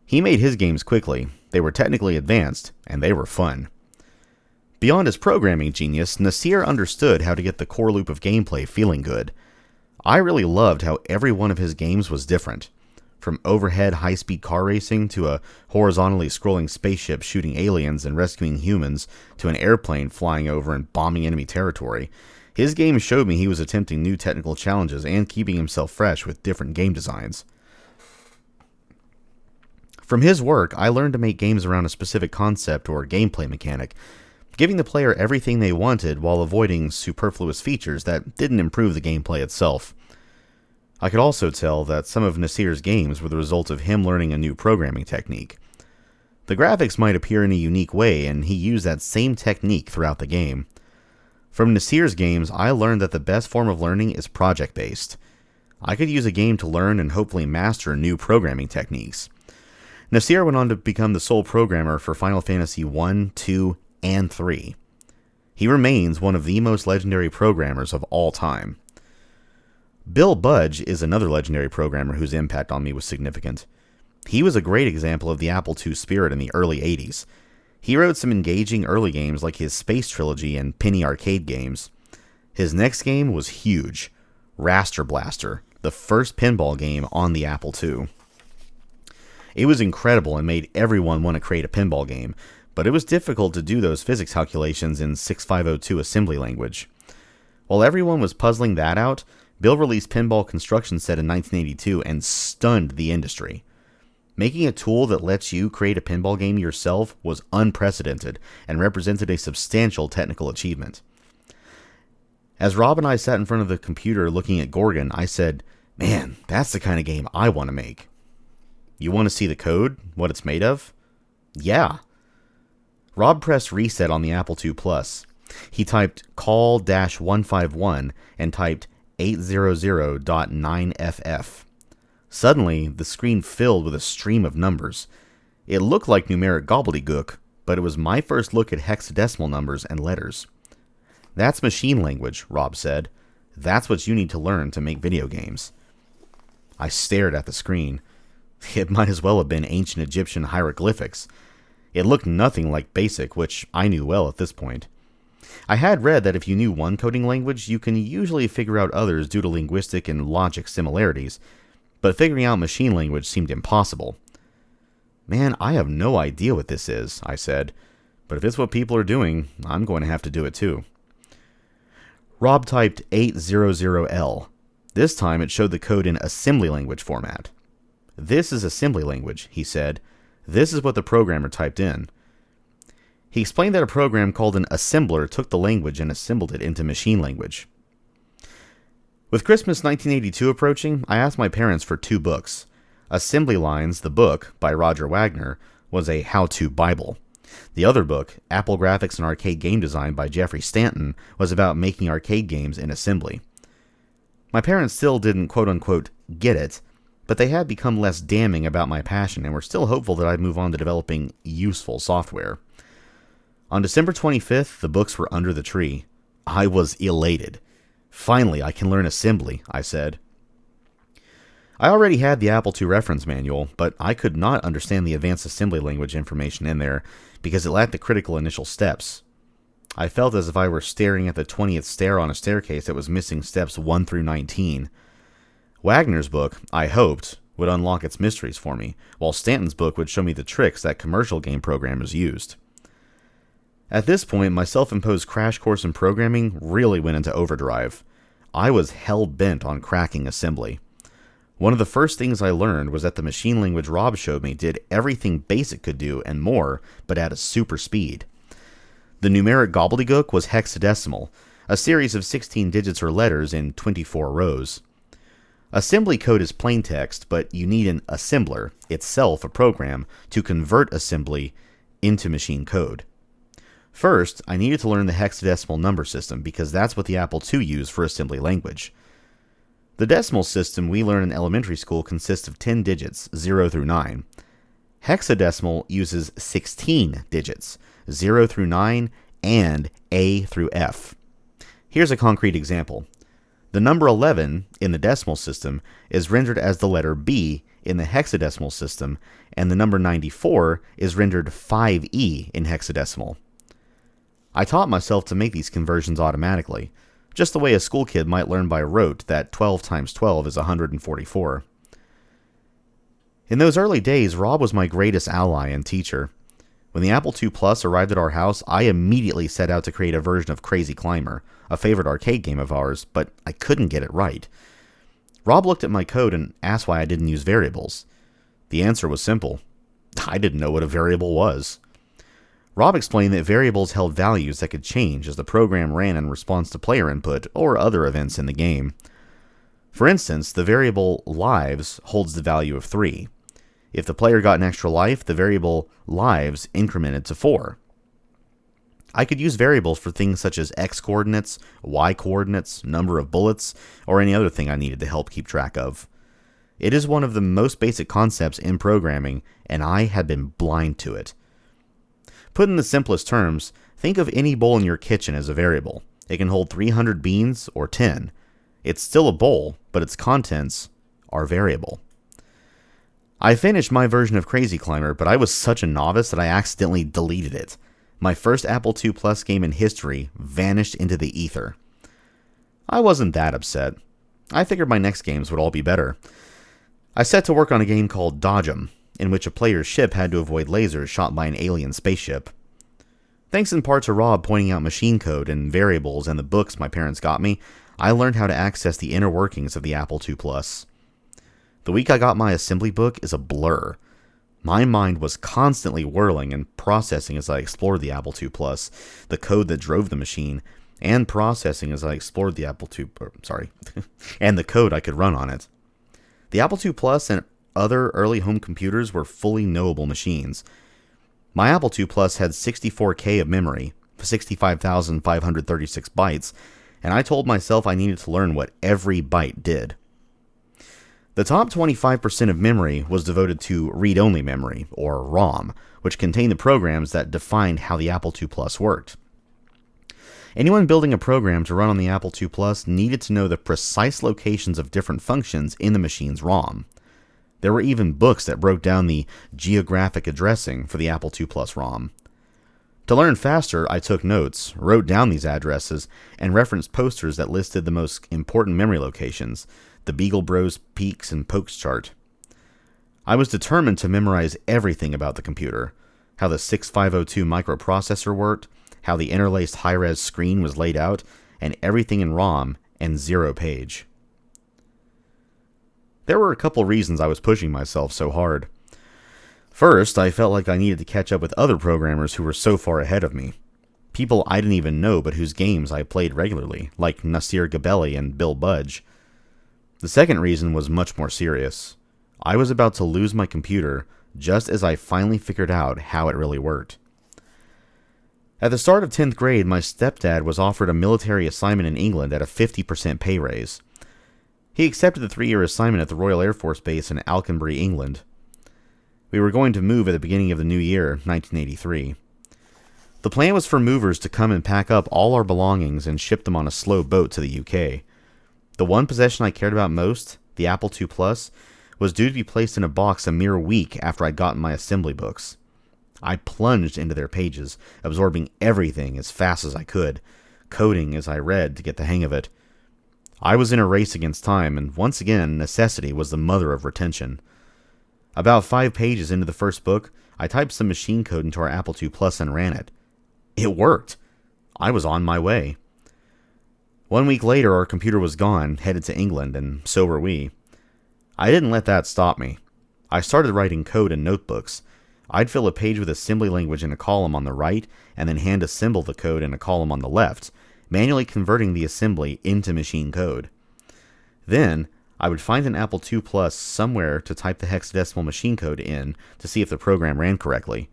Speaker 1: He made his games quickly. They were technically advanced, and they were fun. Beyond his programming genius, Nasir understood how to get the core loop of gameplay feeling good. I really loved how every one of his games was different. From overhead high-speed car racing to a horizontally scrolling spaceship shooting aliens and rescuing humans to an airplane flying over and bombing enemy territory, his games showed me he was attempting new technical challenges and keeping himself fresh with different game designs. From his work, I learned to make games around a specific concept or gameplay mechanic, giving the player everything they wanted while avoiding superfluous features that didn't improve the gameplay itself. I could also tell that some of Nasir's games were the result of him learning a new programming technique. The graphics might appear in a unique way, and he used that same technique throughout the game. From Nasir's games, I learned that the best form of learning is project-based. I could use a game to learn and hopefully master new programming techniques. Nasir went on to become the sole programmer for Final Fantasy 1, 2, and 3. He remains one of the most legendary programmers of all time. Bill Budge is another legendary programmer whose impact on me was significant. He was a great example of the Apple II spirit in the early 80s. He wrote some engaging early games like his Space Trilogy and Penny Arcade games. His next game was huge, Raster Blaster, the first pinball game on the Apple II. It was incredible and made everyone want to create a pinball game, but it was difficult to do those physics calculations in 6502 assembly language. While everyone was puzzling that out, Bill released Pinball Construction Set in 1982 and stunned the industry. Making a tool that lets you create a pinball game yourself was unprecedented and represented a substantial technical achievement. As Rob and I sat in front of the computer looking at Gorgon, I said, "Man, that's the kind of game I want to make." "You want to see the code? What it's made of?" "Yeah." Rob pressed reset on the Apple II Plus. He typed call-151 and typed 800.9FF. Suddenly, the screen filled with a stream of numbers. It looked like numeric gobbledygook, but it was my first look at hexadecimal numbers and letters. "That's machine language," Rob said. "That's what you need to learn to make video games." I stared at the screen. It might as well have been ancient Egyptian hieroglyphics. It looked nothing like BASIC, which I knew well at this point. I had read that if you knew one coding language, you can usually figure out others due to linguistic and logic similarities, but figuring out machine language seemed impossible. "Man, I have no idea what this is," I said, "but if it's what people are doing, I'm going to have to do it too." Rob typed 800L. This time it showed the code in assembly language format. "This is assembly language," he said. "This is what the programmer typed in." He explained that a program called an assembler took the language and assembled it into machine language. With Christmas 1982 approaching, I asked my parents for 2 books. Assembly Lines, the book, by Roger Wagner, was a how-to Bible. The other book, Apple Graphics and Arcade Game Design by Jeffrey Stanton, was about making arcade games in assembly. My parents still didn't quote-unquote get it, but they had become less damning about my passion and were still hopeful that I'd move on to developing useful software. On December 25th, the books were under the tree. I was elated. "Finally, I can learn assembly," I said. I already had the Apple II reference manual, but I could not understand the advanced assembly language information in there because it lacked the critical initial steps. I felt as if I were staring at the 20th stair on a staircase that was missing steps 1 through 19. Wagner's book, I hoped, would unlock its mysteries for me, while Stanton's book would show me the tricks that commercial game programmers used. At this point, my self-imposed crash course in programming really went into overdrive. I was hell-bent on cracking assembly. One of the first things I learned was that the machine language Rob showed me did everything BASIC could do and more, but at a super speed. The numeric gobbledygook was hexadecimal, a series of 16 digits or letters in 24 rows. Assembly code is plain text, but you need an assembler, itself a program, to convert assembly into machine code. First, I needed to learn the hexadecimal number system because that's what the Apple II used for assembly language. The decimal system we learn in elementary school consists of 10 digits, 0 through 9. Hexadecimal uses 16 digits, 0 through 9, and A through F. Here's a concrete example. The number 11 in the decimal system is rendered as the letter B in the hexadecimal system, and the number 94 is rendered 5E in hexadecimal. I taught myself to make these conversions automatically, just the way a school kid might learn by rote that 12 times 12 is 144. In those early days, Rob was my greatest ally and teacher. When the Apple II Plus arrived at our house, I immediately set out to create a version of Crazy Climber, a favorite arcade game of ours, but I couldn't get it right. Rob looked at my code and asked why I didn't use variables. The answer was simple. I didn't know what a variable was. Rob explained that variables held values that could change as the program ran in response to player input or other events in the game. For instance, the variable lives holds the value of 3. If the player got an extra life, the variable lives incremented to 4. I could use variables for things such as x coordinates, y coordinates, number of bullets, or any other thing I needed to help keep track of. It is one of the most basic concepts in programming, and I had been blind to it. Put in the simplest terms, think of any bowl in your kitchen as a variable. It can hold 300 beans or 10. It's still a bowl, but its contents are variable. I finished my version of Crazy Climber, but I was such a novice that I accidentally deleted it. My first Apple II Plus game in history vanished into the ether. I wasn't that upset. I figured my next games would all be better. I set to work on a game called Dodge 'em, in which a player's ship had to avoid lasers shot by an alien spaceship. Thanks in part to Rob pointing out machine code and variables and the books my parents got me, I learned how to access the inner workings of the Apple II Plus. The week I got my assembly book is a blur. My mind was constantly whirling and processing as I explored the Apple II Plus, the code that drove the machine, and processing as I explored the and the code I could run on it. The Apple II Plus and other early home computers were fully knowable machines. My Apple II Plus had 64K of memory, 65,536 bytes, and I told myself I needed to learn what every byte did. The top 25% of memory was devoted to read-only memory, or ROM, which contained the programs that defined how the Apple II Plus worked. Anyone building a program to run on the Apple II Plus needed to know the precise locations of different functions in the machine's ROM. There were even books that broke down the geographic addressing for the Apple II Plus ROM. To learn faster, I took notes, wrote down these addresses, and referenced posters that listed the most important memory locations, the Beagle Bros Peaks and Pokes chart. I was determined to memorize everything about the computer, how the 6502 microprocessor worked, how the interlaced high-res screen was laid out, and everything in ROM and zero page. There were a couple reasons I was pushing myself so hard. First, I felt like I needed to catch up with other programmers who were so far ahead of me. People I didn't even know but whose games I played regularly, like Nasir Gabelli and Bill Budge. The second reason was much more serious. I was about to lose my computer just as I finally figured out how it really worked. At the start of 10th grade, my stepdad was offered a military assignment in England at a 50% pay raise. He accepted the 3-year assignment at the Royal Air Force Base in Alconbury, England. We were going to move at the beginning of the new year, 1983. The plan was for movers to come and pack up all our belongings and ship them on a slow boat to the UK. The one possession I cared about most, the Apple II Plus, was due to be placed in a box a mere week after I'd gotten my assembly books. I plunged into their pages, absorbing everything as fast as I could, coding as I read to get the hang of it. I was in a race against time, and once again, necessity was the mother of retention. About 5 pages into the first book, I typed some machine code into our Apple II Plus and ran it. It worked. I was on my way. 1 week later, our computer was gone, headed to England, and so were we. I didn't let that stop me. I started writing code in notebooks. I'd fill a page with assembly language in a column on the right, and then hand assemble the code in a column on the left, manually converting the assembly into machine code. Then, I would find an Apple II Plus somewhere to type the hexadecimal machine code in to see if the program ran correctly.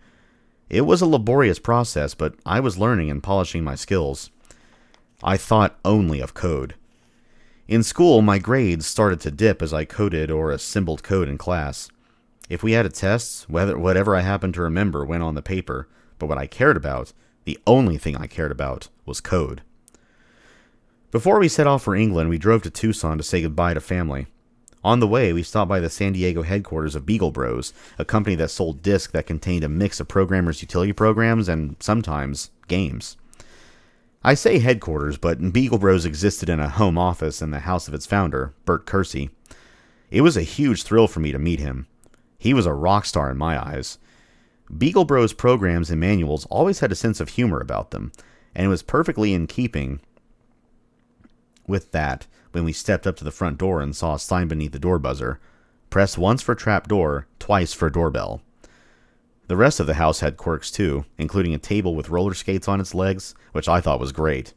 Speaker 1: It was a laborious process, but I was learning and polishing my skills. I thought only of code. In school, my grades started to dip as I coded or assembled code in class. If we had a test, whatever I happened to remember went on the paper, but what I cared about, the only thing I cared about, was code. Before we set off for England, we drove to Tucson to say goodbye to family. On the way, we stopped by the San Diego headquarters of Beagle Bros, a company that sold discs that contained a mix of programmers' utility programs and, sometimes, games. I say headquarters, but Beagle Bros existed in a home office in the house of its founder, Bert Kersey. It was a huge thrill for me to meet him. He was a rock star in my eyes. Beagle Bros programs and manuals always had a sense of humor about them, and it was perfectly in keeping with that when we stepped up to the front door and saw a sign beneath the door buzzer, "Press once for trapdoor, twice for doorbell." The rest of the house had quirks too, including a table with roller skates on its legs, which I thought was great.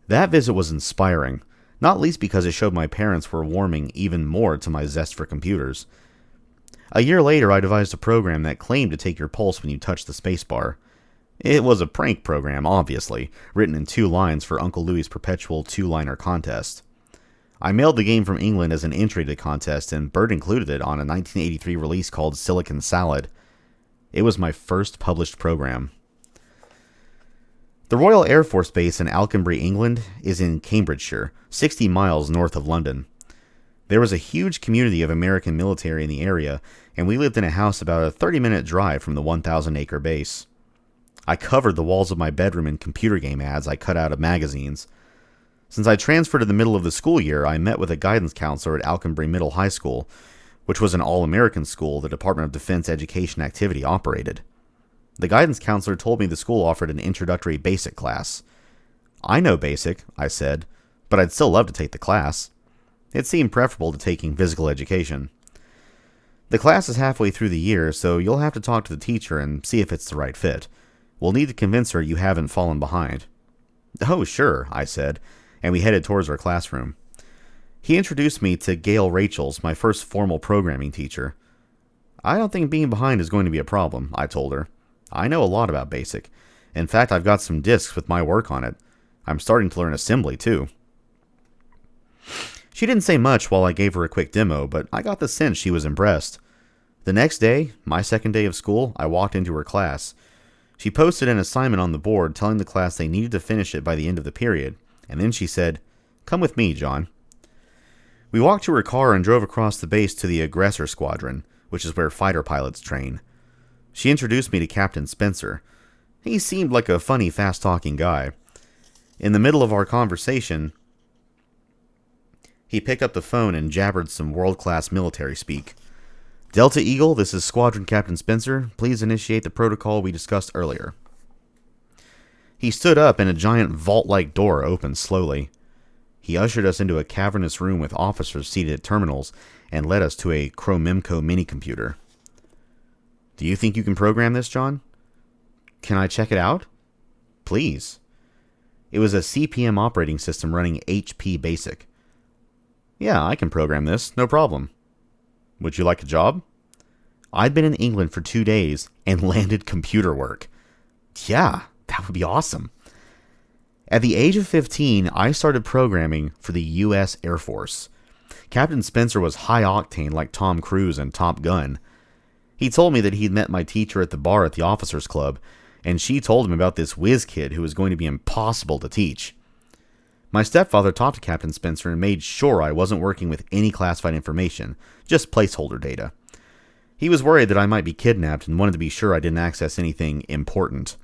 Speaker 1: That visit was inspiring, not least because it showed my parents were warming even more to my zest for computers. A year later, I devised a program that claimed to take your pulse when you touched the spacebar. It was a prank program, obviously, written in 2 lines for Uncle Louie's perpetual 2-liner contest. I mailed the game from England as an entry to the contest, and Bird included it on a 1983 release called Silicon Salad. It was my first published program. The Royal Air Force Base in Alconbury, England, is in Cambridgeshire, 60 miles north of London. There was a huge community of American military in the area, and we lived in a house about a 30-minute drive from the 1,000-acre base. I covered the walls of my bedroom in computer game ads I cut out of magazines. Since I transferred in the middle of the school year, I met with a guidance counselor at Alconbury Middle High School, which was an all-American school the Department of Defense Education Activity operated. The guidance counselor told me the school offered an introductory basic class. I know basic, I said, but I'd still love to take the class. It seemed preferable to taking physical education. The class is halfway through the year, so you'll have to talk to the teacher and see if it's the right fit. We'll need to convince her you haven't fallen behind. Oh, sure, I said, and we headed towards our classroom. He introduced me to Gail Rachels, my first formal programming teacher. I don't think being behind is going to be a problem, I told her. I know a lot about BASIC. In fact, I've got some disks with my work on it. I'm starting to learn assembly, too. She didn't say much while I gave her a quick demo, but I got the sense she was impressed. The next day, my second day of school, I walked into her class. She posted an assignment on the board telling the class they needed to finish it by the end of the period, and then she said, "Come with me, John." We walked to her car and drove across the base to the Aggressor Squadron, which is where fighter pilots train. She introduced me to Captain Spencer. He seemed like a funny, fast-talking guy. In the middle of our conversation, he picked up the phone and jabbered some world-class military speak. "Delta Eagle, this is Squadron Captain Spencer. Please initiate the protocol we discussed earlier." He stood up and a giant vault-like door opened slowly. He ushered us into a cavernous room with officers seated at terminals and led us to a Chromemco minicomputer. "Do you think you can program this, John?" "Can I check it out?" "Please." It was a CP/M operating system running HP Basic. "Yeah, I can program this, no problem." "Would you like a job?" I'd been in England for 2 days and landed computer work. Yeah, that would be awesome. At the age of 15, I started programming for the U.S. Air Force. Captain Spencer was high-octane like Tom Cruise in Top Gun. He told me that he'd met my teacher at the bar at the officers' club, and she told him about this whiz kid who was going to be impossible to teach. My stepfather talked to Captain Spencer and made sure I wasn't working with any classified information, just placeholder data. He was worried that I might be kidnapped and wanted to be sure I didn't access anything important.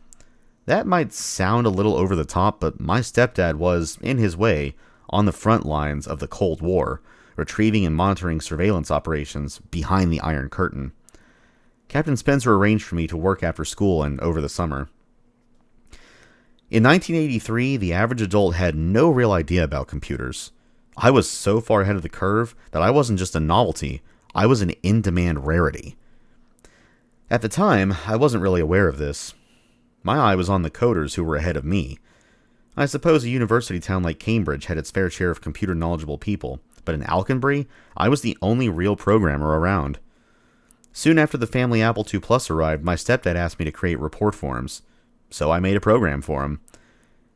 Speaker 1: That might sound a little over the top, but my stepdad was, in his way, on the front lines of the Cold War, retrieving and monitoring surveillance operations behind the Iron Curtain. Captain Spencer arranged for me to work after school and over the summer. In 1983, the average adult had no real idea about computers. I was so far ahead of the curve that I wasn't just a novelty, I was an in-demand rarity. At the time, I wasn't really aware of this. My eye was on the coders who were ahead of me. I suppose a university town like Cambridge had its fair share of computer-knowledgeable people, but in Alconbury, I was the only real programmer around. Soon after the family Apple II Plus arrived, my stepdad asked me to create report forms. So I made a program for him.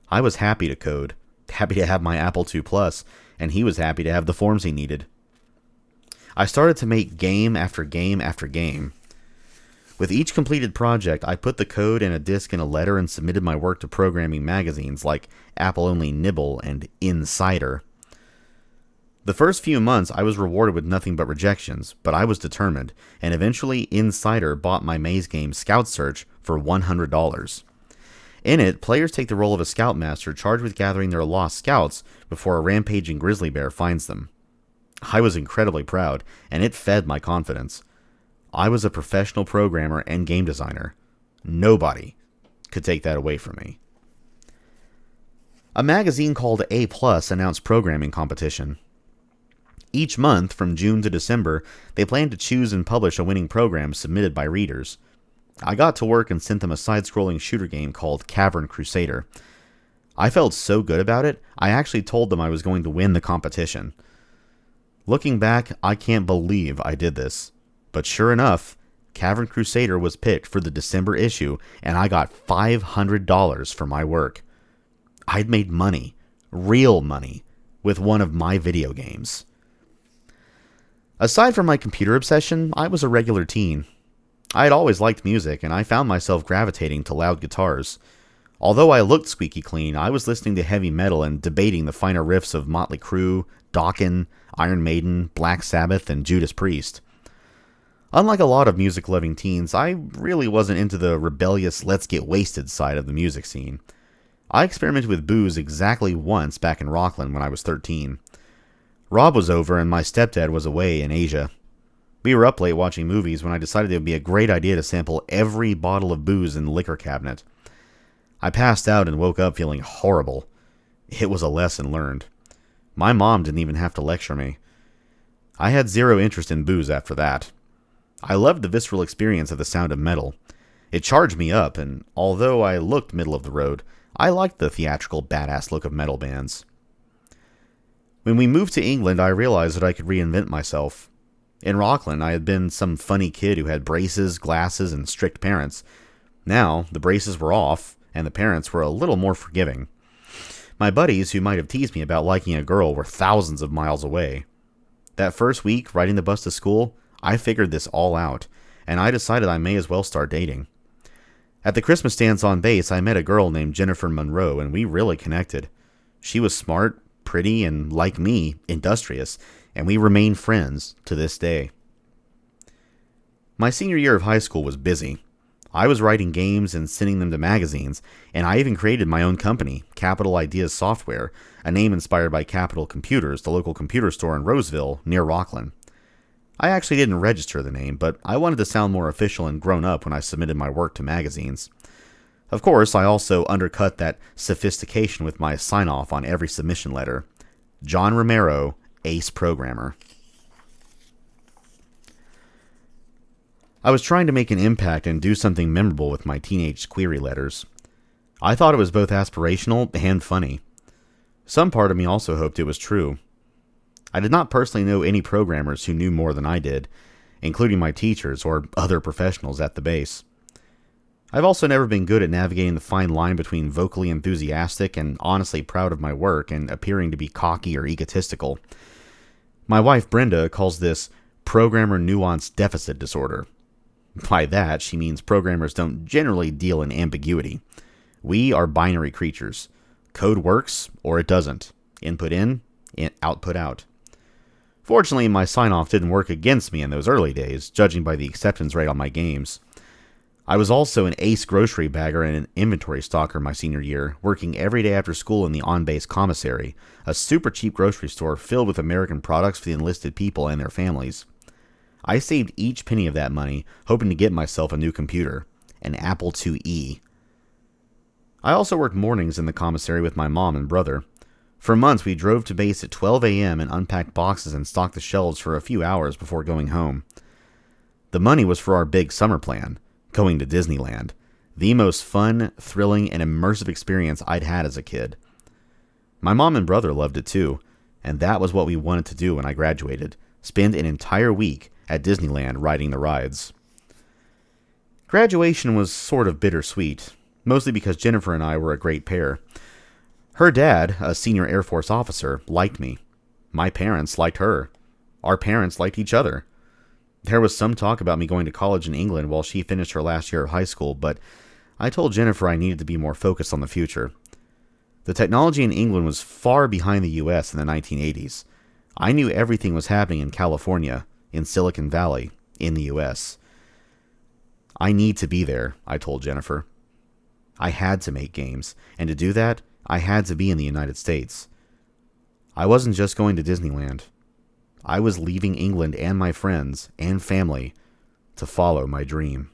Speaker 1: I was happy to code, happy to have my Apple II Plus, and he was happy to have the forms he needed. I started to make game after game after game. With each completed project, I put the code and a disk in a letter and submitted my work to programming magazines like Apple Only Nibble and Insider. The first few months, I was rewarded with nothing but rejections, but I was determined, and eventually Insider bought my maze game Scout Search for $100. In it, players take the role of a scoutmaster charged with gathering their lost scouts before a rampaging grizzly bear finds them. I was incredibly proud, and it fed my confidence. I was a professional programmer and game designer. Nobody could take that away from me. A magazine called A+ announced programming competition. Each month, from June to December, they planned to choose and publish a winning program submitted by readers. I got to work and sent them a side-scrolling shooter game called Cavern Crusader. I felt so good about it, I actually told them I was going to win the competition. Looking back, I can't believe I did this. But sure enough, Cavern Crusader was picked for the December issue, and I got $500 for my work. I'd made money, real money, with one of my video games. Aside from my computer obsession, I was a regular teen. I had always liked music, and I found myself gravitating to loud guitars. Although I looked squeaky clean, I was listening to heavy metal and debating the finer riffs of Motley Crue, Dokken, Iron Maiden, Black Sabbath, and Judas Priest. Unlike a lot of music-loving teens, I really wasn't into the rebellious let's get wasted side of the music scene. I experimented with booze exactly once back in Rockland when I was 13. Rob was over and my stepdad was away in Asia. We were up late watching movies when I decided it would be a great idea to sample every bottle of booze in the liquor cabinet. I passed out and woke up feeling horrible. It was a lesson learned. My mom didn't even have to lecture me. I had zero interest in booze after that. I loved the visceral experience of the sound of metal. It charged me up, and although I looked middle of the road, I liked the theatrical, badass look of metal bands. When we moved to England, I realized that I could reinvent myself. In Rockland, I had been some funny kid who had braces, glasses, and strict parents. Now, the braces were off, and the parents were a little more forgiving. My buddies, who might have teased me about liking a girl, were thousands of miles away. That first week, riding the bus to school, I figured this all out, and I decided I may as well start dating. At the Christmas dance on base, I met a girl named Jennifer Monroe, and we really connected. She was smart, pretty, and, like me, industrious, and we remain friends to this day. My senior year of high school was busy. I was writing games and sending them to magazines, and I even created my own company, Capital Ideas Software, a name inspired by Capital Computers, the local computer store in Roseville, near Rockland. I actually didn't register the name, but I wanted to sound more official and grown up when I submitted my work to magazines. Of course, I also undercut that sophistication with my sign-off on every submission letter. John Romero, Ace Programmer. I was trying to make an impact and do something memorable with my teenage query letters. I thought it was both aspirational and funny. Some part of me also hoped it was true. I did not personally know any programmers who knew more than I did, including my teachers or other professionals at the base. I've also never been good at navigating the fine line between vocally enthusiastic and honestly proud of my work and appearing to be cocky or egotistical. My wife Brenda calls this programmer nuance deficit disorder. By that, she means programmers don't generally deal in ambiguity. We are binary creatures. Code works or it doesn't. Input in, output out. Fortunately, my sign-off didn't work against me in those early days, judging by the acceptance rate on my games. I was also an ace grocery bagger and an inventory stalker my senior year, working every day after school in the on-base commissary, a super cheap grocery store filled with American products for the enlisted people and their families. I saved each penny of that money, hoping to get myself a new computer, an Apple IIe. I also worked mornings in the commissary with my mom and brother. For months, we drove to base at 12 a.m. and unpacked boxes and stocked the shelves for a few hours before going home. The money was for our big summer plan, going to Disneyland, the most fun, thrilling, and immersive experience I'd had as a kid. My mom and brother loved it too, and that was what we wanted to do when I graduated, spend an entire week at Disneyland riding the rides. Graduation was sort of bittersweet, mostly because Jennifer and I were a great pair. Her dad, a senior Air Force officer, liked me. My parents liked her. Our parents liked each other. There was some talk about me going to college in England while she finished her last year of high school, but I told Jennifer I needed to be more focused on the future. The technology in England was far behind the US in the 1980s. I knew everything was happening in California, in Silicon Valley, in the US. I need to be there, I told Jennifer. I had to make games, and to do that, I had to be in the United States. I wasn't just going to Disneyland. I was leaving England and my friends and family to follow my dream.